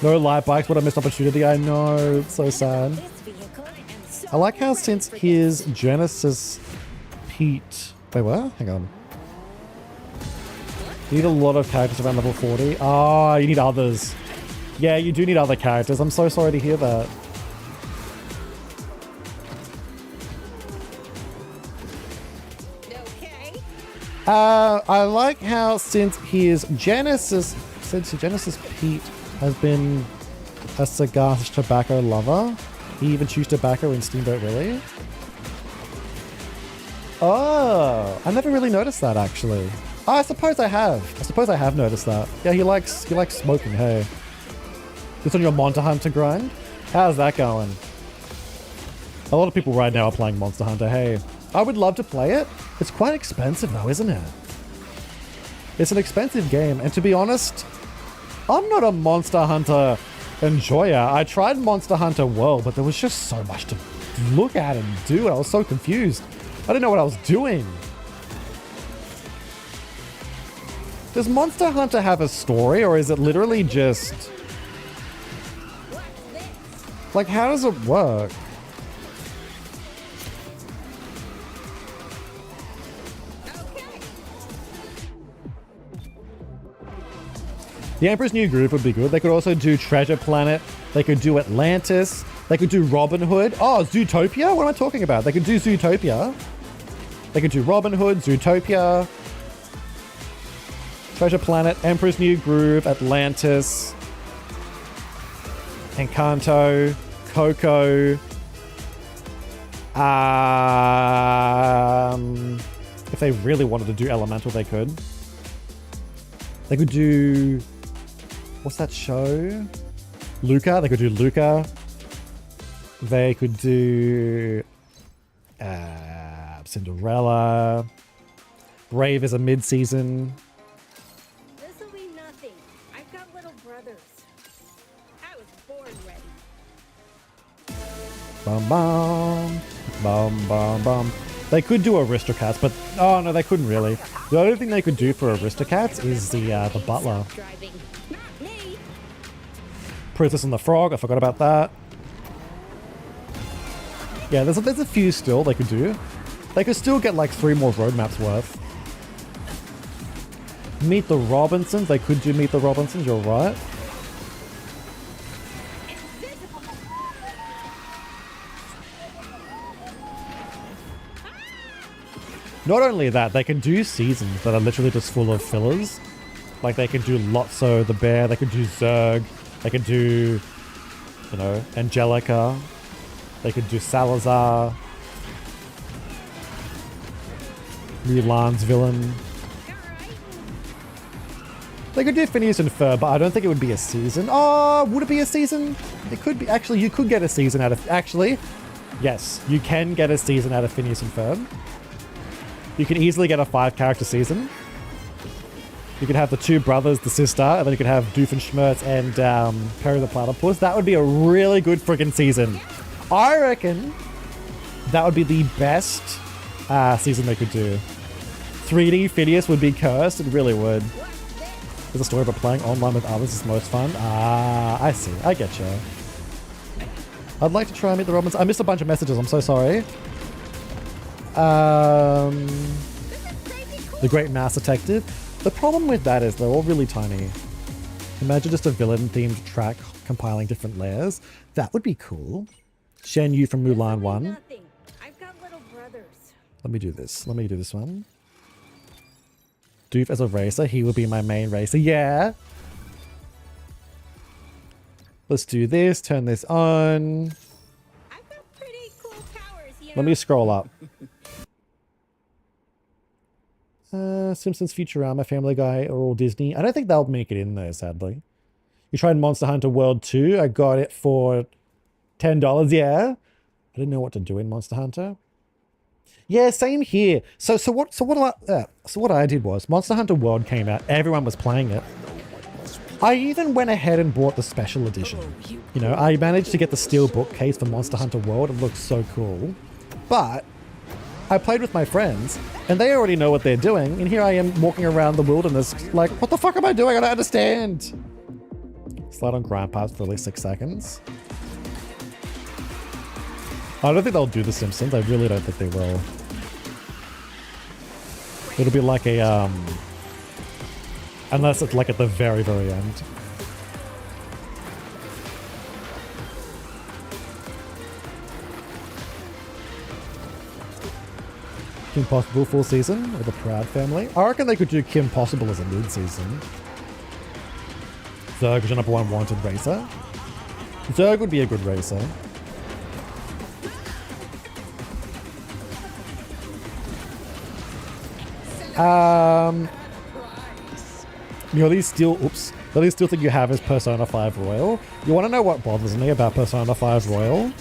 No light bikes, what a missed opportunity. I know, it's so sad. I like how since his Genesis Pete... Wait, what? Hang on. You need a lot of characters around level 40. Oh, you need others. Yeah, you do need other characters. I'm so sorry to hear that. Okay. I like how since his Genesis Pete has been a cigar/tobacco lover, he even chews tobacco in Steamboat Willie. Oh, I never really noticed that actually. Oh, I suppose I have. Noticed that. Yeah, he likes smoking, hey. Just on your Monster Hunter grind? How's that going? A lot of people right now are playing Monster Hunter, hey. I would love to play it. It's quite expensive though, isn't it? It's an expensive game, and to be honest, I'm not a Monster Hunter enjoyer. I tried Monster Hunter World, but there was just so much to look at and do. I was so confused. I didn't know what I was doing. Does Monster Hunter have a story, or is it literally just... Like, how does it work? The Emperor's New Groove would be good. They could also do Treasure Planet. They could do Atlantis. They could do Robin Hood. Oh, Zootopia? What am I talking about? They could do Zootopia. They could do Robin Hood, Zootopia, Treasure Planet, Emperor's New Groove, Atlantis, Encanto, Coco. If they really wanted to do Elemental, they could. They could do... What's that show? Luca. They could do Luca. They could do... Cinderella. Brave is a mid-season. This'll be nothing. I've got little brothers. I was born ready. Bum bum. Bum bum bum. They could do Aristocats, but... Oh, no, they couldn't really. The only thing they could do for Aristocats is the butler. Driving. Not me. Princess and the Frog, I forgot about that. Yeah, there's a few still they could do. They could still get like 3 more roadmaps worth. Meet the Robinsons, they could do Meet the Robinsons, you're right. Not only that, they can do seasons that are literally just full of fillers. Like they could do Lotso the bear, they could do Zerg, they could do, you know, Angelica, they could do Salazar, Mulan's villain. They could do Phineas and Ferb, but I don't think it would be a season. Oh, would it be a season? It could be. Actually, you could get a season out of... Actually, yes, you can get a season out of Phineas and Ferb. You can easily get a 5-character season. You could have the 2 brothers, the sister, and then you could have Doofenshmirtz and Perry the Platypus. That would be a really good friggin' season. I reckon that would be the best season they could do. 3D Phineas would be cursed. It really would. There's a story about playing online with others is most fun. Ah, I see. I get you. I'd like to try and meet the Robins. I missed a bunch of messages. I'm so sorry. The Great Mouse Detective. The problem with that is they're all really tiny. Imagine just a villain-themed track compiling different layers. That would be cool. Shen Yu from Mulan 1. Nothing. I've got little brothers. Let me do this. Let me do this one. Doof as a racer. He will be my main racer. Yeah. Let's do this. Turn this on. I've got pretty cool powers, you Let know. me scroll up. Simpsons, Futurama, Family Guy, or all Disney. I don't think they'll make it in there, sadly. You tried Monster Hunter World 2. I got it for $10. Yeah. I didn't know what to do in Monster Hunter. Yeah, same here. So what I did was Monster Hunter World came out. Everyone was playing it. I even went ahead and bought the special edition. You know, I managed to get the steel bookcase for Monster Hunter World. It looks so cool. But I played with my friends and they already know what they're doing. And here I am walking around the wilderness like, what the fuck am I doing? I don't understand. Slide on grind parts for at least 6 seconds. I don't think they'll do The Simpsons. I really don't think they will. It'll be like a, unless it's like at the very, very end. Kim Possible full season or the Proud Family? I reckon they could do Kim Possible as a mid-season. Zerg is your number one wanted racer. Zerg would be a good racer. The only still thing you have is Persona 5 Royal. You want to know what bothers me about Persona 5 Royal?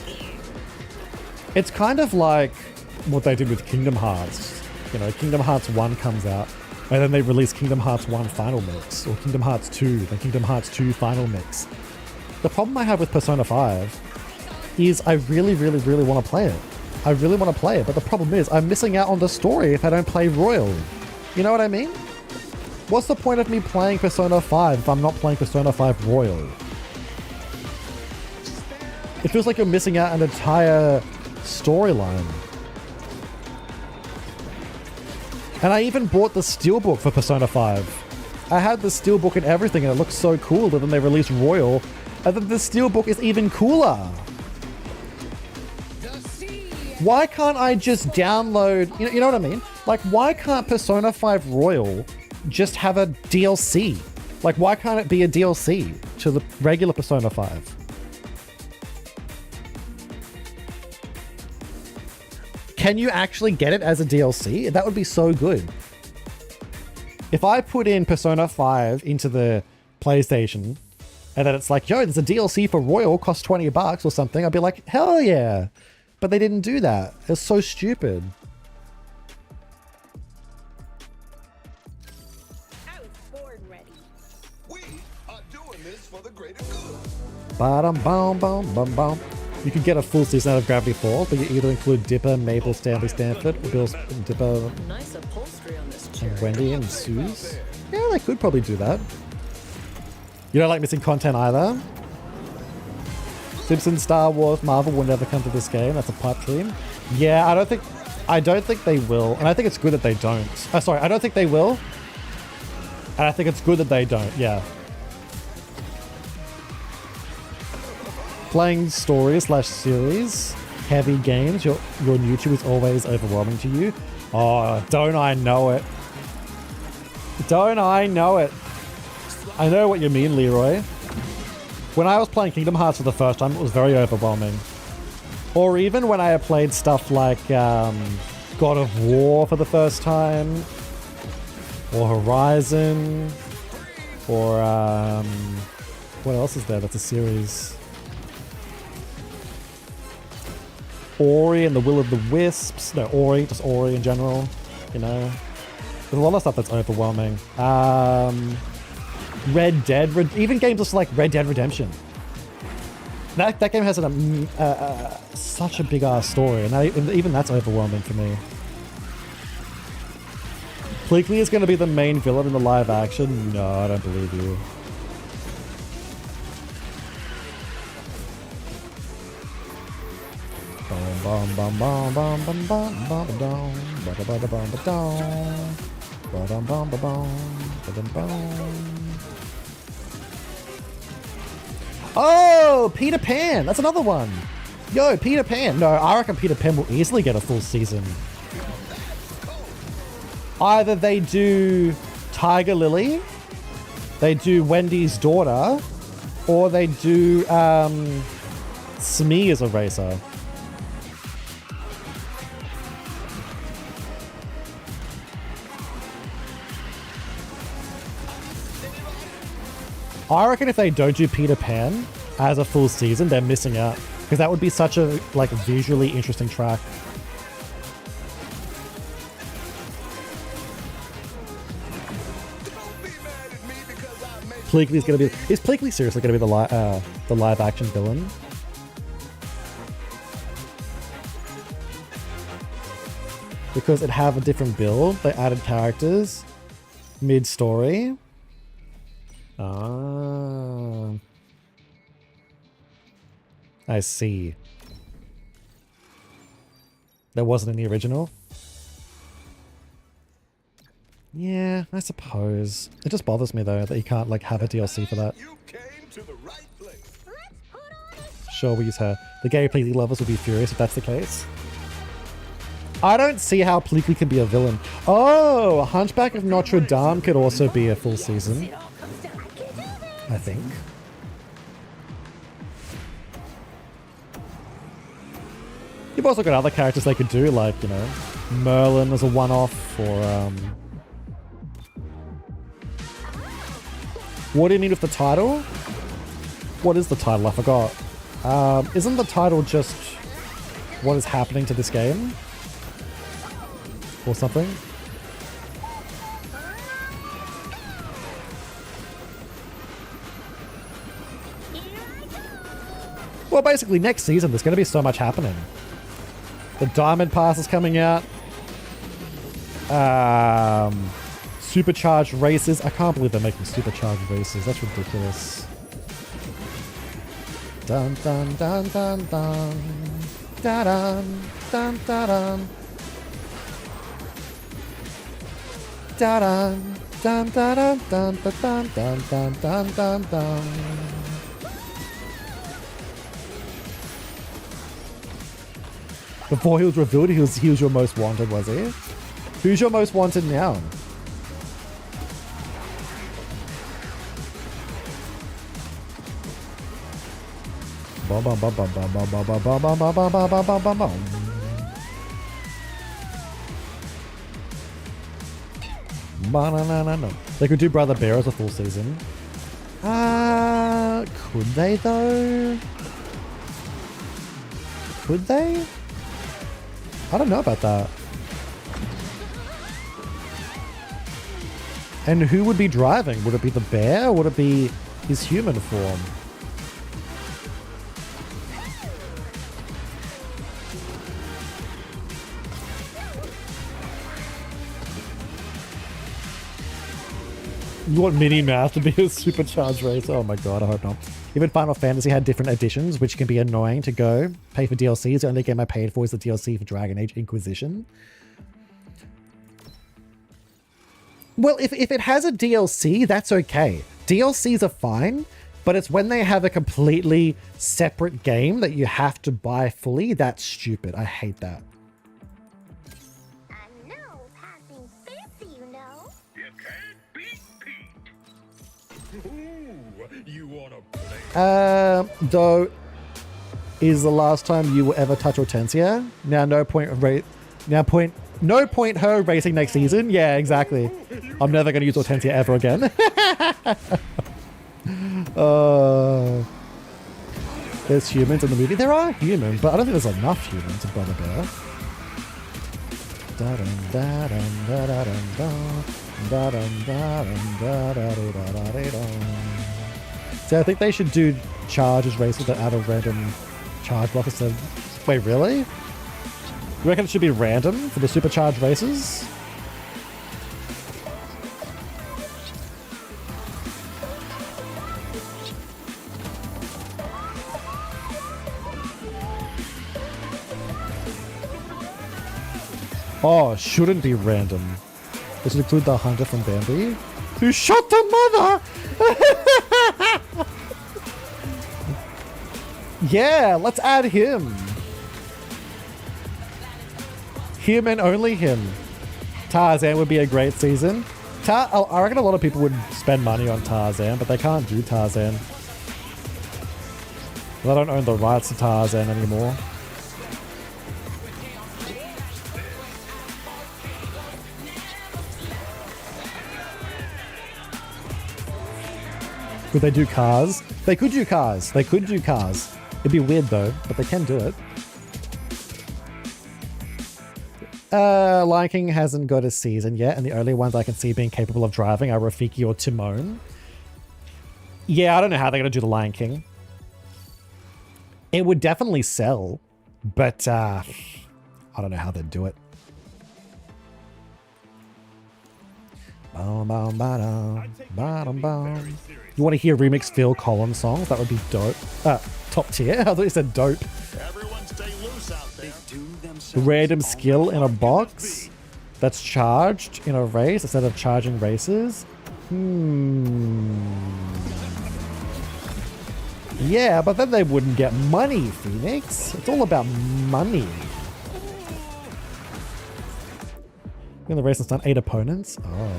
It's kind of like what they did with Kingdom Hearts. You know, Kingdom Hearts 1 comes out, and then they release Kingdom Hearts 1 Final Mix, or Kingdom Hearts 2, then Kingdom Hearts 2 Final Mix. The problem I have with Persona 5 is I really, really, really want to play it. I really want to play it, but the problem is I'm missing out on the story if I don't play Royal. You know what I mean? What's the point of me playing Persona 5 if I'm not playing Persona 5 Royal? It feels like you're missing out an entire storyline. And I even bought the steelbook for Persona 5. I had the steelbook and everything and it looks so cool, but then they released Royal and then the steelbook is even cooler. Why can't I just download, you know what I mean? Like, why can't Persona 5 Royal just have a DLC? Like, why can't it be a DLC to the regular Persona 5? Can you actually get it as a DLC? That would be so good. If I put in Persona 5 into the PlayStation and then it's like, yo, there's a DLC for Royal, costs $20 or something, I'd be like, hell yeah. But they didn't do that. It's so stupid. I was born ready. We are doing this for the greater good. Ba-dum-bum-bum-bum-bum. You can get a full season out of Gravity Falls, but you either include Dipper, Mabel, Stanley, Stanford, or Bill, Dipper, Nice upholstery on this chair. and Wendy, and Suze. Yeah, they could probably do that. You don't like missing content either? Simpsons, Star Wars, Marvel will never come to this game. That's a pipe dream. Yeah, I don't think they will. And I think it's good that they don't. I don't think they will. And I think it's good that they don't. Yeah. Playing story/series, heavy games, your new to is always overwhelming to you. Oh, don't I know it. Don't I know it. I know what you mean, Leroy. When I was playing Kingdom Hearts for the first time, it was very overwhelming. Or even when I played stuff like God of War for the first time, or Horizon, or what else is there that's a series? Ori and the Will of the Wisps. No, Ori, just Ori in general, you know. There's a lot of stuff that's overwhelming. Red Dead, even games just like Red Dead Redemption. That game has such a big ass story, and even that's overwhelming for me. Pleakley is going to be the main villain in the live action? No, I don't believe you. Bum bum bum bum bum bum bum bum bum bum bum bum bum bum. Oh, Peter Pan. That's another one. Yo, Peter Pan. No, I reckon Peter Pan will easily get a full season. Either they do Tiger Lily, they do Wendy's daughter, Or they do Smee as a racer. I reckon if they don't do Peter Pan as a full season, they're missing out. Because that would be such a like visually interesting track. Pleakley's gonna be. Is Pleakley seriously gonna be the live action villain? Because it have a different build. They added characters mid-story. Ah, I see. There wasn't any original. Yeah, I suppose. It just bothers me though that you can't like have a DLC for that. You came to the right place. Sure, we use her. The gay Pleakley lovers would be furious if that's the case. I don't see how Pleakley can be a villain. Oh, Hunchback of Notre Dame could also be a full season. I think. You've also got other characters they could do, like, you know, Merlin as a one-off, or what do you mean with the title? What is the title? I forgot. Isn't the title just what is happening to this game? Or something? Well, basically, next season, there's going to be so much happening. The Diamond Pass is coming out. Supercharged races. I can't believe they're making supercharged races. That's ridiculous. Dun dun dun dun dun. Da dun dun dun dun. Da dun dun dun dun dun dun dun dun dun dun dun. Before he was revealed, he was your most wanted, was he? Who's your most wanted now? Bum bum bum bum bum bum bum bum bum bum bum bum bum bum bum bum. Ba-na-na-na-na. They could do Brother Bear as a full season. Could they though? Could they? I don't know about that. And who would be driving? Would it be the bear or would it be his human form? You want Minnie Mouse to be a supercharged racer? Oh my god, I hope not. Even Final Fantasy had different editions, which can be annoying to go. Pay for DLCs. The only game I paid for is the DLC for Dragon Age Inquisition. Well, if it has a DLC, that's okay. DLCs are fine, but it's when they have a completely separate game that you have to buy fully, that's stupid. I hate that. I know passing fancy, you know. You can't beat Pete. Ooh, you wanna play? Though, is the last time you will ever touch Hortensia? Now, no point her racing next season. Yeah, exactly. I'm never going to use Hortensia ever again. There's humans in the movie. There are humans, but I don't think there's enough humans in Brother Bear. So I think they should do charges races that add a random charge block instead. Wait, really? You reckon it should be random for the supercharged races? Oh, shouldn't be random. This would include the hunter from Bambi, who shot the mother! Yeah, let's add him. Him and only him. Tarzan would be a great season. I reckon a lot of people would spend money on Tarzan, but they can't do Tarzan. Well, I don't own the rights to Tarzan anymore. Could they do cars? They could do cars. They could do cars. It'd be weird though, but they can do it. Lion King hasn't got a season yet, and the only ones I can see being capable of driving are Rafiki or Timon. Yeah, I don't know how they're going to do the Lion King. It would definitely sell, but I don't know how they'd do it. You want to hear remix Phil Collins songs? That would be dope. Top tier? I thought you said dope. Everyone stay loose out there. Random skill in a box that's charged in a race instead of charging races. Yeah, but then they wouldn't get money, Phoenix. It's all about money. In the race and stun 8 opponents? Oh.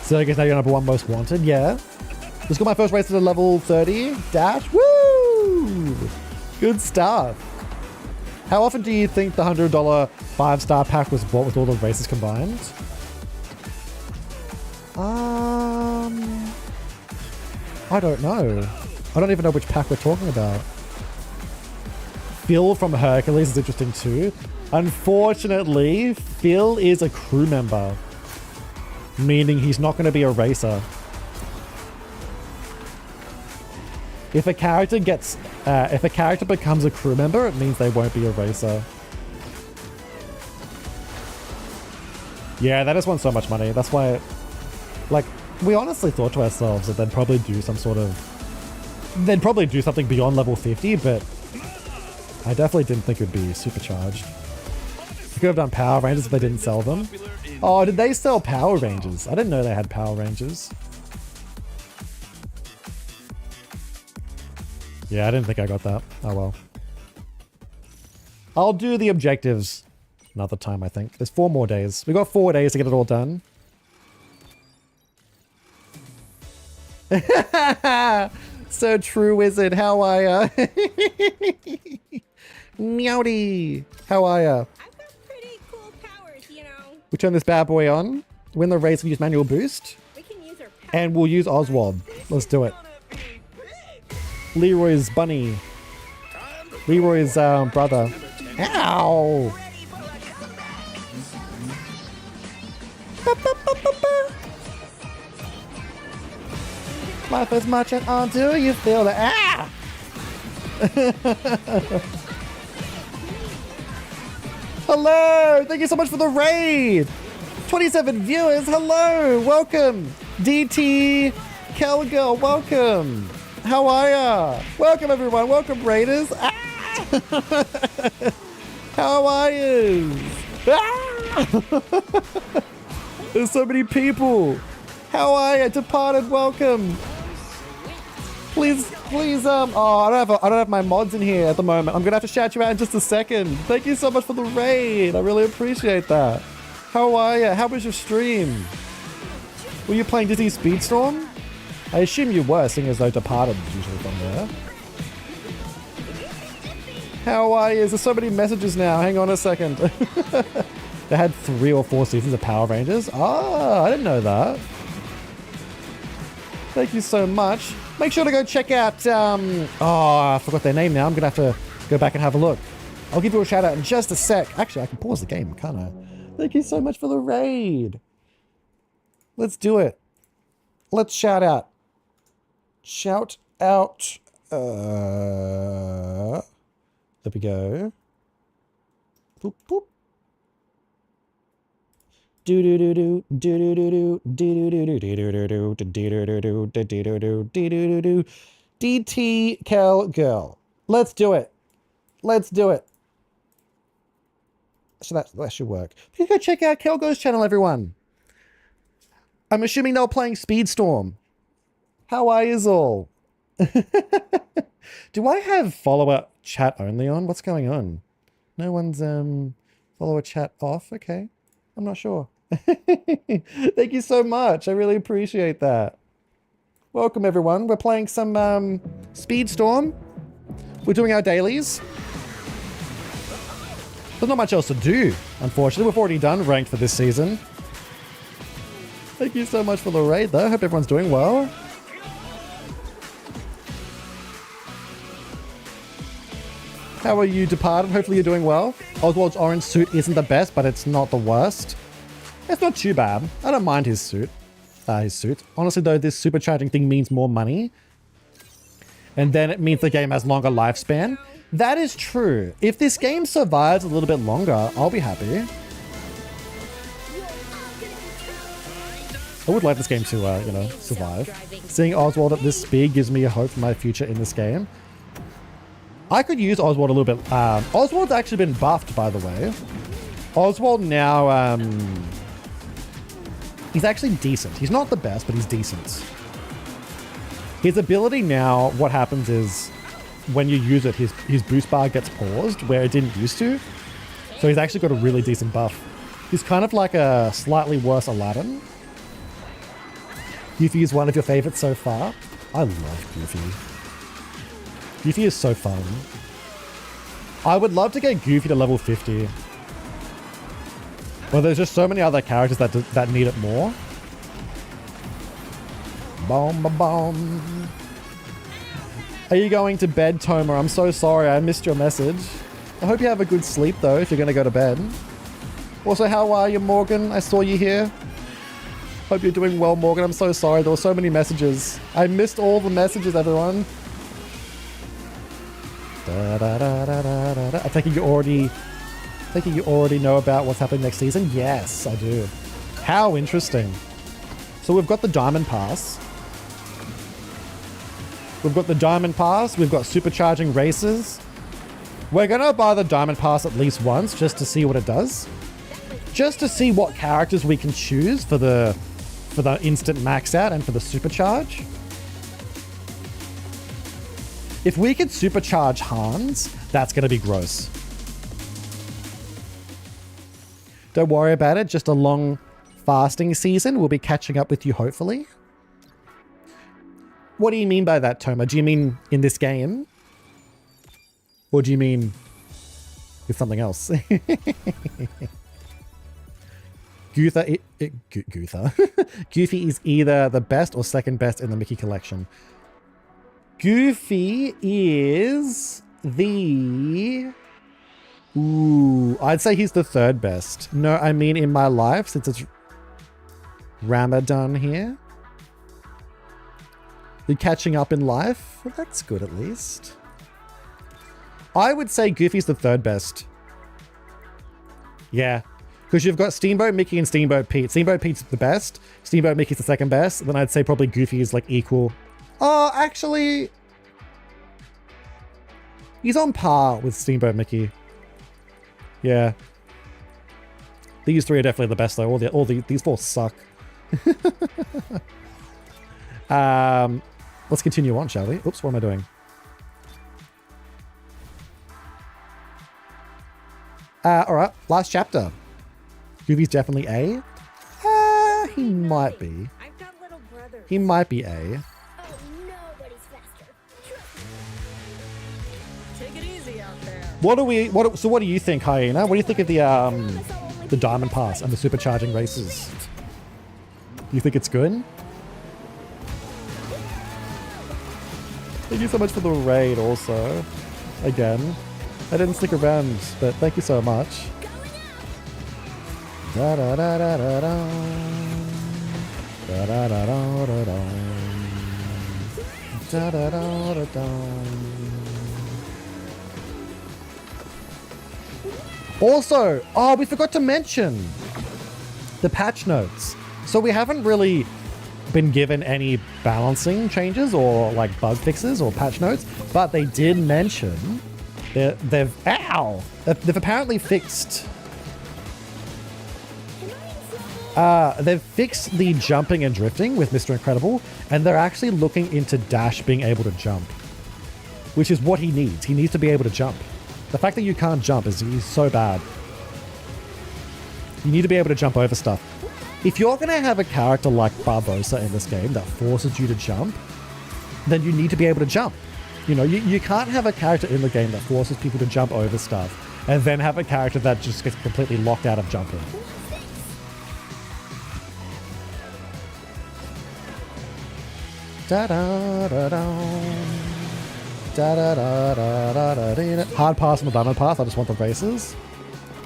So I guess now you're number 1 most wanted, yeah. Just got my first race to the level 30 dash. Woo! Good stuff. How often do you think the $100 5-star pack was bought with all the races combined? I don't know. I don't even know which pack we're talking about. Phil from Hercules is interesting too. Unfortunately, Phil is a crew member, meaning he's not going to be a racer. If a character becomes a crew member, it means they won't be a racer. Yeah, that just wants so much money. That's why, like, we honestly thought to ourselves that they'd probably do something beyond level 50, but I definitely didn't think it would be supercharged. You could have done Power Rangers if they didn't sell them. Oh, did they sell Power Rangers? I didn't know they had Power Rangers. Yeah, I didn't think I got that. Oh well. I'll do the objectives another time, I think. There's 4 more days. We got 4 days to get it all done. So true, Wizard. How are ya? Meowdy. How are ya? I've got pretty cool powers, you know. We turn this bad boy on. Win the race and use manual boost. We can use our powers. And we'll use Oswald. Let's do it. Leroy's bunny. Leroy's brother. Ow! Life is marching on. Do you feel the ah? Hello! Thank you so much for the raid! 27 viewers, hello! Welcome! DT Kelgirl, welcome! How are ya? Welcome everyone, welcome raiders! Ah! How are you? Ah! There's so many people! How are ya? Departed, welcome! Please, oh, I don't have my mods in here at the moment. I'm gonna have to shout you out in just a second. Thank you so much for the raid. I really appreciate that. How are you? How was your stream? Were you playing Disney Speedstorm? I assume you were, seeing as though Departed is usually from there. How are you? There's so many messages now. Hang on a second. They had 3 or 4 seasons of Power Rangers. Ah, I didn't know that. Thank you so much. Make sure to go check out, oh, I forgot their name now. I'm going to have to go back and have a look. I'll give you a shout out in just a sec. Actually, I can pause the game, can't I? Thank you so much for the raid. Let's do it. Let's shout out. Shout out. There we go. Boop, boop. DT Kel Girl. Let's do it. Let's do it. So that should work. You go check out Kelgo's channel, everyone. I'm assuming they were playing Speedstorm. How are yous all? Do I have follower chat only on? What's going on? No one's follower chat off. Okay. I'm not sure. Thank you so much. I really appreciate that. Welcome everyone. We're playing some Speedstorm. We're doing our dailies. There's not much else to do, unfortunately. We've already done ranked for this season. Thank you so much for the raid though. Hope everyone's doing well. How are you, Departed? Hopefully you're doing well. Oswald's orange suit isn't the best, but it's not the worst. It's not too bad. I don't mind his suit. Honestly though, this supercharging thing means more money. And then it means the game has longer lifespan. That is true. If this game survives a little bit longer, I'll be happy. I would like this game to, you know, survive. Seeing Oswald at this speed gives me hope for my future in this game. I could use Oswald a little bit. Oswald's actually been buffed, by the way. Oswald now, he's actually decent. He's not the best, but he's decent. His ability now, what happens is when you use it, his boost bar gets paused where it didn't used to. So he's actually got a really decent buff. He's kind of like a slightly worse Aladdin. Goofy is one of your favorites so far. I love Goofy. Goofy is so fun. I would love to get Goofy to level 50. Well, there's just so many other characters that need it more. Boom, ba, boom. Are you going to bed, Toma? I'm so sorry. I missed your message. I hope you have a good sleep, though, if you're going to go to bed. Also, how are you, Morgan? I saw you here. Hope you're doing well, Morgan. I'm so sorry. There were so many messages. I missed all the messages, everyone. I'm thinking you already know about what's happening next season. Yes, I do. How interesting. So we've got the Diamond Pass. We've got supercharging races. We're gonna buy the Diamond Pass at least once just to see what it does. Just to see what characters we can choose for the instant max out and for the supercharge. If we could supercharge Hans, that's going to be gross. Don't worry about it. Just a long fasting season. We'll be catching up with you, hopefully. What do you mean by that, Toma? Do you mean in this game? Or do you mean with something else? Goofy is either the best or second best in the Mickey collection. Goofy is the... Ooh, I'd say he's the third best. No, I mean in my life, since it's Ramadan here. You're catching up in life? Well, that's good at least. I would say Goofy's the third best. Yeah. Because you've got Steamboat Mickey and Steamboat Pete. Steamboat Pete's the best. Steamboat Mickey's the second best. Then I'd say probably Goofy is like equal. Oh, actually, he's on par with Steamboat Mickey. Yeah. These three are definitely the best though. These four suck. Let's continue on, shall we? Oops, what am I doing? All right, last chapter. Goofy's definitely A. He might be. I've got little brothers. He might be A. Oh, nobody's faster. Take it easy out there. So what do you think, Hyena? What do you think of the Diamond Pass and the supercharging races? Do you think it's good? Thank you so much for the raid also. Again. I didn't stick around, but thank you so much. Da da da da da da. Da da da da da da. Da da da da da. Also, oh, we forgot to mention the patch notes. So we haven't really been given any balancing changes or like bug fixes or patch notes, but they did mention they've apparently fixed They've fixed the jumping and drifting with Mr. Incredible, and they're actually looking into Dash being able to jump, which is what he needs. He needs to be able to jump. The fact that you can't jump is so bad. You need to be able to jump over stuff. If you're going to have a character like Barbosa in this game that forces you to jump, then you need to be able to jump. You know, you can't have a character in the game that forces people to jump over stuff and then have a character that just gets completely locked out of jumping. Hard pass on the diamond path. I just want the races.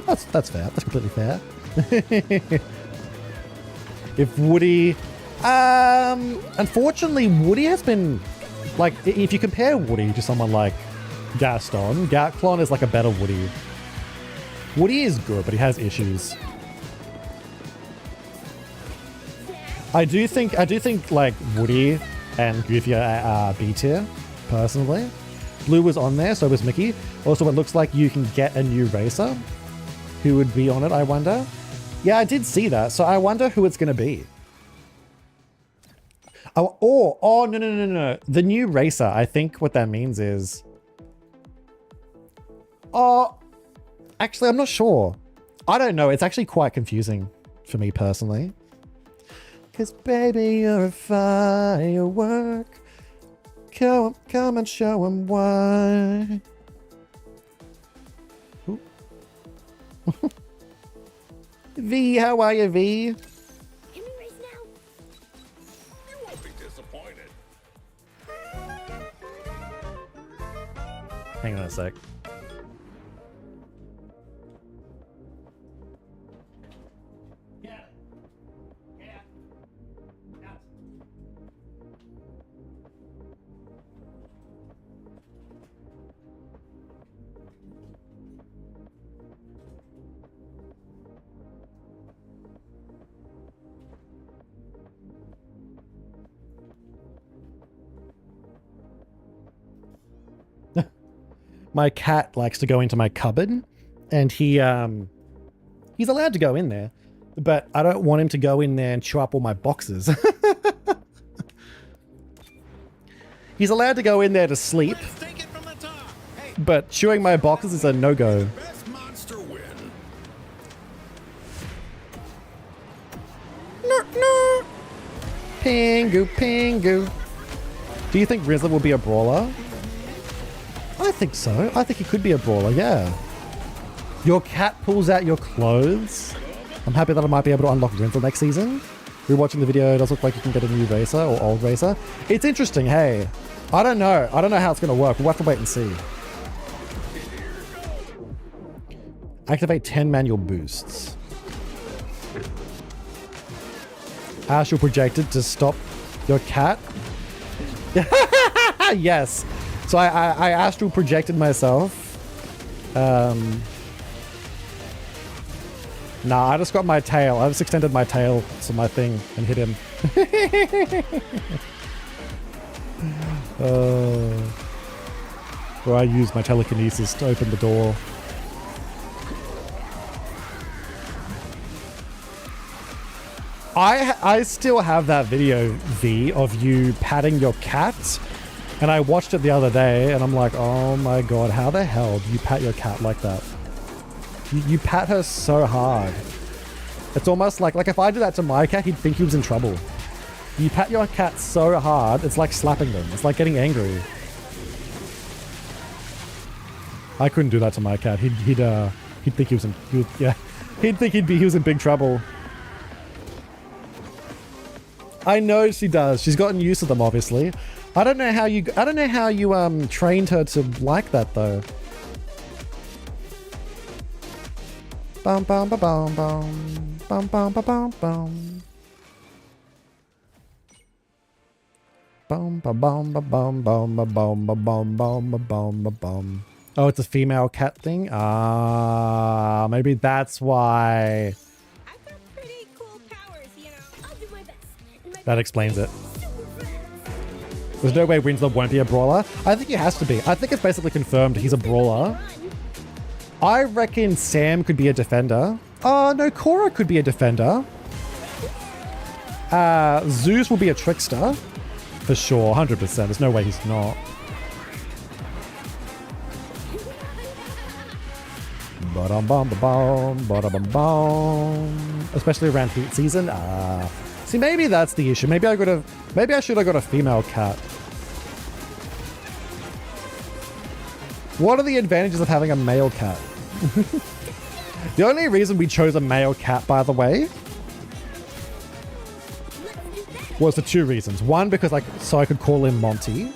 That's fair. That's completely fair. If Woody, unfortunately, Woody has been like, if you compare Woody to someone like Gaston, Gatlon is like a better Woody. Woody is good, but he has issues. I do think like Woody and Goofy are B tier, personally. Blue was on there, so was Mickey. Also, it looks like you can get a new racer. Who would be on it, I wonder? Yeah, I did see that, so I wonder who it's going to be. Oh, no. The new racer, I think what that means is... Oh, actually, I'm not sure. I don't know. It's actually quite confusing for me personally. Because baby, you're a firework. Come and show him why. V, how are you, V? Can we race now? You won't be disappointed. Hang on a sec. My cat likes to go into my cupboard, and he's allowed to go in there, but I don't want him to go in there and chew up all my boxes. He's allowed to go in there to sleep, but chewing my boxes is a no-go. Best monster win. No. Pingu, Pingu. Do you think Rizzler will be a brawler? I think so. I think he could be a brawler, yeah. Your cat pulls out your clothes. I'm happy that I might be able to unlock Rizzler next season. Rewatching the video, it does look like you can get a new racer or old racer. It's interesting, hey. I don't know. I don't know how it's going to work. We'll have to wait and see. Activate 10 manual boosts. Astral projected to stop your cat. Yes. So I astral projected myself. Nah, I just got my tail. I just extended my tail to my thing and hit him. Or I used my telekinesis to open the door. I still have that video, V, of you patting your cat. And I watched it the other day and I'm like, oh my god, how the hell do you pat your cat like that? You pat her so hard. It's almost like if I did that to my cat, he'd think he was in trouble. You pat your cat so hard, it's like slapping them. It's like getting angry. I couldn't do that to my cat. He'd think he was in, he'd think he was in big trouble. I know she does. She's gotten used to them, obviously. I don't know how you trained her to like that though. Bum bum ba bum bum bum bum ba bum bum. Bum ba bum ba bum bum ba bum ba bum bum ba bum ba bum. Oh, it's a female cat thing? Ah, maybe that's why. I've got pretty cool powers, you know. I'll do my best. That explains it. There's no way Rinsler won't be a brawler. I think he has to be. I think it's basically confirmed he's a brawler. I reckon Sam could be a defender. Oh, no, Cora could be a defender. Zeus will be a trickster. For sure, 100%. There's no way he's not. Especially around heat season. See, maybe that's the issue. Maybe I should have got a female cat. What are the advantages of having a male cat? The only reason we chose a male cat, by the way, was for two reasons. One, because so I could call him Monty.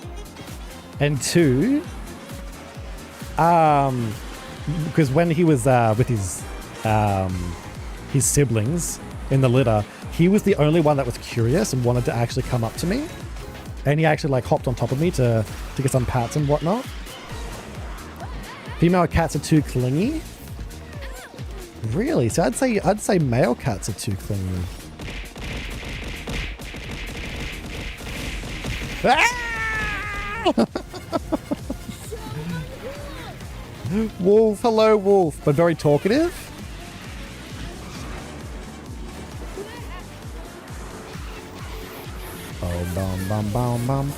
And two, because when he was with his siblings in the litter, he was the only one that was curious and wanted to actually come up to me. And he actually like hopped on top of me to get some pats and whatnot. Female cats are too clingy. Really? So I'd say male cats are too clingy. Wolf, hello Wolf, but very talkative. Bum bum bum bum.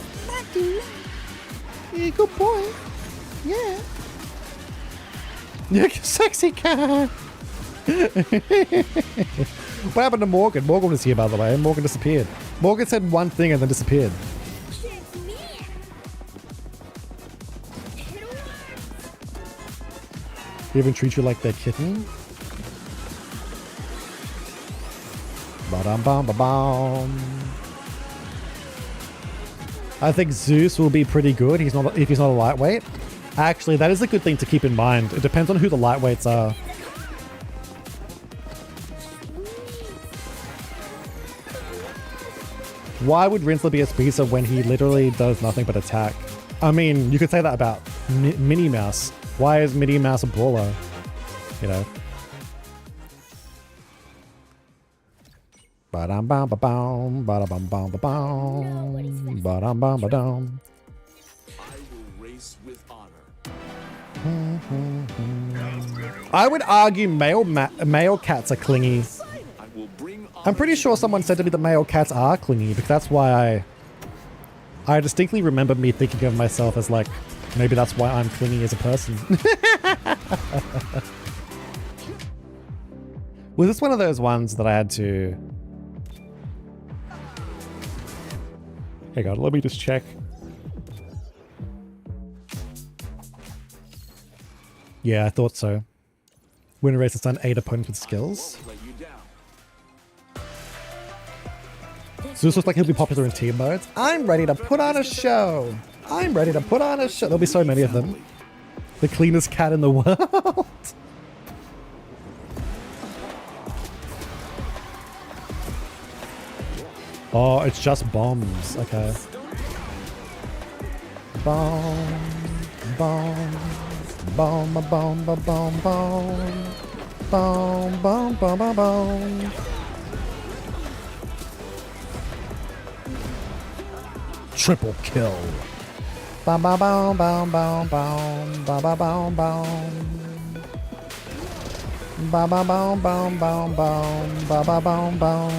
Yeah, good boy. Yeah. Yeah, sexy cat. What happened to Morgan? Morgan was here, by the way. Morgan disappeared. Morgan said one thing and then disappeared. They even treat you like their kitten. Ba-dum-bum-ba-bum. I think Zeus will be pretty good. If he's not a lightweight. Actually, that is a good thing to keep in mind. It depends on who the lightweights are. Why would Rinsler be a speedster when he literally does nothing but attack? I mean, you could say that about Minnie Mouse. Why is Minnie Mouse a brawler? You know. Ba-dum-bum-ba-bum, ba-da-bum-bum-ba-bum, ba-dum-bum-ba-dum. I will race with honor. I would argue male cats are clingy. I will bring I'm pretty sure someone said to me that male cats are clingy, because that's why I distinctly remember me thinking of myself as like, maybe that's why I'm clingy as a person. Was this one of those ones that I had to... Hang on, let me just check. Yeah, I thought so. Winner race has done 8 opponents with skills. let you down. Zeus looks like he'll be popular in team modes. I'm ready to put on a show. I'm ready to put on a show. There'll be so many of them. The cleanest cat in the world. Oh, it's just bombs. Okay. Bomb, bomb, bomb, bomb, bomb, bomb, bomb, bomb, bomb, bomb, bomb, bomb. Triple kill. Bam, bam, bam, bam, bam, bam, bam, bam, bam, bam. Bam, bam, bam, bam, bam, bam, bam, bam, bam, bam.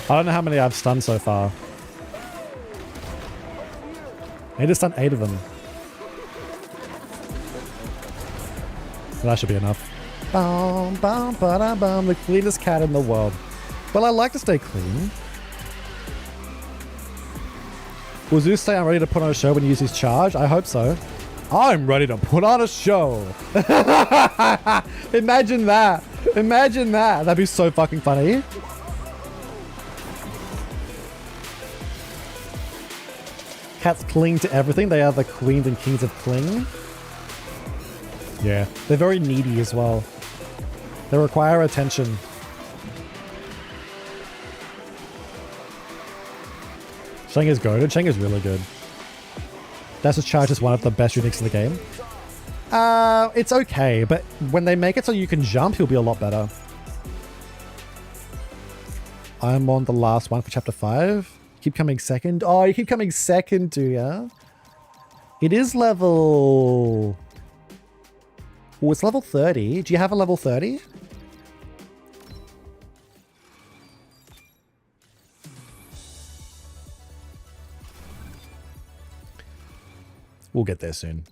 I don't know how many I've stunned so far. I just stunned 8 of them. So that should be enough. Bum, bum, ba-da, bum, the cleanest cat in the world. Well, I like to stay clean. Will Zeus say I'm ready to put on a show when he uses his charge? I hope so. I'm ready to put on a show. Imagine that. Imagine that. That'd be so fucking funny. Cats cling to everything. They are the queens and kings of cling. Yeah. They're very needy as well. They require attention. Sheng is goated. Sheng is really good. That's charge is one of the best uniques in the game. It's okay, but when they make it so you can jump, he'll be a lot better. I'm on the last one for chapter 5. Keep coming second. Oh, you keep coming second, do ya? It is level... Oh, it's level 30. Do you have a level 30? We'll get there soon.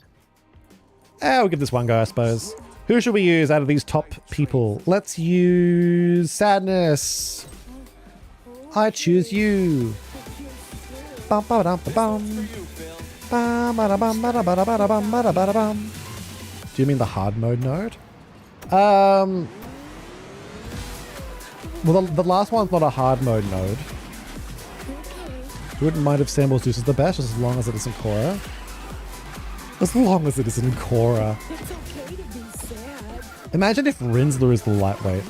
We'll give this one go, I suppose. Who should we use out of these top people? Let's use Sadness. I choose you. Bum, ba, dum, ba, bum. Bum, ba, da, bum, ba, da, ba, da, ba, da, bum, ba, da, ba, da, bum. Do you mean the hard mode node? Well, the last one's not a hard mode node. Wouldn't mind if Samuel Zeus is the best, as long as it isn't Korra. As long as it isn't Korra. It's okay to be sad. Imagine if Rinsler is the lightweight.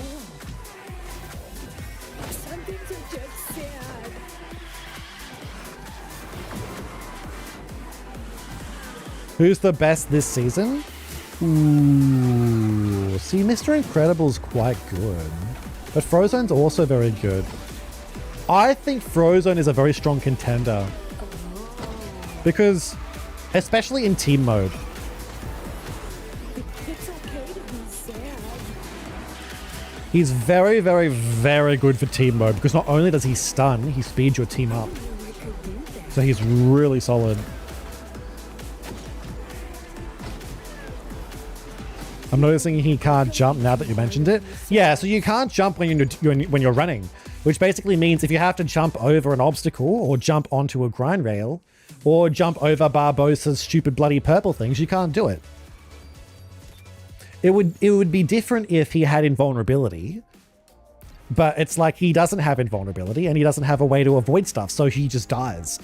Some things are just sad. Who's the best this season? Ooh. See, Mr. Incredible's quite good. But Frozone's also very good. I think Frozone is a very strong contender. Because, especially in team mode. It's okay to be sad. He's very, very, very good for team mode. Because not only does he stun, he speeds your team up. So he's really solid. I'm noticing he can't jump now that you mentioned it. Yeah, so you can't jump when you're running, which basically means if you have to jump over an obstacle or jump onto a grind rail or jump over Barbossa's stupid bloody purple things, you can't do it. It would be different if he had invulnerability, but it's like he doesn't have invulnerability and he doesn't have a way to avoid stuff, so he just dies.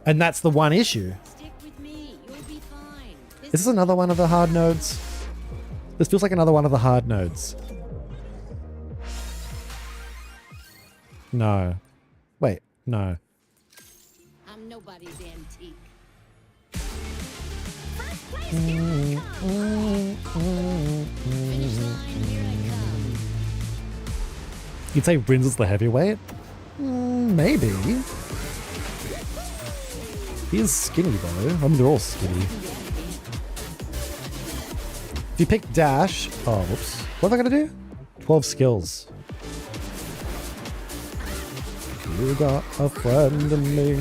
And that's the one issue. Stick with me. You'll be fine. Is this another one of the hard nodes? This feels like another one of the hard nodes. No. Wait, no. I'm nobody's antique. First place, here I come. Finish line, here I come. You'd say Rinzel's the heavyweight? Maybe. He is skinny though. I mean, they're all skinny. If you pick Dash... Oh, whoops. What am I going to do? 12 skills. You got a friend in me.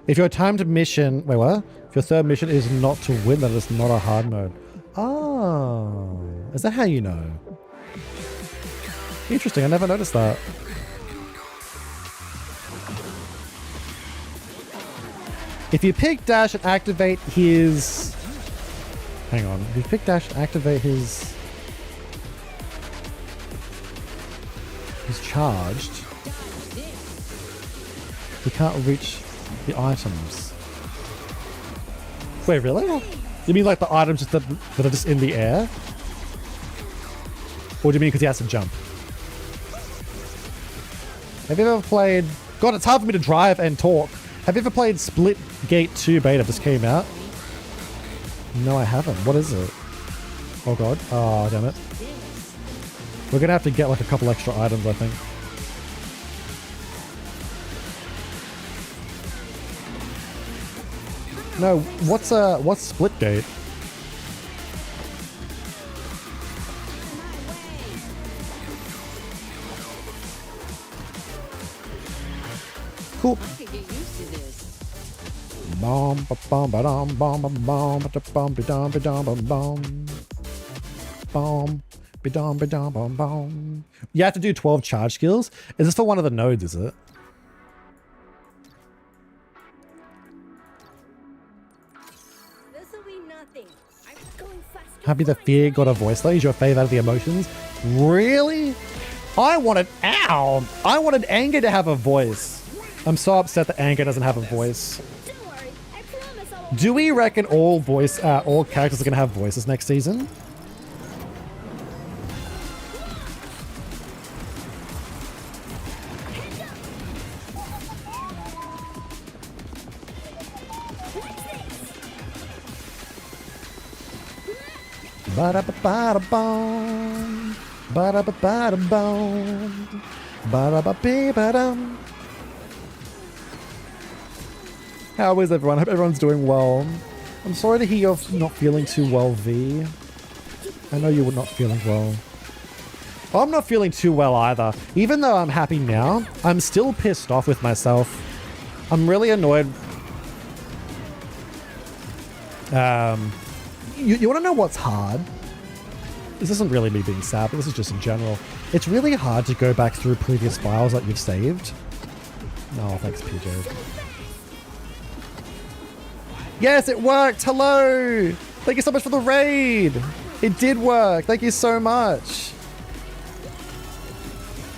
If your timed mission... Wait, what? If your third mission is not to win, then it's not a hard mode. Oh. Is that how you know? Interesting, I never noticed that. If you pick Dash and activate his... Hang on. If you pick Dash and activate his... He's charged. He can't reach the items. Wait, really? You mean like the items that are just in the air? Or do you mean because he has to jump? Have you ever played... God, it's hard for me to drive and talk. Have you ever played Split Gate 2 beta just came out? No, I haven't. What is it? Oh god. Oh, damn it. We're gonna have to get like a couple extra items, I think. No, what's Split Gate? Cool. I could get used to this. Bom ba bom ba dom bom ba bom ba bom ba dom ba dom bom bom bom ba dom ba dom bom bom. You have to do 12 charge skills. Is this for one of the nodes? Is it? This'll be nothing. I'm going faster. Happy the fear got a voice though. Is your favorite out of the emotions? Really? I wanted anger to have a voice. I'm so upset that anger doesn't have a voice. Don't worry. I promise I'll... Do we reckon all characters are gonna have voices next season? Ba-da-ba-ba-da-bum. Ba-da-ba-ba-da-bum. Ba-da-ba-bee-ba-dum. How is everyone? I hope everyone's doing well. I'm sorry to hear you're not feeling too well, V. I know you were not feeling well. I'm not feeling too well either. Even though I'm happy now, I'm still pissed off with myself. I'm really annoyed. You want to know what's hard? This isn't really me being sad, but this is just in general. It's really hard to go back through previous files that you've saved. Oh, thanks, PJ. Yes, it worked! Hello! Thank you so much for the raid! It did work! Thank you so much!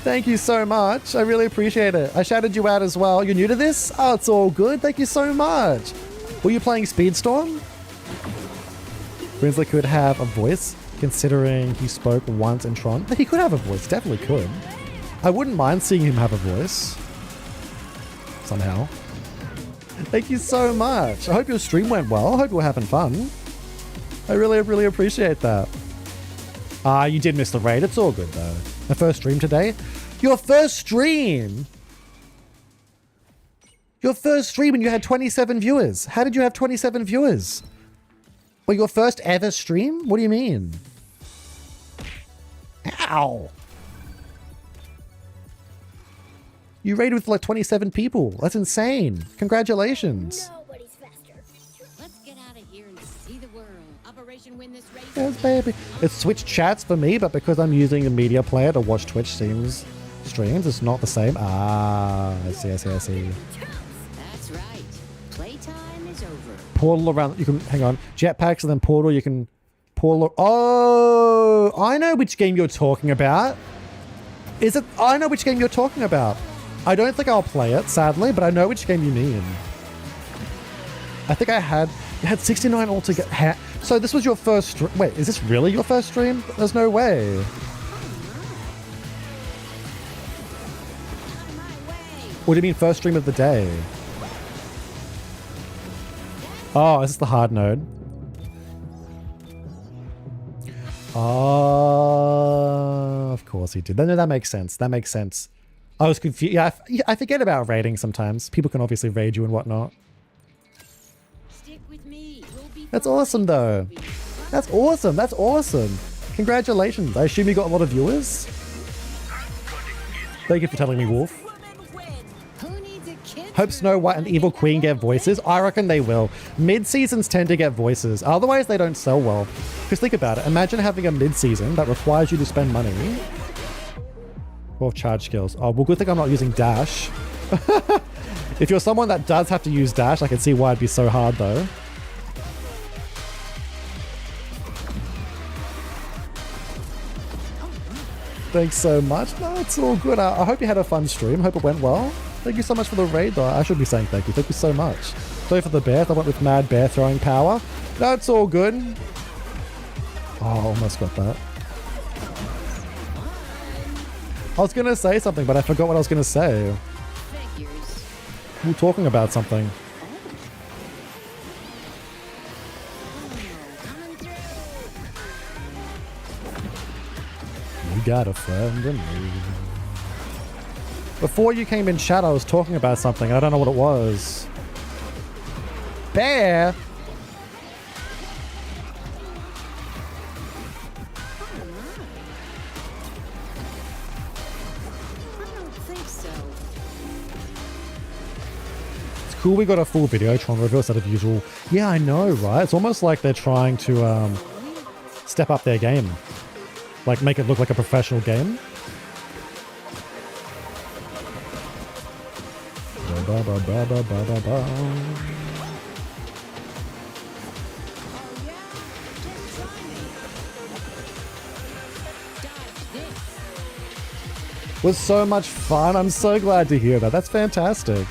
Thank you so much. I really appreciate it. I shouted you out as well. You're new to this? Oh, it's all good. Thank you so much. Were you playing Speedstorm? Brinsley could have a voice, considering he spoke once in Tron. He could have a voice, definitely could. I wouldn't mind seeing him have a voice. Somehow. Thank you so much. I hope your stream went well. I hope you were having fun. I really, really appreciate that. You did miss the raid. It's all good though. The first stream today. Your first stream! Your first stream and you had 27 viewers. How did you have 27 viewers? Well, your first ever stream? What do you mean? Ow! You raided with like 27 people. That's insane. Congratulations. Nobody's faster. Let's get out of here and see the world. Operation Win This Race. Yes, baby. It's Twitch chats for me, but because I'm using a media player to watch Twitch streams, it's not the same. I see. That's right. Playtime is over. Portal around, you can, hang on. Jetpacks and then portal, you can portal. Oh, I know which game you're talking about. I know which game you're talking about. I don't think I'll play it, sadly, but I know which game you mean. I think you had 69 altogether. So this was your first stream. Wait, is this really your first stream? There's no way. What do you mean first stream of the day? Oh, is this the hard node? Oh, of course he did. No, that makes sense. That makes sense. I was confused. Yeah, I forget about raiding sometimes. People can obviously raid you and whatnot. Stick with me. That's awesome, though. That's awesome. That's awesome. Congratulations. I assume you got a lot of viewers. Thank you for telling me, Wolf. Hope Snow White and Evil Queen get voices. I reckon they will. Mid-seasons tend to get voices. Otherwise, they don't sell well. Because think about it. Imagine having a mid-season that requires you to spend money. Or charge skills. Oh, well, good thing I'm not using dash. If you're someone that does have to use dash, I can see why it'd be so hard, though. Thanks so much. No, it's all good. I hope you had a fun stream. Hope it went well. Thank you so much for the raid, though. I should be saying thank you. Thank you so much. Sorry for the bear. I went with Mad Bear throwing power. No, it's all good. Oh, almost got that. I was going to say something, but I forgot what I was going to say. We were talking about something. You got a friend in me. Before you came in chat, I was talking about something. I don't know what it was. Bear? It's cool we got a full Videotron reveal instead of usual. Yeah, I know, right? It's almost like they're trying to step up their game. Like, make it look like a professional game. Ba, ba, ba, ba, ba, ba, ba. Was so much fun. I'm so glad to hear that. That's fantastic.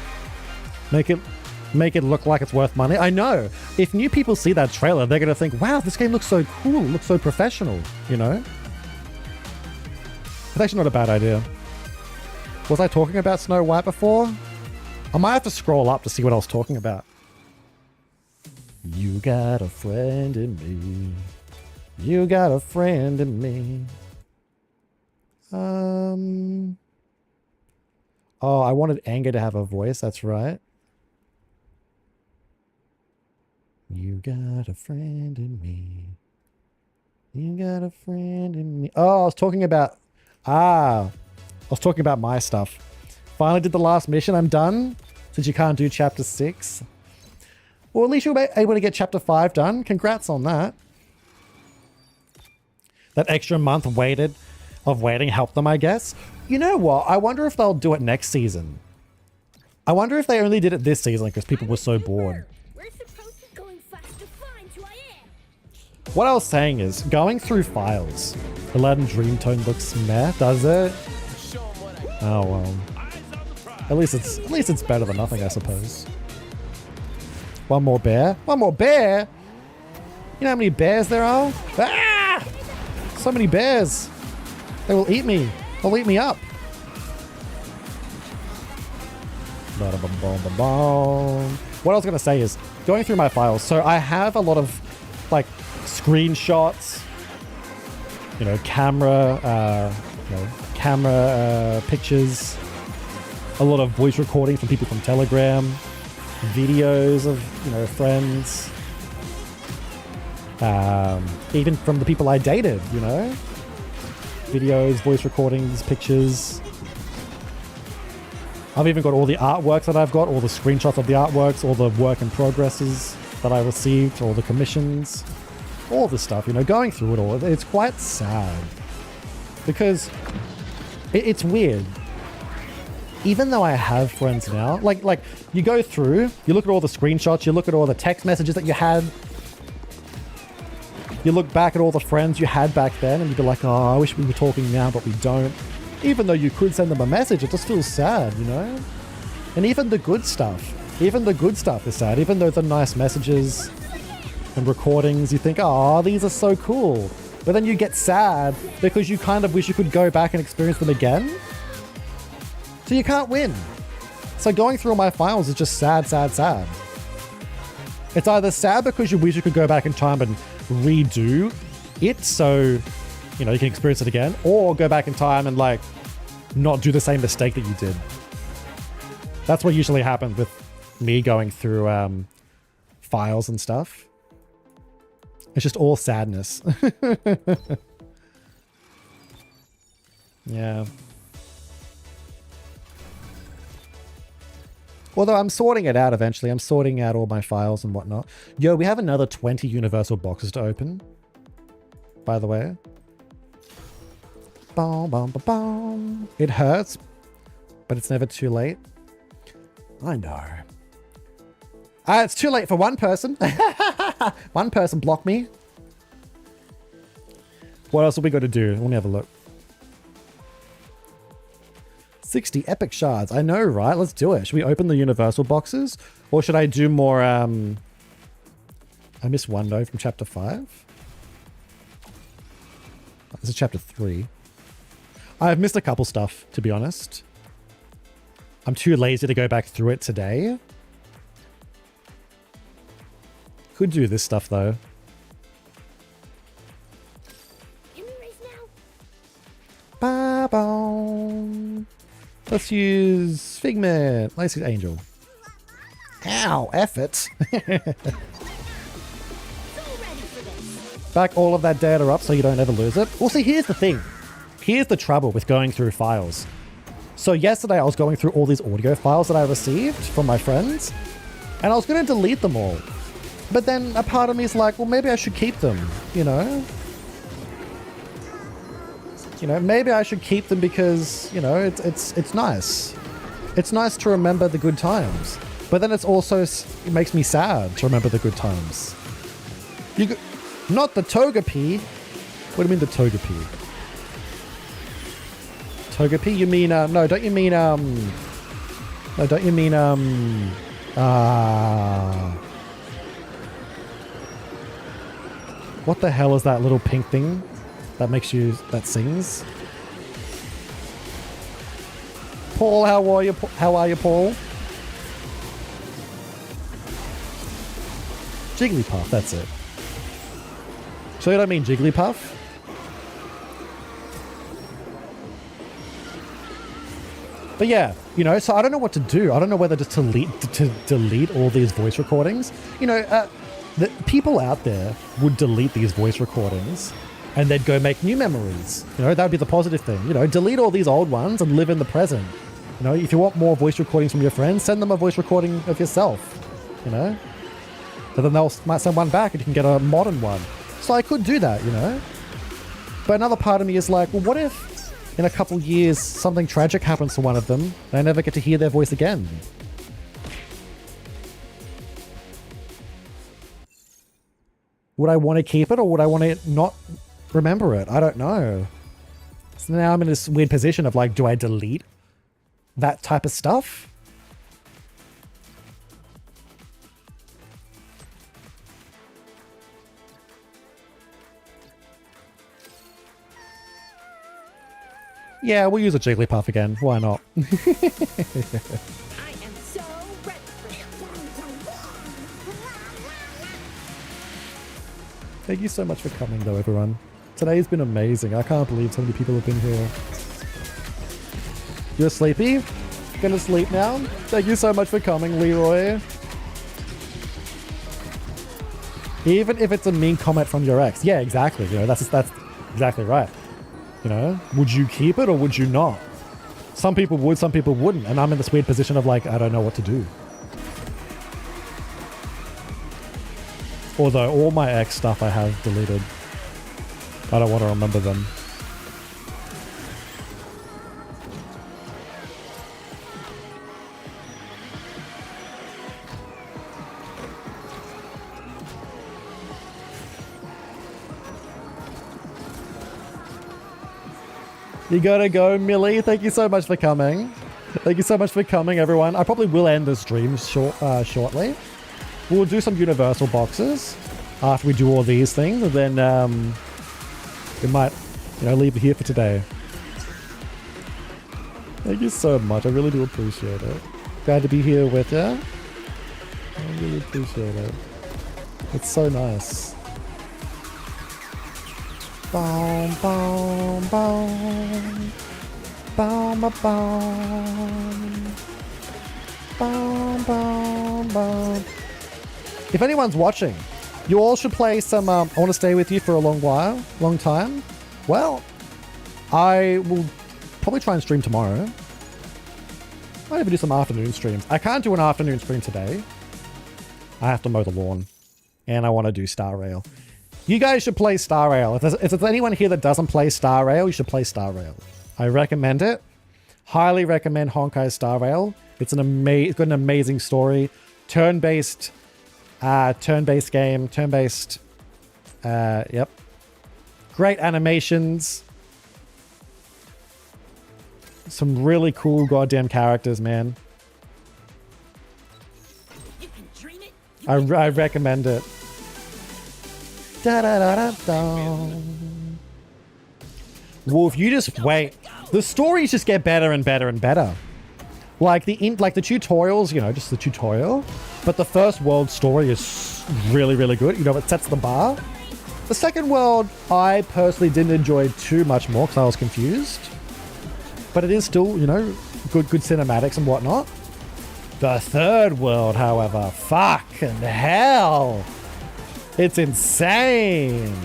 Make it look like it's worth money. I know. If new people see that trailer, they're going to think, wow, this game looks so cool. It looks so professional, you know? It's actually not a bad idea. Was I talking about Snow White before? I might have to scroll up to see what I was talking about. You got a friend in me. You got a friend in me. Oh, I wanted Anger to have a voice. That's right. You got a friend in me. You got a friend in me. Oh, I was talking about I was talking about my stuff. Finally did the last mission. I'm done. Since you can't do chapter 6. Well, at least you were able to get chapter 5 done. Congrats on that. That extra month of waiting helped them, I guess. You know what? I wonder if they'll do it next season. I wonder if they only did it this season because people were so bored. We're supposed to be going fast to find who I am. What I was saying is, going through files, Aladdin Dreamtone looks meh, does it? Oh well. At least it's better than nothing, I suppose. One more bear? One more bear? You know how many bears there are? Ah! So many bears. They will eat me. They'll eat me up. What I was going to say is, going through my files, so I have a lot of like screenshots, camera pictures, a lot of voice recordings from people from Telegram, videos of friends, even from the people I dated, videos, voice recordings, pictures. I've even got all the artworks that I've got, all the screenshots of the artworks, all the work in progresses that I received, all the commissions, all this stuff, going through it all. It's quite sad because it's weird. Even though I have friends now, like you go through, you look at all the screenshots, you look at all the text messages that you had, you look back at all the friends you had back then and you'd be like, oh, I wish we were talking now, but we don't. Even though you could send them a message, it just feels sad, And even the good stuff is sad. Even though the nice messages and recordings, you think, oh, these are so cool. But then you get sad because you kind of wish you could go back and experience them again. So you can't win. So going through all my files is just sad, sad, sad. It's either sad because you wish you could go back in time and redo it so you can experience it again, or go back in time and not do the same mistake that you did. That's what usually happens with me going through files and stuff. It's just all sadness. Yeah. Although I'm sorting it out eventually. I'm sorting out all my files and whatnot. Yo, we have another 20 universal boxes to open, by the way. Boom, boom, boom, boom. It hurts, but it's never too late. I know. It's too late for one person. One person blocked me. What else have we got to do? Let me have a look. 60 epic shards. I know, right? Let's do it. Should we open the universal boxes? Or should I do more... I missed one though from chapter 5. This is chapter 3. I've missed a couple stuff, to be honest. I'm too lazy to go back through it today. Could do this stuff though. Can we race now? Ba-boom. Let's use Figment. Let's use Angel. Ow, effort. So ready for this. Back all of that data up so you don't ever lose it. Also, here's the thing. Here's the trouble with going through files. So yesterday I was going through all these audio files that I received from my friends, and I was going to delete them all. But then a part of me is like, well, maybe I should keep them, maybe I should keep them because, it's nice. It's nice to remember the good times. But then it makes me sad to remember the good times. Not the Togepi. What do you mean the Togepi? Togepi? You mean, no, don't you mean, what the hell is that little pink thing that that sings? Paul, how are you, Paul? Jigglypuff, that's it. So you don't mean Jigglypuff? But yeah, so I don't know what to do. I don't know whether to delete all these voice recordings. The people out there would delete these voice recordings and then go make new memories. You know, that would be the positive thing. You know, delete all these old ones and live in the present. You know, if you want more voice recordings from your friends, send them a voice recording of yourself. You know, but then might send one back and you can get a modern one. So I could do that, you know. But another part of me is like, well, what if in a couple years something tragic happens to one of them and I never get to hear their voice again? Would I want to keep it or would I want to not remember it? I don't know. So now I'm in this weird position of like, do I delete that type of stuff? Yeah, we'll use a Jigglypuff again. Why not? I am so ready for Thank you so much for coming though, everyone. Today's been amazing. I can't believe so many people have been here. You're sleepy? Gonna sleep now? Thank you so much for coming, Leroy. Even if it's a mean comment from your ex. Yeah, exactly. You know, that's exactly right. You know, would you keep it or would you not? Some people would, some people wouldn't. And I'm in this weird position of like, I don't know what to do. Although all my ex stuff I have deleted. I don't want to remember them. You gotta go, Millie. Thank you so much for coming. Thank you so much for coming, everyone. I probably will end the stream shortly. We'll do some universal boxes after we do all these things, and then we might, you know, leave it here for today. Thank you so much. I really do appreciate it. Glad to be here with you. I really appreciate it. It's so nice. Boom, boom, boom. Boom, boom, boom. Boom, boom, boom. If anyone's watching, you all should play some I Want to Stay With You for a long time. Well, I will probably try and stream tomorrow. Might even do some afternoon streams. I can't do an afternoon stream today. I have to mow the lawn. And I want to do Star Rail. You guys should play Star Rail. If there's anyone here that doesn't play Star Rail, you should play Star Rail. I recommend it. Highly recommend Honkai Star Rail. It's got an amazing story. Turn-based game. Turn-based. Yep. Great animations. Some really cool goddamn characters, man. I recommend it. Da da da da da. Wolf, you just wait. The stories just get better and better and better. Like the tutorials, you know, just the tutorial. But the first world story is really, really good. You know, it sets the bar. The second world, I personally didn't enjoy too much more because I was confused. But it is still, you know, good cinematics and whatnot. The third world, however, fucking hell. It's insane.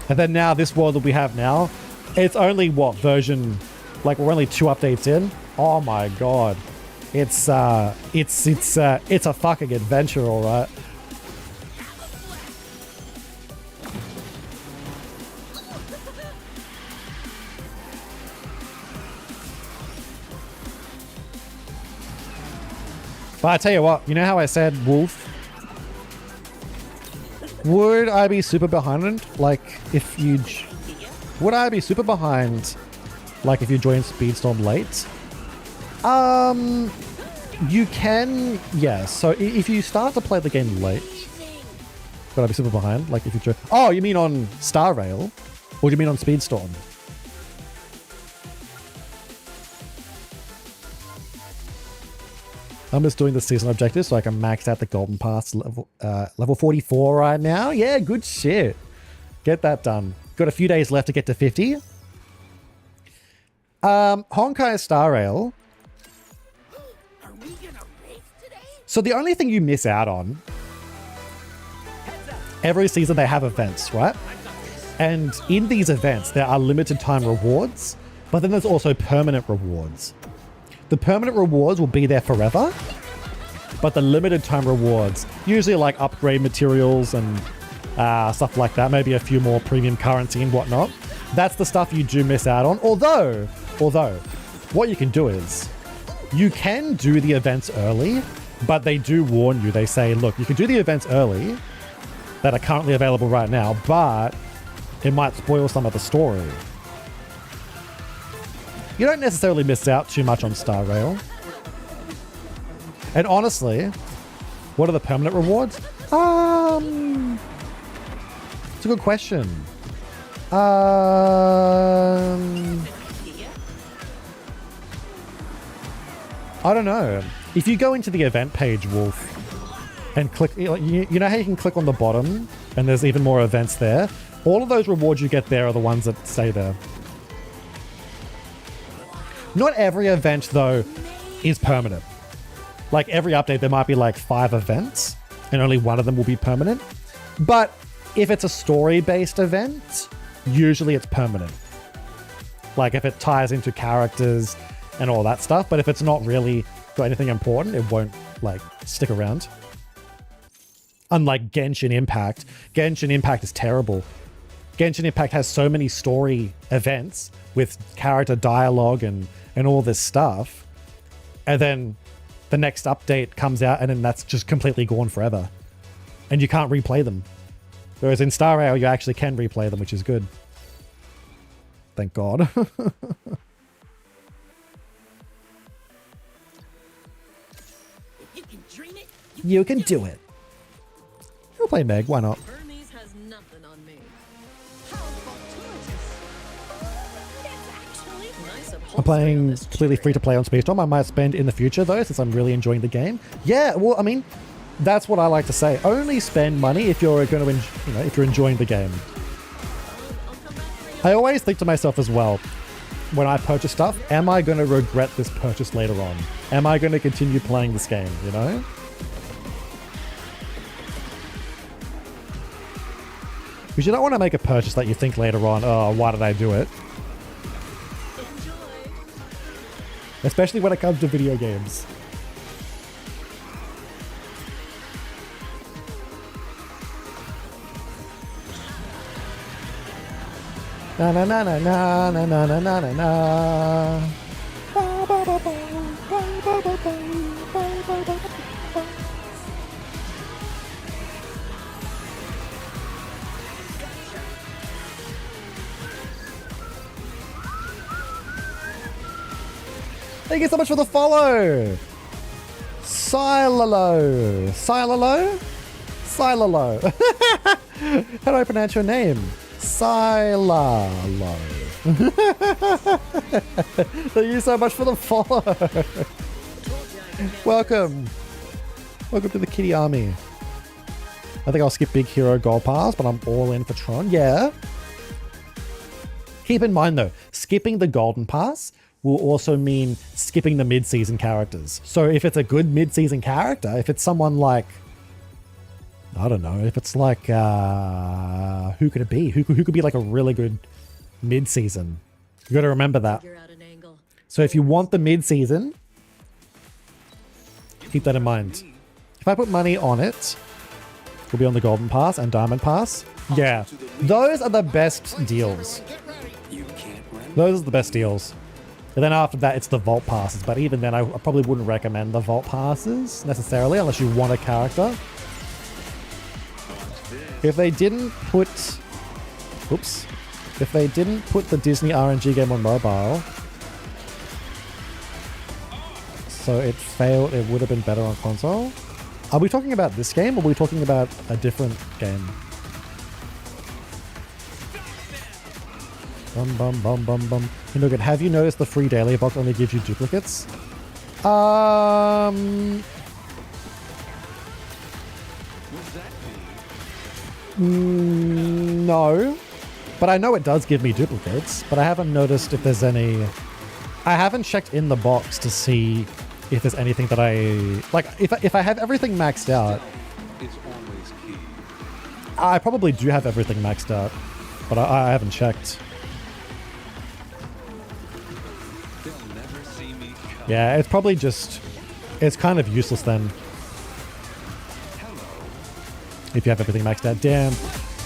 And then now this world that we have now, it's only what version, like we're only 2 updates in. Oh my god. It's a fucking adventure, all right. But I tell you what, you know how I said Wolf? Would I be super behind? Like if you... Would I be super behind? Like if you join Speedstorm late? You can... Yeah, so if you start to play the game late... Would I be super behind? Like if you join... Oh, you mean on Star Rail? Or do you mean on Speedstorm? I'm just doing the season objectives so I can max out the golden pass level 44 right now. Yeah, good shit. Get that done. Got a few days left to get to 50. Honkai Star Rail. Are we gonna race today? So the only thing you miss out on, every season they have events, right? And in these events, there are limited time rewards, but then there's also permanent rewards. The permanent rewards will be there forever, but the limited time rewards, usually like upgrade materials and stuff like that, maybe a few more premium currency and whatnot, that's the stuff you do miss out on. Although, what you can do is, you can do the events early, but they do warn you. They say, look, you can do the events early that are currently available right now, but it might spoil some of the story. You don't necessarily miss out too much on Star Rail. And honestly, what are the permanent rewards? It's a good question. I don't know. If you go into the event page, Wolf, and click, you know how you can click on the bottom and there's even more events there? All of those rewards you get there are the ones that stay there. Not every event, though, is permanent. Like every update, there might be like 5 events and only one of them will be permanent. But if it's a story-based event, usually it's permanent. Like if it ties into characters and all that stuff. But if it's not really got anything important, it won't like stick around. Unlike Genshin Impact. Genshin Impact is terrible. Genshin Impact has so many story events with character dialogue and all this stuff. And then the next update comes out and then that's just completely gone forever. And you can't replay them. Whereas in Star Rail, you actually can replay them, which is good. Thank God. You can dream it. You can do it. We'll play Meg, why not? Hermes has nothing on me. I'm playing completely free to play on Speedstorm. I might spend in the future though, since I'm really enjoying the game. Yeah, well, I mean, that's what I like to say. Only spend money if you're going to, if you're enjoying the game. I always think to myself as well, when I purchase stuff, am I going to regret this purchase later on? Am I going to continue playing this game, you know? Because you don't want to make a purchase that you think later on, oh, why did I do it? Especially when it comes to video games. Na na na na na na na na na na. Thank you so much for the follow. Silalo. Silalo? Silalo. How do I pronounce your name? Silalo. Thank you so much for the follow. Welcome. Welcome to the kitty army. I think I'll skip Big Hero Gold Pass, but I'm all in for Tron. Yeah. Keep in mind though, skipping the Golden Pass will also mean skipping the mid-season characters. So if it's a good mid-season character, if it's someone like, I don't know, if it's like, who could it be? Who could be like a really good mid-season? You got to remember that. So if you want the mid-season, keep that in mind. If I put money on it, it'll be on the Golden Pass and Diamond Pass. Yeah, those are the best deals. Those are the best deals. And then after that, it's the Vault Passes. But even then, I probably wouldn't recommend the Vault Passes necessarily, unless you want a character. If they didn't put... Oops. If they didn't put the Disney RNG game on mobile, so it failed, it would have been better on console. Are we talking about this game, or are we talking about a different game? Bum bum bum bum bum. And look at, have you noticed the free daily box only gives you duplicates? No. But I know it does give me duplicates, but I haven't noticed if there's any... I haven't checked in the box to see if there's anything that I... Like, if I have everything maxed out... I probably do have everything maxed out. but I haven't checked. They'll never see me come. Yeah, it's probably just... It's kind of useless then. If you have everything maxed out. Damn.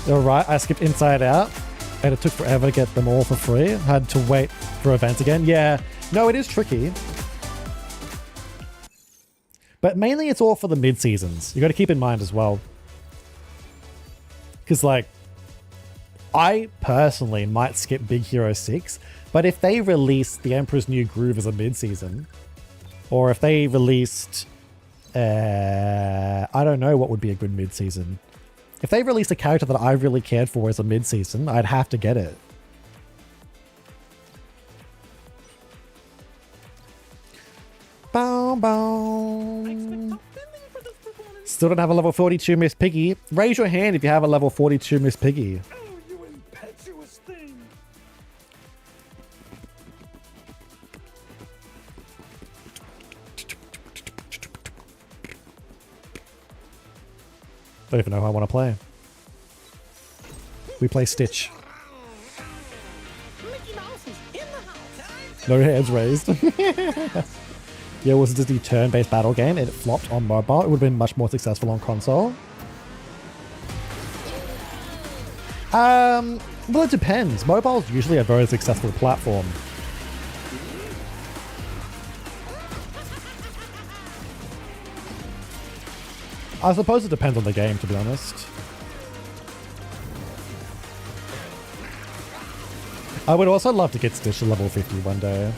You're right, I skipped Inside Out. And it took forever to get them all for free. Had to wait for events again. Yeah. No, it is tricky. But mainly it's all for the mid-seasons. You got to keep in mind as well. Because, like, I personally might skip Big Hero 6. But if they release The Emperor's New Groove as a mid-season, or if they released... I don't know what would be a good mid-season. If they released a character that I really cared for as a mid-season, I'd have to get it. Bow, bow. Still don't have a level 42 Miss Piggy. Raise your hand if you have a level 42 Miss Piggy. Oh, you impetuous thing. Don't even know how I want to play. We play Stitch. No hands raised. Yeah, it was a Disney turn-based battle game and it flopped on mobile. It would have been much more successful on console. Well, it depends. Mobile is usually a very successful platform. I suppose it depends on the game, to be honest. I would also love to get Stitch to level 50 one day.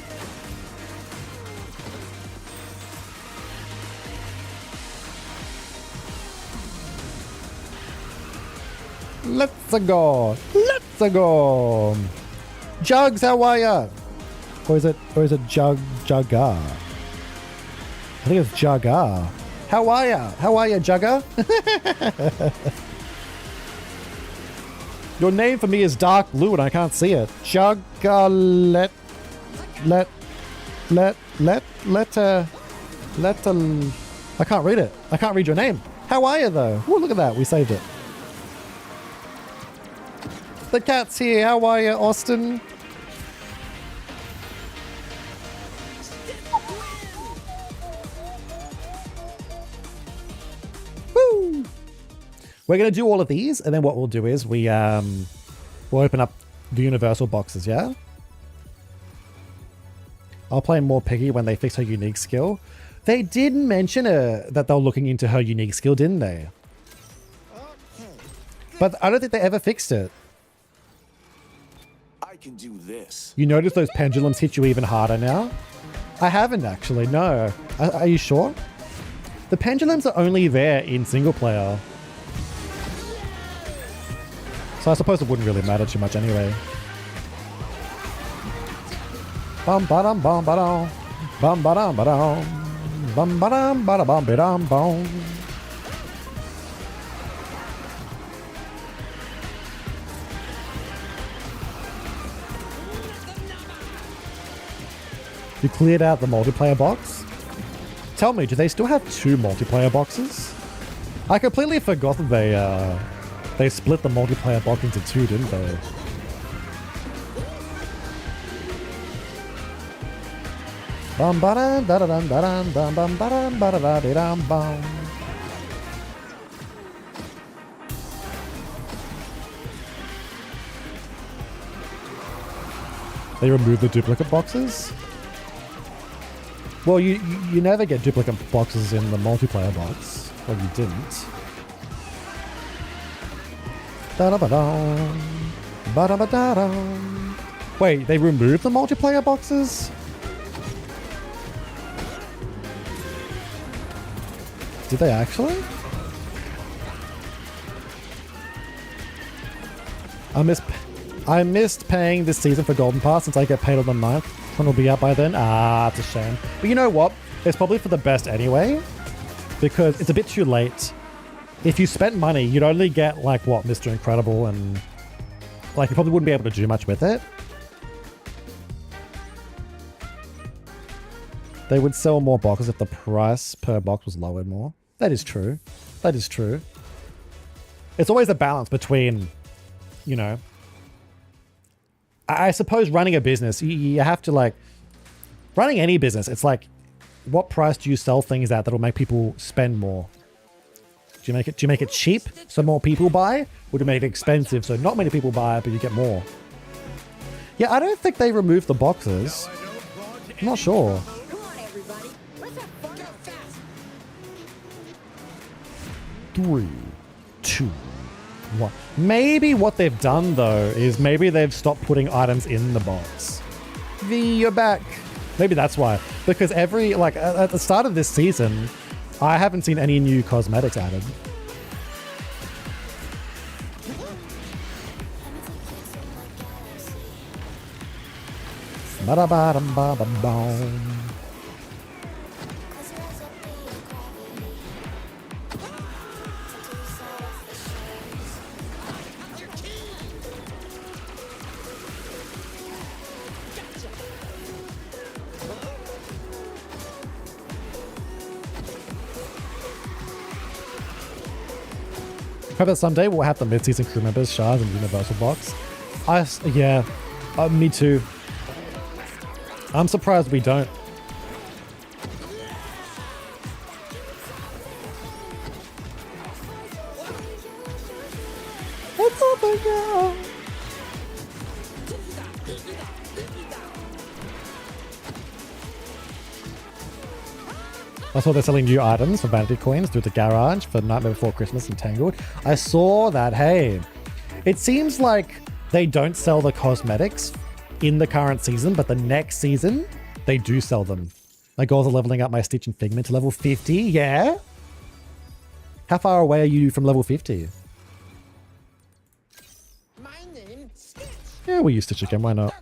Let's go! Let's go! Jugs, how are ya? Or is it Jugga? I think it's Jugga. How are ya? How are ya, Jugga? Your name for me is dark blue and I can't see it. Jugga, I can't read it. I can't read your name. How are you though? Oh, look at that. We saved it. The cat's here. How are you, Austin? Woo! We're going to do all of these, and then what we'll do is we'll open up the universal boxes, yeah? I'll play more Piggy when they fix her unique skill. They did mention that they're looking into her unique skill, didn't they? But I don't think they ever fixed it. I can do this. You notice those pendulums hit you even harder now? I haven't actually, no. Are you sure? The pendulums are only there in single player. So I suppose it wouldn't really matter too much anyway. Bum ba dum bum ba dum. Bum ba dum ba dum. Bum ba dum ba dum ba dum bum. You cleared out the multiplayer box? Tell me, do they still have 2 multiplayer boxes? I completely forgot that they split the multiplayer box into 2, didn't they? Bum ba dum da da dum da dum bum bum ba dum ba da da da dum bum. They removed the duplicate boxes? Well, you never get duplicate boxes in the multiplayer box. Well, you didn't. Da-da-ba-dum. Ba-da-ba-da-dum. Wait, they removed the multiplayer boxes? Did they actually? I missed paying this season for Golden Pass since I get paid on the 9th. One will be out by then. Ah, it's a shame. But you know what? It's probably for the best anyway. Because it's a bit too late. If you spent money, you'd only get, like, what, Mr. Incredible and... Like, you probably wouldn't be able to do much with it. They would sell more boxes if the price per box was lowered more. That is true. That is true. It's always a balance between, you know, I suppose running a business, you have to like, running any business, it's like, what price do you sell things at that'll make people spend more? Do you make it cheap so more people buy? Or do you make it expensive so not many people buy but you get more? Yeah, I don't think they removed the boxes. I'm not sure. Come on, everybody. Let's have fun. Go fast. 3, 2, 1. Maybe what they've done though is maybe they've stopped putting items in the box. V, you're back. Maybe that's why. Because every, like, at the start of this season, I haven't seen any new cosmetics added. Ba-da-ba-dum-ba-ba-boom. Hope that someday we'll have the mid-season crew members, shards, and universal box. Yeah, me too. I'm surprised we don't. What's up, girl? I saw they're selling new items for vanity coins through the garage for Nightmare Before Christmas and Tangled. I saw that. Hey, it seems like they don't sell the cosmetics in the current season, but the next season they do sell them. My goals are leveling up my Stitch and Figment to level 50. Yeah. How far away are you from level 50? My name, Stitch. Yeah, we'll use Stitch again. Why not?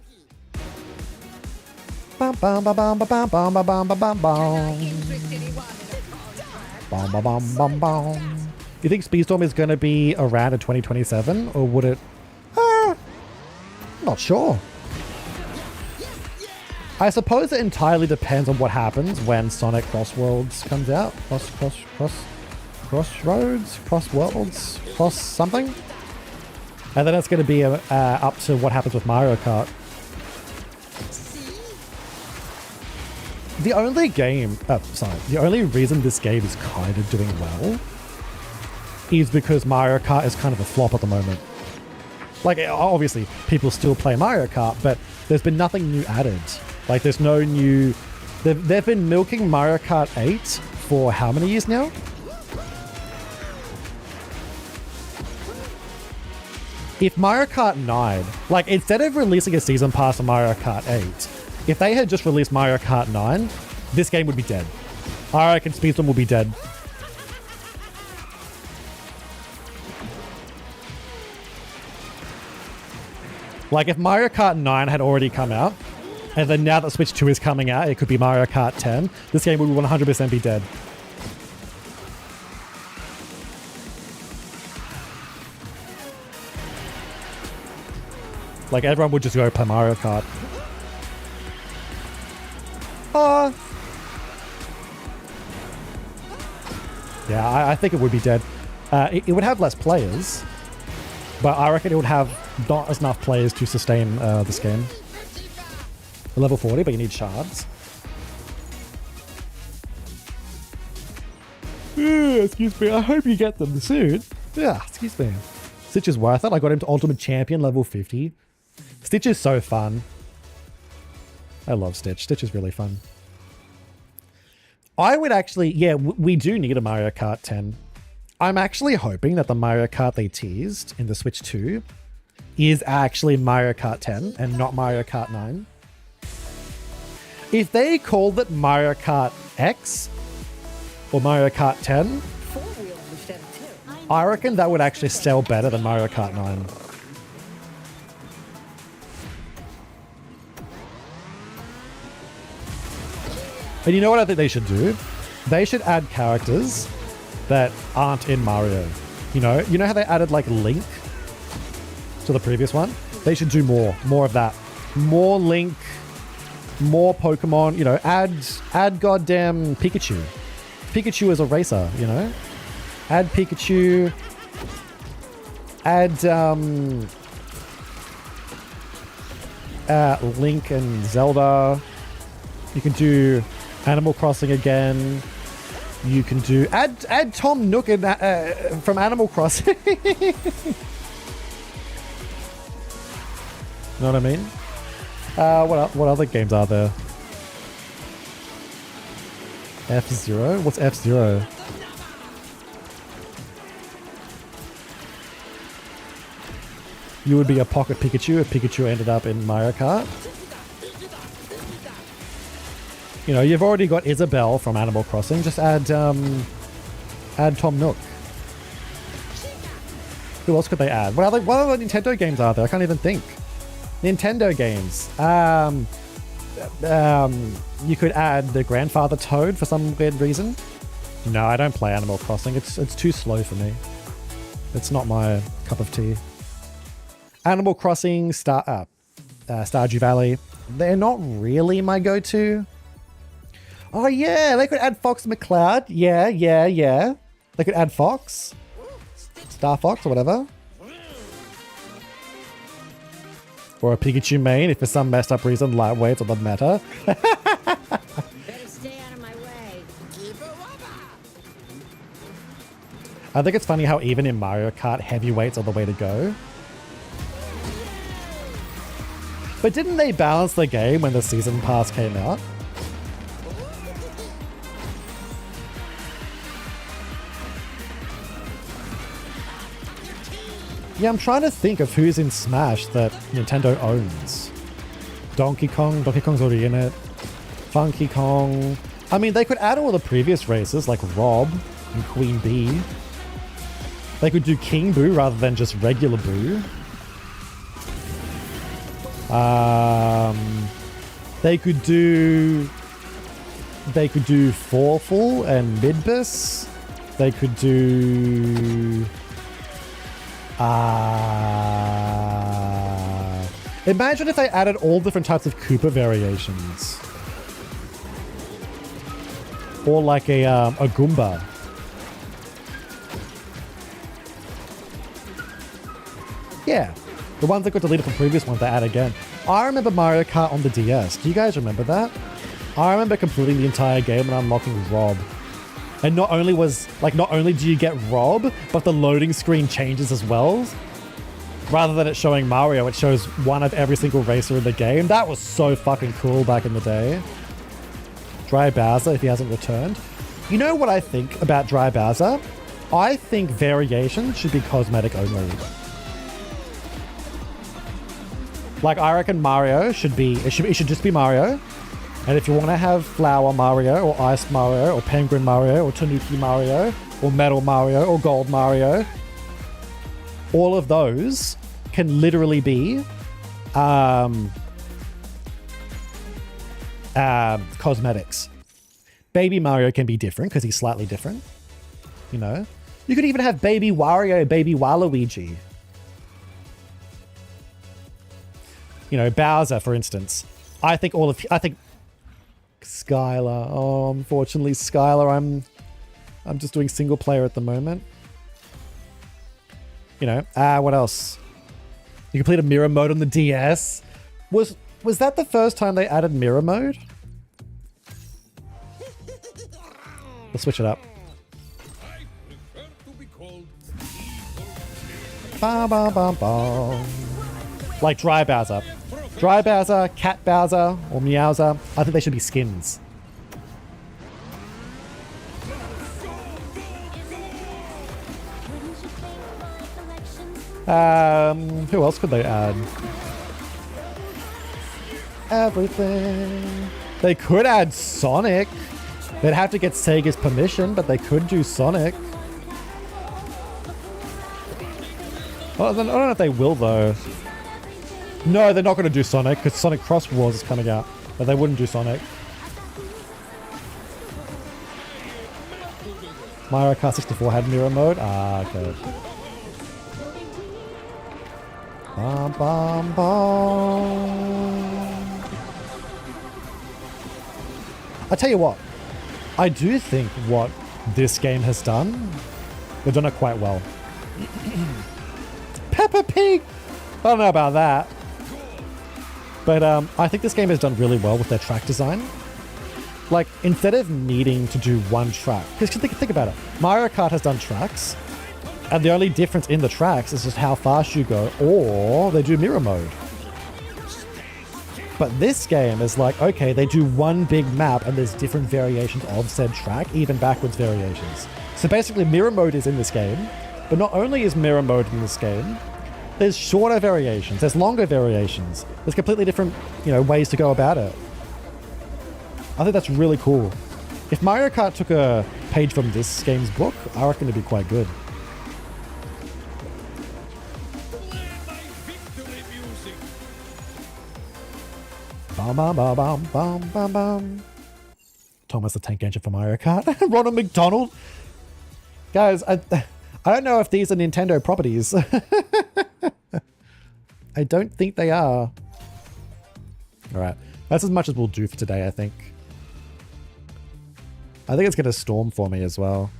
Bum, bum, bum, bum, bum, bum, bum, bum, bum, bum. Bum, bum, bum, bum, bum. You think Speedstorm is going to be around in 2027, or would it? Not sure. I suppose it entirely depends on what happens when Sonic Crossworlds comes out. Crossroads? Crossworlds? Cross something? And then it's going to be up to what happens with Mario Kart. The only reason this game is kind of doing well is because Mario Kart is kind of a flop at the moment. Like, obviously, people still play Mario Kart, but there's been nothing new added. Like, there's no new... They've been milking Mario Kart 8 for how many years now? If Mario Kart 9... Like, instead of releasing a season pass for Mario Kart 8, if they had just released Mario Kart 9, this game would be dead. I reckon Speedstorm will be dead. Like, if Mario Kart 9 had already come out, and then now that Switch 2 is coming out, it could be Mario Kart 10, this game would 100% be dead. Like, everyone would just go play Mario Kart. Yeah, I think it would be dead. It would have less players, but I reckon it would have not as enough players to sustain this game. Level 40, but you need shards. Excuse me, I hope you get them soon. Yeah, excuse me. Stitch is worth it. I got him to Ultimate Champion level 50. Stitch is so fun. I love Stitch. Stitch is really fun. I would actually... Yeah, we do need a Mario Kart 10. I'm actually hoping that the Mario Kart they teased in the Switch 2 is actually Mario Kart 10 and not Mario Kart 9. If they called it Mario Kart X or Mario Kart 10, I reckon that would actually sell better than Mario Kart 9. And you know what I think they should do? They should add characters that aren't in Mario. You know how they added like Link to the previous one? They should do more of that. More Link, more Pokemon, add goddamn Pikachu. Pikachu is a racer, Add Pikachu. Link and Zelda. You can do Animal Crossing again. You can do add Tom Nook and, from Animal Crossing. Know what I mean? What other games are there? F-Zero? What's F-Zero? You would be a Pocket Pikachu if Pikachu ended up in Mario Kart. You know, you've already got Isabelle from Animal Crossing. Just add Tom Nook. Who else could they add? What other Nintendo games are there? I can't even think. Nintendo games. You could add the Grandfather Toad for some weird reason. No, I don't play Animal Crossing. It's too slow for me. It's not my cup of tea. Animal Crossing, Stardew Valley. They're not really my go-to. Oh yeah, they could add Fox McCloud. Yeah. They could add Fox. Star Fox or whatever. Or a Pikachu main if for some messed up reason lightweights or doesn't matter. Better stay out of my way. I think it's funny how even in Mario Kart, heavyweights are the way to go. But didn't they balance the game when the season pass came out? Yeah, I'm trying to think of who's in Smash that Nintendo owns. Donkey Kong's already in it. Funky Kong. I mean, they could add all the previous races like Rob and Queen Bee. They could do King Boo rather than just regular Boo. They could do Fawful and Midbus. They could do imagine if they added all different types of Koopa variations. Or like a Goomba. Yeah. The ones that got deleted from previous ones they add again. I remember Mario Kart on the DS. Do you guys remember that? I remember completing the entire game and unlocking Rob. And not only do you get Rob, but the loading screen changes as well. Rather than it showing Mario, it shows one of every single racer in the game. That was so fucking cool back in the day. Dry Bowser, if he hasn't returned. You know what I think about Dry Bowser? I think variations should be cosmetic only. Like, I reckon Mario should be... It should just be Mario. And if you want to have Flower Mario, or Ice Mario, or Penguin Mario, or Tanuki Mario, or Metal Mario, or Gold Mario, all of those can literally be cosmetics. Baby Mario can be different because he's slightly different. You know? You could even have Baby Wario, Baby Waluigi. You know, Bowser, for instance. I think Skylar. Oh, unfortunately, Skylar, I'm just doing single player at the moment. You know, what else? You can play the mirror mode on the DS. Was that the first time they added mirror mode? Let's switch it up. Ba ba ba ba. Like Dry Bowser. Dry Bowser, Cat Bowser, or Meowser. I think they should be skins. Who else could they add? Everything. They could add Sonic. They'd have to get Sega's permission, but they could do Sonic. I don't know if they will, though. No, they're not going to do Sonic, because Sonic Cross Wars is coming out. But they wouldn't do Sonic. Mario Kart 64 had mirror mode? Ah, okay. Bum, bum, bum. I tell you what. I do think what this game has done, they've done it quite well. Peppa Pig! I don't know about that. But I think this game has done really well with their track design. Like, instead of needing to do one track, because think about it. Mario Kart has done tracks, and the only difference in the tracks is just how fast you go, or they do mirror mode. But this game is like, okay, they do one big map and there's different variations of said track, even backwards variations. So basically mirror mode is in this game, but not only is mirror mode in this game, there's shorter variations, there's longer variations, there's completely different, ways to go about it. I think that's really cool. If Mario Kart took a page from this game's book, I reckon it'd be quite good. Bam, bam, bam, bam, bam, bam, bam. Thomas the Tank Engine for Mario Kart. Ronald McDonald. Guys, I don't know if these are Nintendo properties. I don't think they are. Alright. That's as much as we'll do for today, I think. I think it's going to storm for me as well.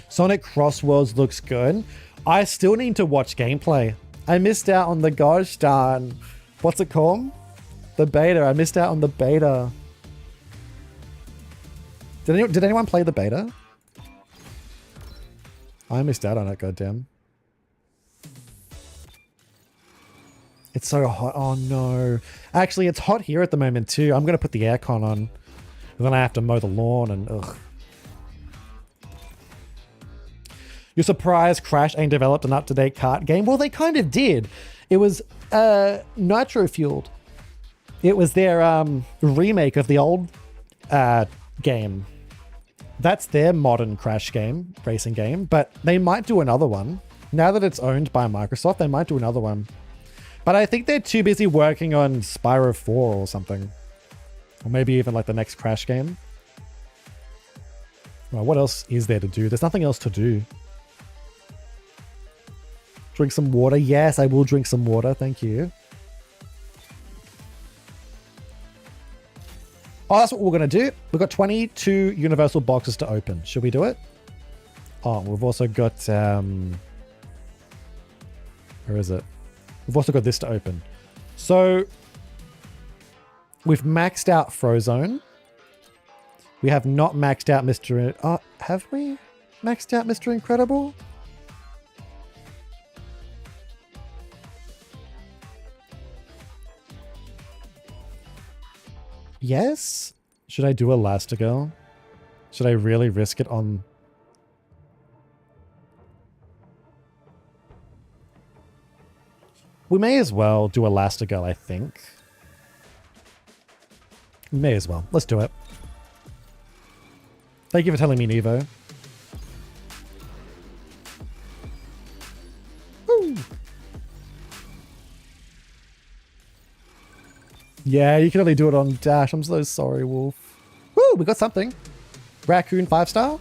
Sonic Crossworlds looks good. I still need to watch gameplay. I missed out on the gosh darn... What's it called? The beta. I missed out on the beta. Did anyone play the beta? I missed out on it, goddamn. It's so hot. Oh no. Actually, it's hot here at the moment too. I'm going to put the aircon on. And then I have to mow the lawn and ugh. You're surprised Crash ain't developed an up-to-date kart game? Well, they kind of did. It was nitro-fueled. It was their remake of the old game. That's their modern Crash game, racing game. But they might do another one. Now that it's owned by Microsoft, they might do another one. But I think they're too busy working on Spyro 4 or something. Or maybe even like the next Crash game. Well, what else is there to do? There's nothing else to do. Drink some water. Yes, I will drink some water. Thank you. Oh, that's what we're going to do. We've got 22 universal boxes to open. Should we do it? Oh, we've also got... where is it? We've also got this to open. So... we've maxed out Frozone. We have not maxed out Mr. Have we maxed out Mr. Incredible? Yes? Should I do Elastigirl? Should I really risk it on... We may as well do Elastigirl, I think. May as well. Let's do it. Thank you for telling me, Nevo. Woo. Yeah, you can only do it on Dash. I'm so sorry, Wolf. Woo, we got something. Raccoon 5-star.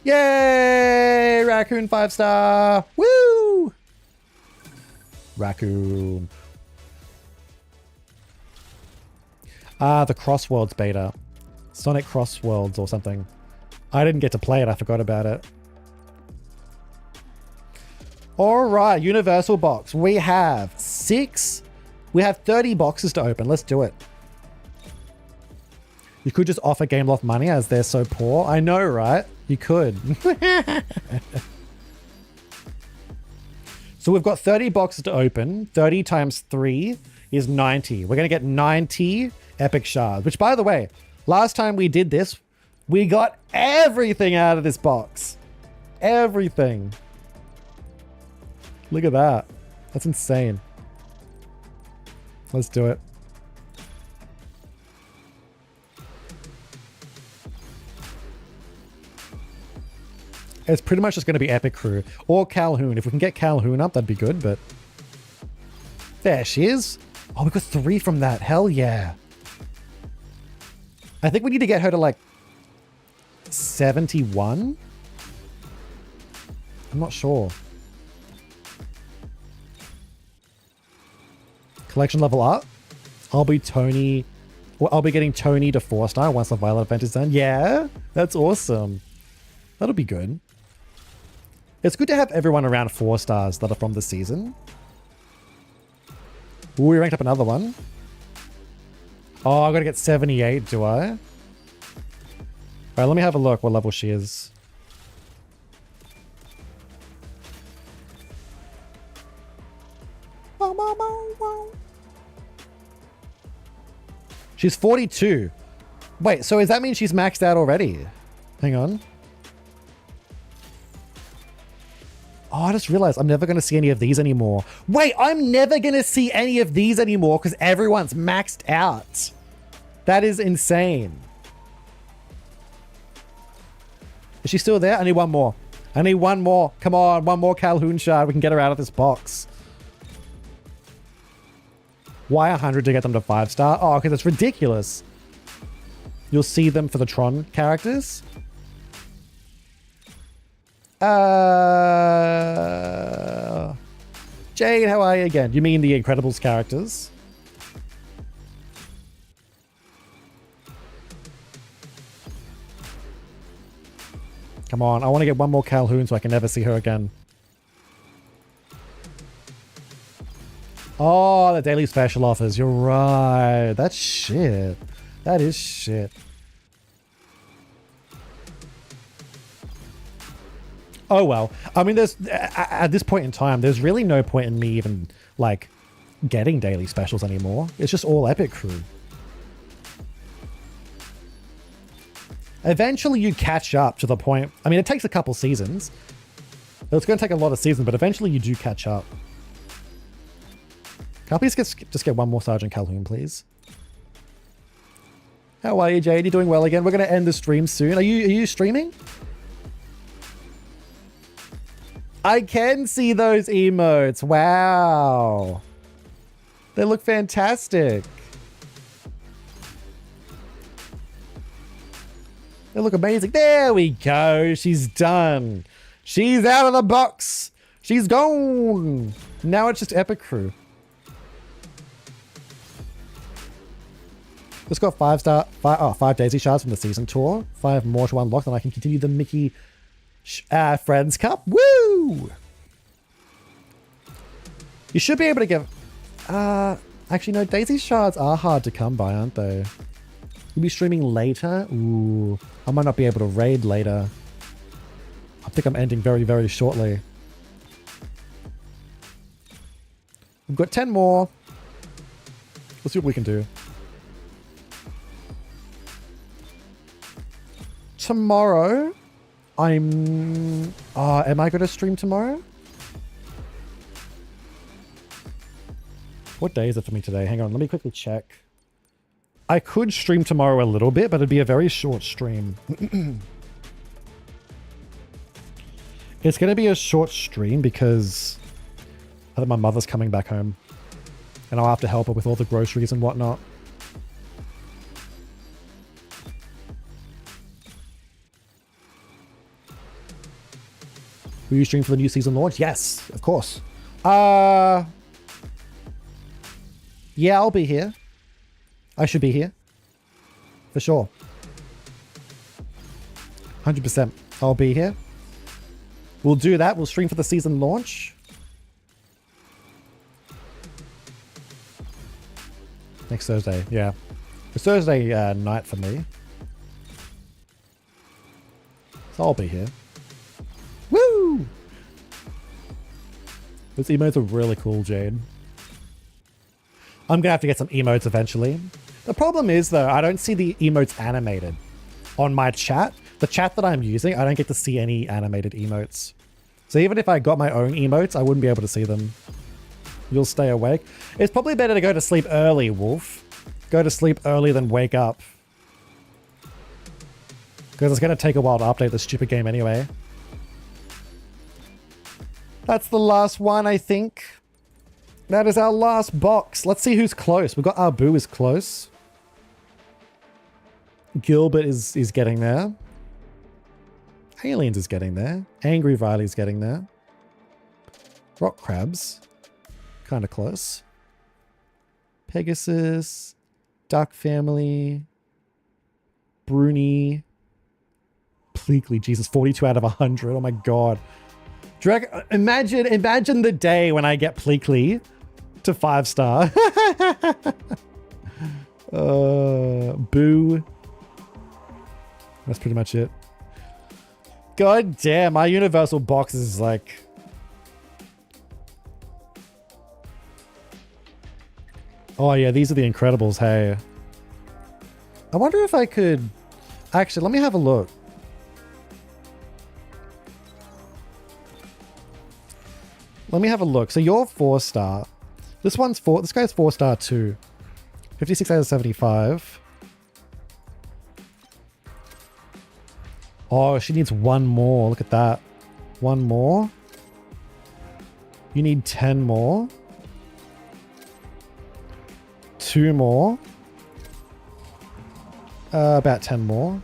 Yay! Raccoon 5-star. Woo! Raccoon. Ah, the Crossworlds beta. Sonic Crossworlds or something. I didn't get to play it. I forgot about it. Alright, Universal Box. We have 6. We have 30 boxes to open. Let's do it. You could just offer Gameloft money as they're so poor. I know, right? You could. So we've got 30 boxes to open. 30 times 3 is 90. We're going to get 90 epic shards. Which, by the way, last time we did this, we got everything out of this box. Everything. Look at that. That's insane. Let's do it. It's pretty much just going to be Epic Crew. Or Calhoun. If we can get Calhoun up, that'd be good, but... There she is. Oh, we got 3 from that. Hell yeah. I think we need to get her to, like, 71? I'm not sure. Collection level up. I'll be Tony... Well, I'll be getting Tony to 4-star once the Violet event is done. Yeah, that's awesome. That'll be good. It's good to have everyone around 4 stars that are from the season. Ooh, we ranked up another one. Oh, I gotta get 78, do I? Alright, let me have a look what level she is. She's 42. Wait, so does that mean she's maxed out already? Hang on. Oh, I just realized I'm never going to see any of these anymore. Wait, I'm never going to see any of these anymore because everyone's maxed out. That is insane. Is she still there? I need one more. I need one more. Come on, one more Calhoun shard. We can get her out of this box. Why 100 to get them to 5-star? Oh, because it's ridiculous. You'll see them for the Tron characters. Jade, how are you again? You mean the Incredibles characters? Come on, I want to get one more Calhoun so I can never see her again. Oh, the daily special offers. You're right. That's shit. That is shit. Oh, well. I mean, there's at this point in time, there's really no point in me even, like, getting daily specials anymore. It's just all Epic Crew. Eventually, you catch up to the point. I mean, it takes a couple seasons. It's going to take a lot of seasons, but eventually you do catch up. Can I please just get one more Sergeant Calhoun, please? How are you, Jade? You doing well again? We're going to end the stream soon. Are you streaming? I can see those emotes. Wow. They look fantastic. They look amazing. There we go. She's done. She's out of the box. She's gone. Now it's just Epic Crew. Just got 5 Daisy shards from the season tour. 5 more to unlock, then I can continue the Mickey Friends Cup. Woo! You should be able to get... actually, no, Daisy shards are hard to come by, aren't they? You'll be streaming later? Ooh, I might not be able to raid later. I think I'm ending very, very shortly. We've got 10 more. Let's see what we can do. Tomorrow, am I going to stream tomorrow? What day is it for me today? Hang on, let me quickly check. I could stream tomorrow a little bit, but it'd be a very short stream. It's going to be a short stream because I think my mother's coming back home and I'll have to help her with all the groceries and whatnot. Will you stream for the new season launch? Yes, of course. Yeah, I'll be here. I should be here. For sure. 100%. I'll be here. We'll do that. We'll stream for the season launch. Next Thursday, yeah. It's Thursday night for me. So I'll be here. Woo! Those emotes are really cool, Jade. I'm gonna have to get some emotes eventually. The problem is, though, I don't see the emotes animated on my chat. The chat that I'm using, I don't get to see any animated emotes. So even if I got my own emotes, I wouldn't be able to see them. You'll stay awake. It's probably better to go to sleep early, Wolf. Go to sleep early than wake up. Because it's going to take a while to update this stupid game anyway. That's the last one, I think. That is our last box. Let's see who's close. We've got Abu is close. Gilbert is getting there. Aliens is getting there. Angry Riley's getting there. Rock Crabs. Kind of close. Pegasus. Duck Family. Bruni. Pleakley. Jesus, 42 out of 100. Oh my god. Imagine the day when I get Pleakley to 5-star. Boo. That's pretty much it. God damn, my universal box is like... Oh yeah, these are the Incredibles, hey. I wonder if I could... Actually, let me have a look. Let me have a look. So you're 4-star. This guy's 4-star too. 56 out of 75. Oh, she needs one more. Look at that. One more. You need 10 more. 2 more. About 10 more.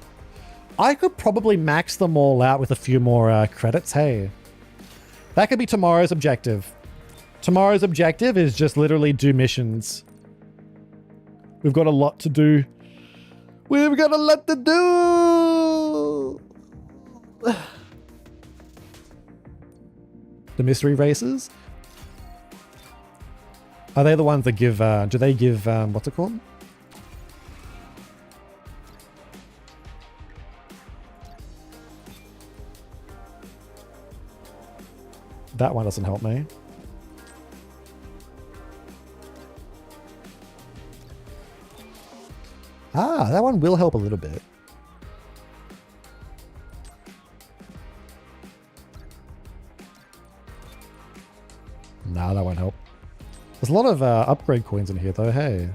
I could probably max them all out with a few more credits. Hey, that could be tomorrow's objective. Tomorrow's objective is just literally do missions. We've got a lot to do. We've got a lot to do. The mystery races? Are they the ones that give, do they give, what's it called? That one doesn't help me. Ah, that one will help a little bit. Nah, that won't help. There's a lot of upgrade coins in here though, hey.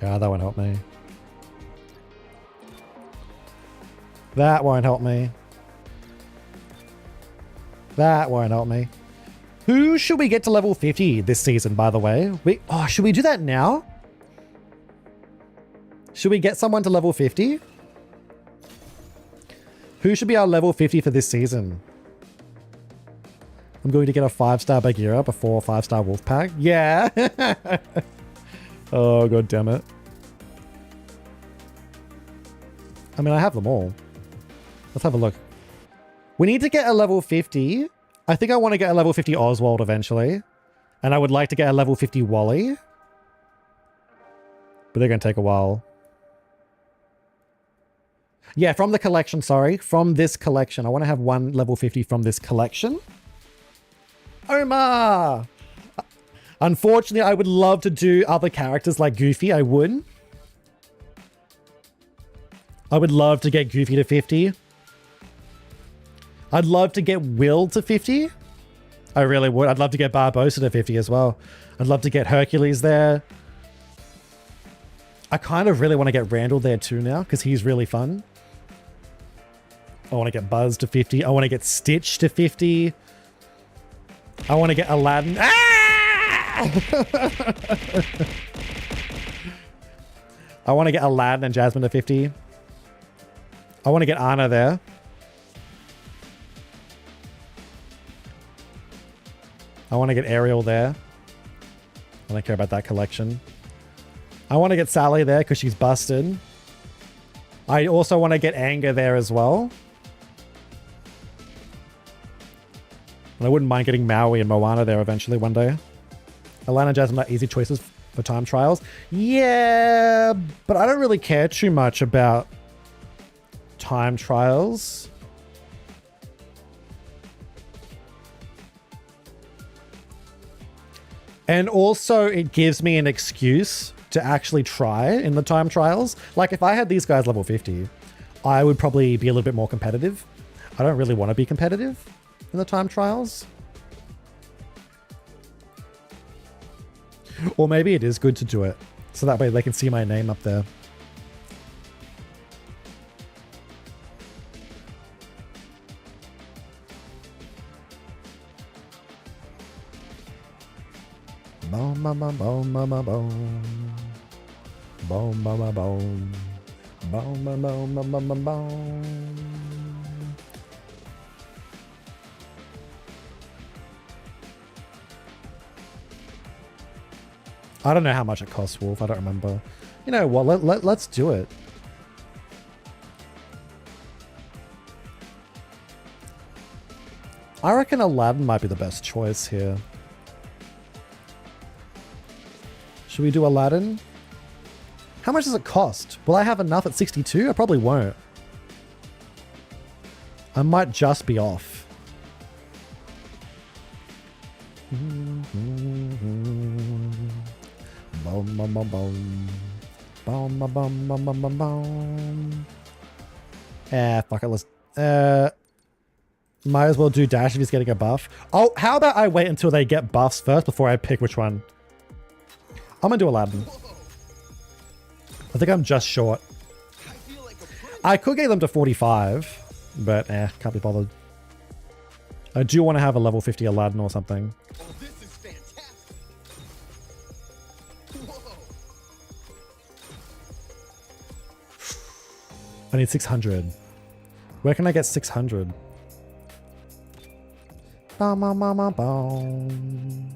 Yeah, that won't help me. That won't help me. That won't help me. Who should we get to level 50 this season, by the way? Should we do that now? Should we get someone to level 50? Who should be our level 50 for this season? I'm going to get a 5-star Bagheera before 5-star Wolfpack. Yeah. Oh, god damn it. I mean, I have them all. Let's have a look. We need to get a level 50. I think I want to get a level 50 Oswald eventually. And I would like to get a level 50 Wally. But they're going to take a while. Yeah, from the collection, sorry. From this collection. I want to have one level 50 from this collection. Omar! Unfortunately, I would love to do other characters like Goofy. I would. I would love to get Goofy to 50. I'd love to get Will to 50. I really would. I'd love to get Barbossa to 50 as well. I'd love to get Hercules there. I kind of really want to get Randall there too now because he's really fun. I want to get Buzz to 50. I want to get Stitch to 50. I want to get Aladdin. Ah! I want to get Aladdin and Jasmine to 50. I want to get Anna there. I want to get Ariel there. I don't care about that collection. I want to get Sally there because she's busted. I also want to get Anger there as well. And I wouldn't mind getting Maui and Moana there eventually one day. Alana and Jasmine are easy choices for time trials. Yeah, but I don't really care too much about time trials. And also it gives me an excuse to actually try in the time trials. Like if I had these guys level 50, I would probably be a little bit more competitive. I don't really want to be competitive in the time trials. Or maybe it is good to do it. So that way they can see my name up there. Boom, boom, boom, boom, boom, boom, boom. Boom, boom, boom, boom. Boom, boom, boom, boom, boom, boom, boom. I don't know how much it costs, Wolf. I don't remember. You know what? Let's do it. I reckon Aladdin might be the best choice here. Should we do Aladdin? How much does it cost? Will I have enough at 62? I probably won't. I might just be off. Boom, boom, boom, boom. Boom, boom, boom, boom, boom, boom, boom. Fuck it, let's... might as well do Dash if he's getting a buff. Oh, how about I wait until they get buffs first before I pick which one? I'm gonna do Aladdin. I think I'm just short. I could get them to 45, but can't be bothered. I do want to have a level 50 Aladdin or something. Oh, this is fantastic. Whoa. I need 600. Where can I get 600? Bum, bum, bum, bum, bum.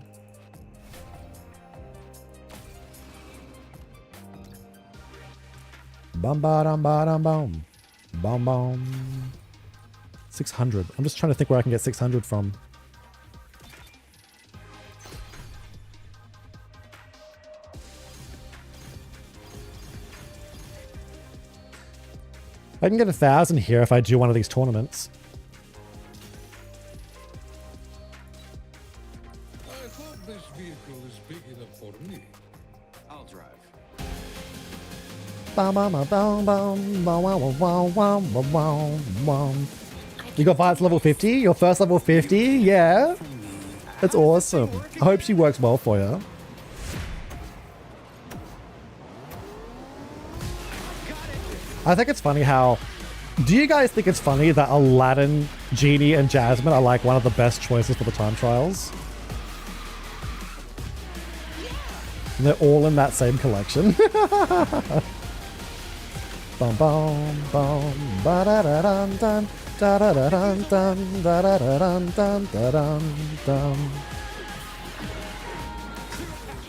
Bum, ba, dum, ba, dum, bum. Bum, bum. 600. I'm just trying to think where I can get 600 from. I can get 1,000 here if I do one of these tournaments. I thought this vehicle is big enough for me. I'll drive. You got Violet's level 50? Your first level 50? Yeah. That's awesome. I hope she works well for you. I think it's funny how... Do you guys think it's funny that Aladdin, Genie, and Jasmine are like one of the best choices for the time trials? And they're all in that same collection. Bum bum bum ba da da dun dun da da da dun dun da da da dun dun da dun dun.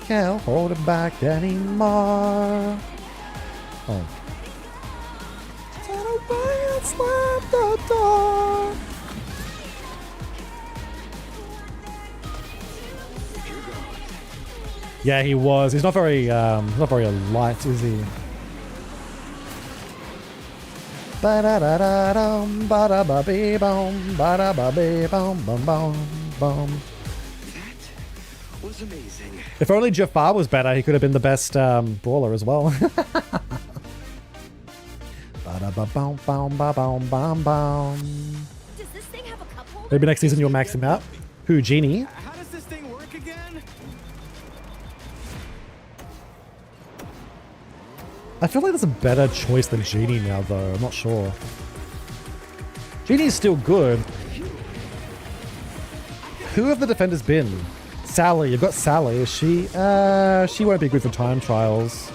Can't hold it back anymore. Oh. Turn away and slam the door. Yeah, he was. He's not very light, is he? Ba-da-da-da-dum, ba-da-ba-bee-bum, ba-da-ba-bee-bum, bum, bum, bum. That was amazing. If only Jafar was better, he could have been the best brawler as well. Ba-da-ba-bum, bum, ba-bum, bum, bum. Does this thing have a cup holder? Maybe next season you'll max him out. Who, Genie? How does this thing work again? I feel like there's a better choice than Genie now, though. I'm not sure. Genie's still good. Who have the defenders been? Sally. You've got Sally. Is she? She won't be good for time trials.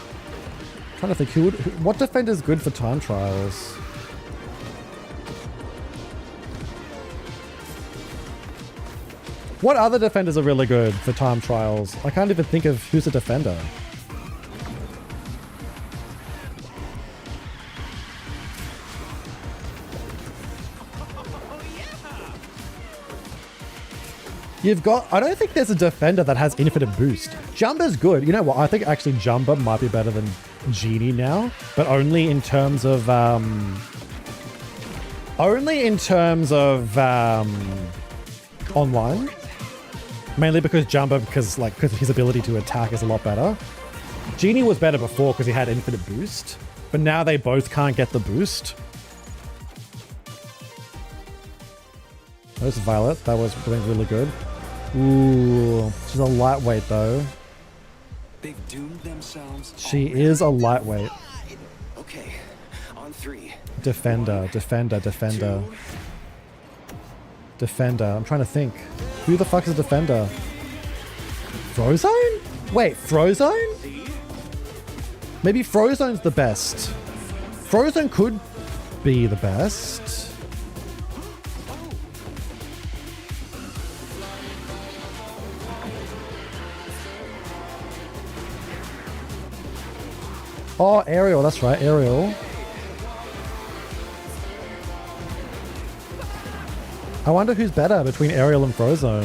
I'm trying to think. What defender's good for time trials? What other defenders are really good for time trials? I can't even think of who's a defender. You've got... I don't think there's a defender that has infinite boost. Jumba's good. You know what? I think actually Jumba might be better than Genie now. But only in terms of... online. Mainly because Jumba, because his ability to attack is a lot better. Genie was better before because he had infinite boost. But now they both can't get the boost. There's Violet. That was doing really good. Ooh, she's a lightweight though. They've doomed themselves. She is a lightweight. Okay, on 3. Defender, defender, defender. Defender. I'm trying to think. Who the fuck is a defender? Frozone? Wait, Frozone? Maybe Frozone's the best. Frozone could be the best. Oh, Ariel, that's right, Ariel. I wonder who's better between Aerial and Frozone.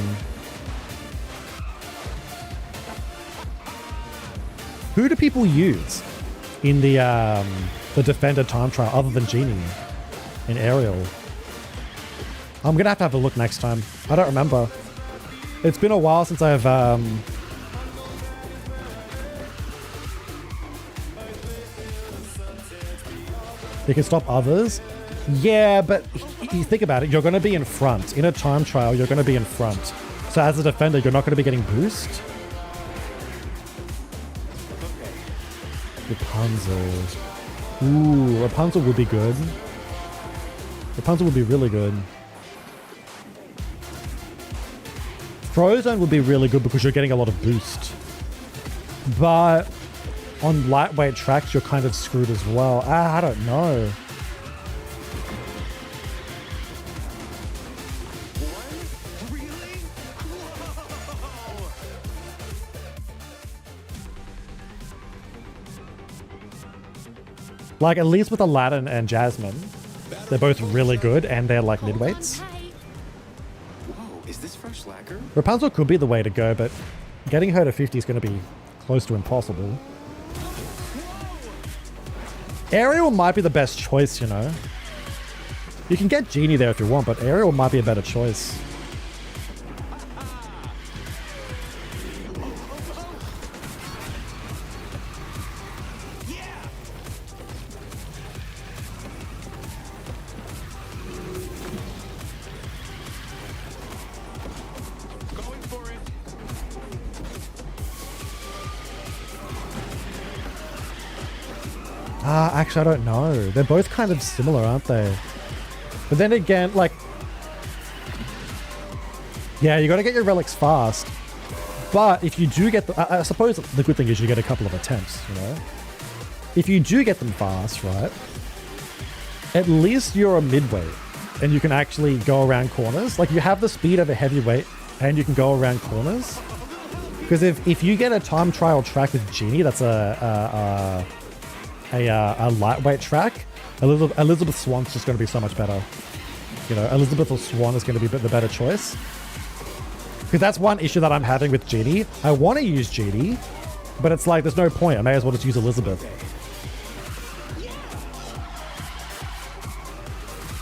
Who do people use in the Defender time trial other than Genie and Aerial? I'm gonna have to have a look next time. I don't remember. It's been a while since I've You can stop others. Yeah, but you think about it, you're going to be in front. In a time trial, you're going to be in front. So as a defender, you're not going to be getting boost. Rapunzel. Ooh, Rapunzel would be good. Rapunzel would be really good. Frozone would be really good because you're getting a lot of boost. But on lightweight tracks, you're kind of screwed as well. I don't know. Like, at least with Aladdin and Jasmine, they're both really good and they're like midweights. Whoa, is this fresh lacquer? Rapunzel could be the way to go, but getting her to 50 is going to be close to impossible. Ariel might be the best choice, you know. You can get Genie there if you want, but Ariel might be a better choice. Actually, I don't know. They're both kind of similar, aren't they? But then again, like... Yeah, you gotta get your relics fast. But if you do get the... I suppose the good thing is you get a couple of attempts, you know? If you do get them fast, right? At least you're a midweight. And you can actually go around corners. Like, you have the speed of a heavyweight and you can go around corners. Because if you get a time trial track with Genie, that's a lightweight track, Elizabeth Swan's just going to be so much better. You know, Elizabeth or Swan is going to be the better choice. Because that's one issue that I'm having with Genie. I want to use Genie, but it's like, there's no point. I may as well just use Elizabeth.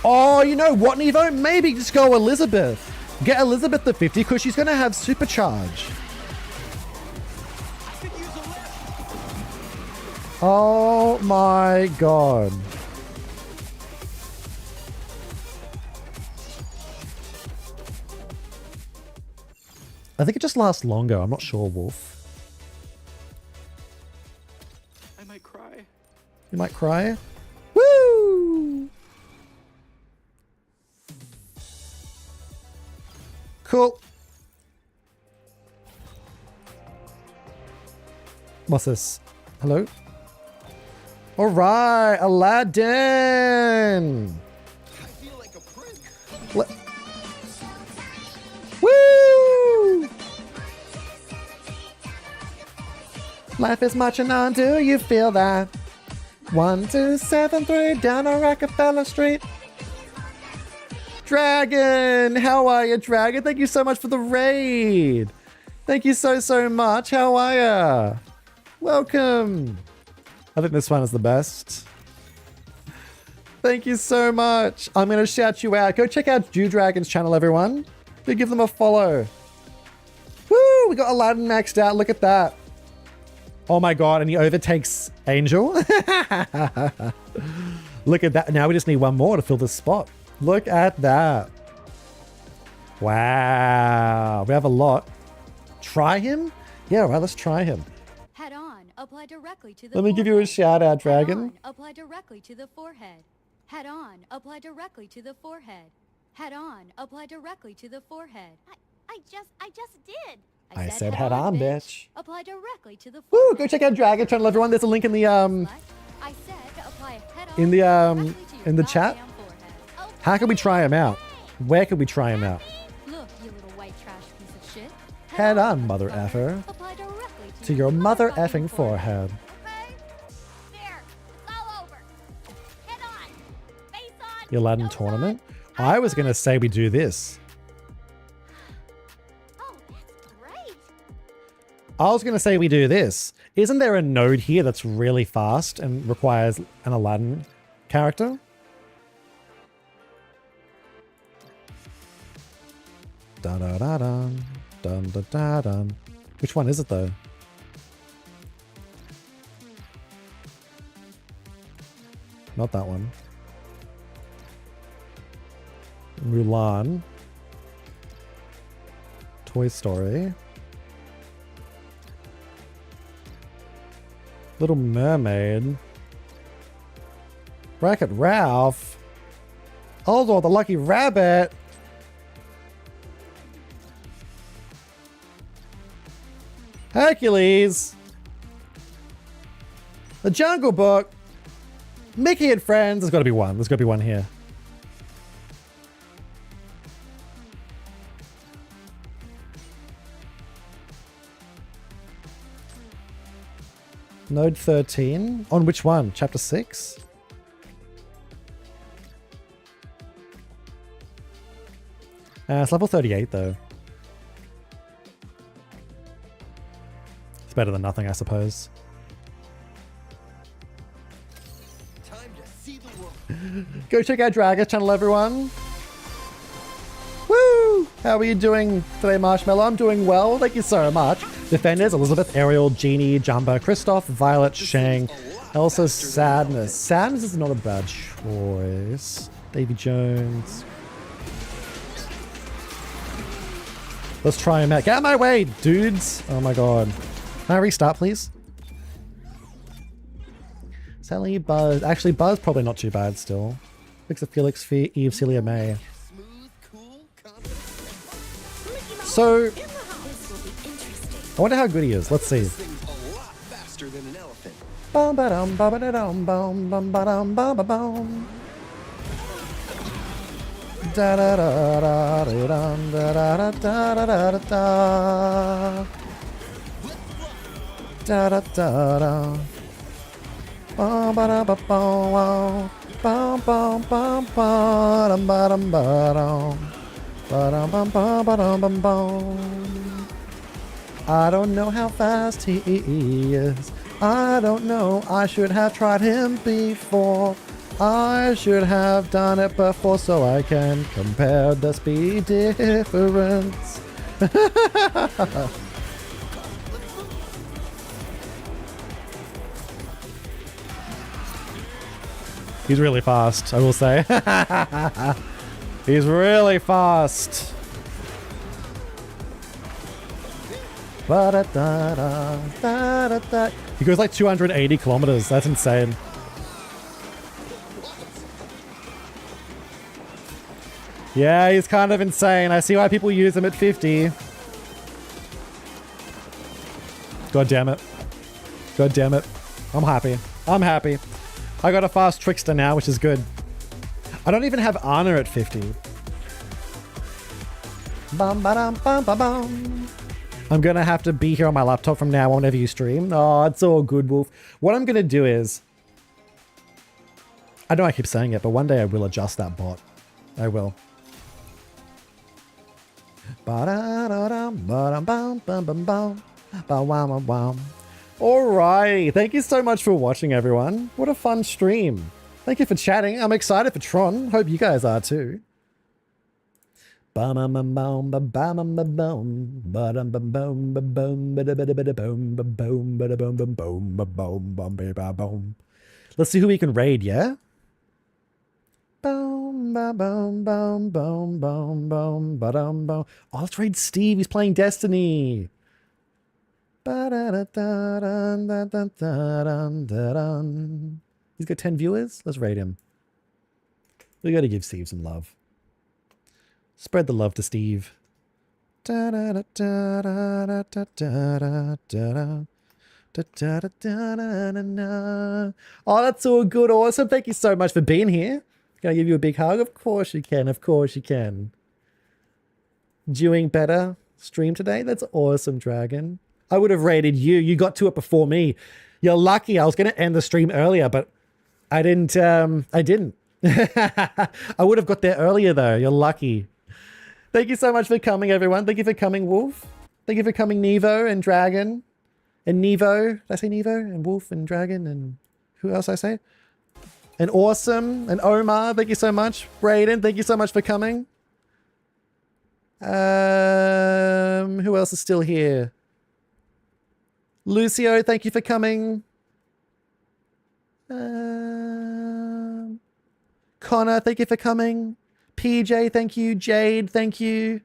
Oh, you know what, Nevo? Maybe just go Elizabeth. Get Elizabeth the 50 because she's going to have supercharge. Oh my god. I think it just lasts longer. I'm not sure, Wolf. I might cry. You might cry? Woo! Cool. What's this? Hello? All right, Aladdin. I feel like a prick. Woo! Life is marching on, do you feel that? 1273 down on Rockefeller Street. Dragon, how are you, Dragon? Thank you so much for the raid. Thank you so much. How are ya? Welcome. I think this one is the best. Thank you so much. I'm going to shout you out. Go check out Dragon's channel, everyone. Go give them a follow. Woo! We got Aladdin maxed out. Look at that. Oh my god, and he overtakes Angel. Look at that. Now we just need one more to fill this spot. Look at that. Wow. We have a lot. Try him? Yeah, right, let's try him. Head on, apply directly to the Let me give you a shout out, Dragon. Head on, apply directly to the forehead. Head on, apply directly to the forehead. Head on, apply directly to the forehead. I just did. I said head on, bitch. Apply directly to the Woo, forehead. go check out Dragon channel, everyone. There's a link in the I said apply head on in the directly to your in the chat. goddamn forehead. How can we try him out? Where can we try him out? Look, you little white trash piece of shit. Head on, mother effer. Apply directly To your mother effing forehead. Okay? There. It's all over. Head on. Face on. The Aladdin no tournament. I was going to say we do this. Oh, that's great. I was going to say we do this. Isn't there a node here that's really fast and requires an Aladdin character? Dun dun dun dun dun dun dun dun. Which one is it though? Not that one. Mulan. Toy Story. Little Mermaid. Wreck-It Ralph. Oswald the Lucky Rabbit. Hercules. The Jungle Book. Mickey and Friends. There's got to be one. There's got to be one here. Node 13. On which one? Chapter 6? It's level 38 though. It's better than nothing, I suppose. Time to see the world. Go check out Dragon's channel, everyone. Woo! How are you doing today, Marshmallow? I'm doing well. Thank you so much. Defenders, Elizabeth, Ariel, Genie, Jumbo, Christoph, Violet, Shang, Elsa, Sadness. Sadness is not a bad choice. Davy Jones. Let's try him out. Get out of my way, dudes. Oh my god. Can I restart, please? Sally, Buzz. Actually, Buzz probably not too bad still. Victor, Felix, Fee, Eve, Celia, May. So, I wonder how good he is. Let's see. Faster than an elephant. Bum ba dum ba ba da dum bum bum ba dum ba ba bum. Da da da da da dum da da da da da da da. Da da da da. Bum ba da ba bum bum bum bum ba dum ba dum ba dum. Ba dum bum bum ba dum bum bum. I don't know how fast he is. I don't know. I should have tried him before. I should have done it before so I can compare the speed difference. He's really fast, I will say. He's really fast. He goes like 280 kilometers. That's insane. Yeah, he's kind of insane. I see why people use him at 50. God damn it. God damn it. I'm happy. I'm happy. I got a fast Trickster now, which is good. I don't even have Anna at 50. Bum ba dum bum ba bum. I'm gonna have to be here on my laptop from now on whenever you stream. Oh, it's all good, Wolf. What I'm gonna do is, I know I keep saying it, but one day I will adjust that bot. I will. Alrighty, thank you so much for watching, everyone. What a fun stream. Thank you for chatting. I'm excited for Tron. Hope you guys are too. Let's see who we can raid, yeah? Oh, let's raid Steve. He's playing Destiny. He's got 10 viewers. Let's raid him. We got to give Steve some love. Spread the love to Steve. Oh, that's all good. Awesome. Thank you so much for being here. Can I give you a big hug? Of course you can. Of course you can. Doing better stream today? That's awesome, Dragon. I would have rated you. You got to it before me. You're lucky. I was going to end the stream earlier, but I didn't. I didn't. I would have got there earlier though. You're lucky. Thank you so much for coming, everyone. Thank you for coming, Wolf. Thank you for coming, Nevo and Dragon. And Nevo. Did I say Nevo? And Wolf and Dragon and who else I say? And Awesome and Omar. Thank you so much. Brayden, thank you so much for coming. Who else is still here? Lucio, thank you for coming. Connor, thank you for coming. PJ, thank you. Jade, thank you.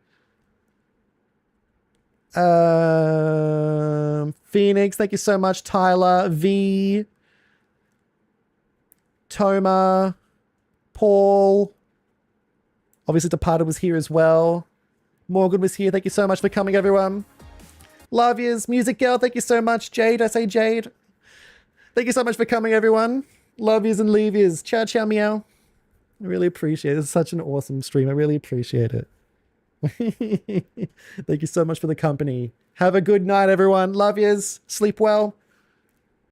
Phoenix, thank you so much. Tyler, V, Toma, Paul. Obviously, Departed was here as well. Morgan was here. Thank you so much for coming, everyone. Love yous. Music Girl, thank you so much. Jade, I say Jade. Thank you so much for coming, everyone. Love yous and leave yous. Ciao, ciao, meow. I really appreciate it. It's such an awesome stream. I really appreciate it. Thank you so much for the company. Have a good night, everyone. Love yous. Sleep well.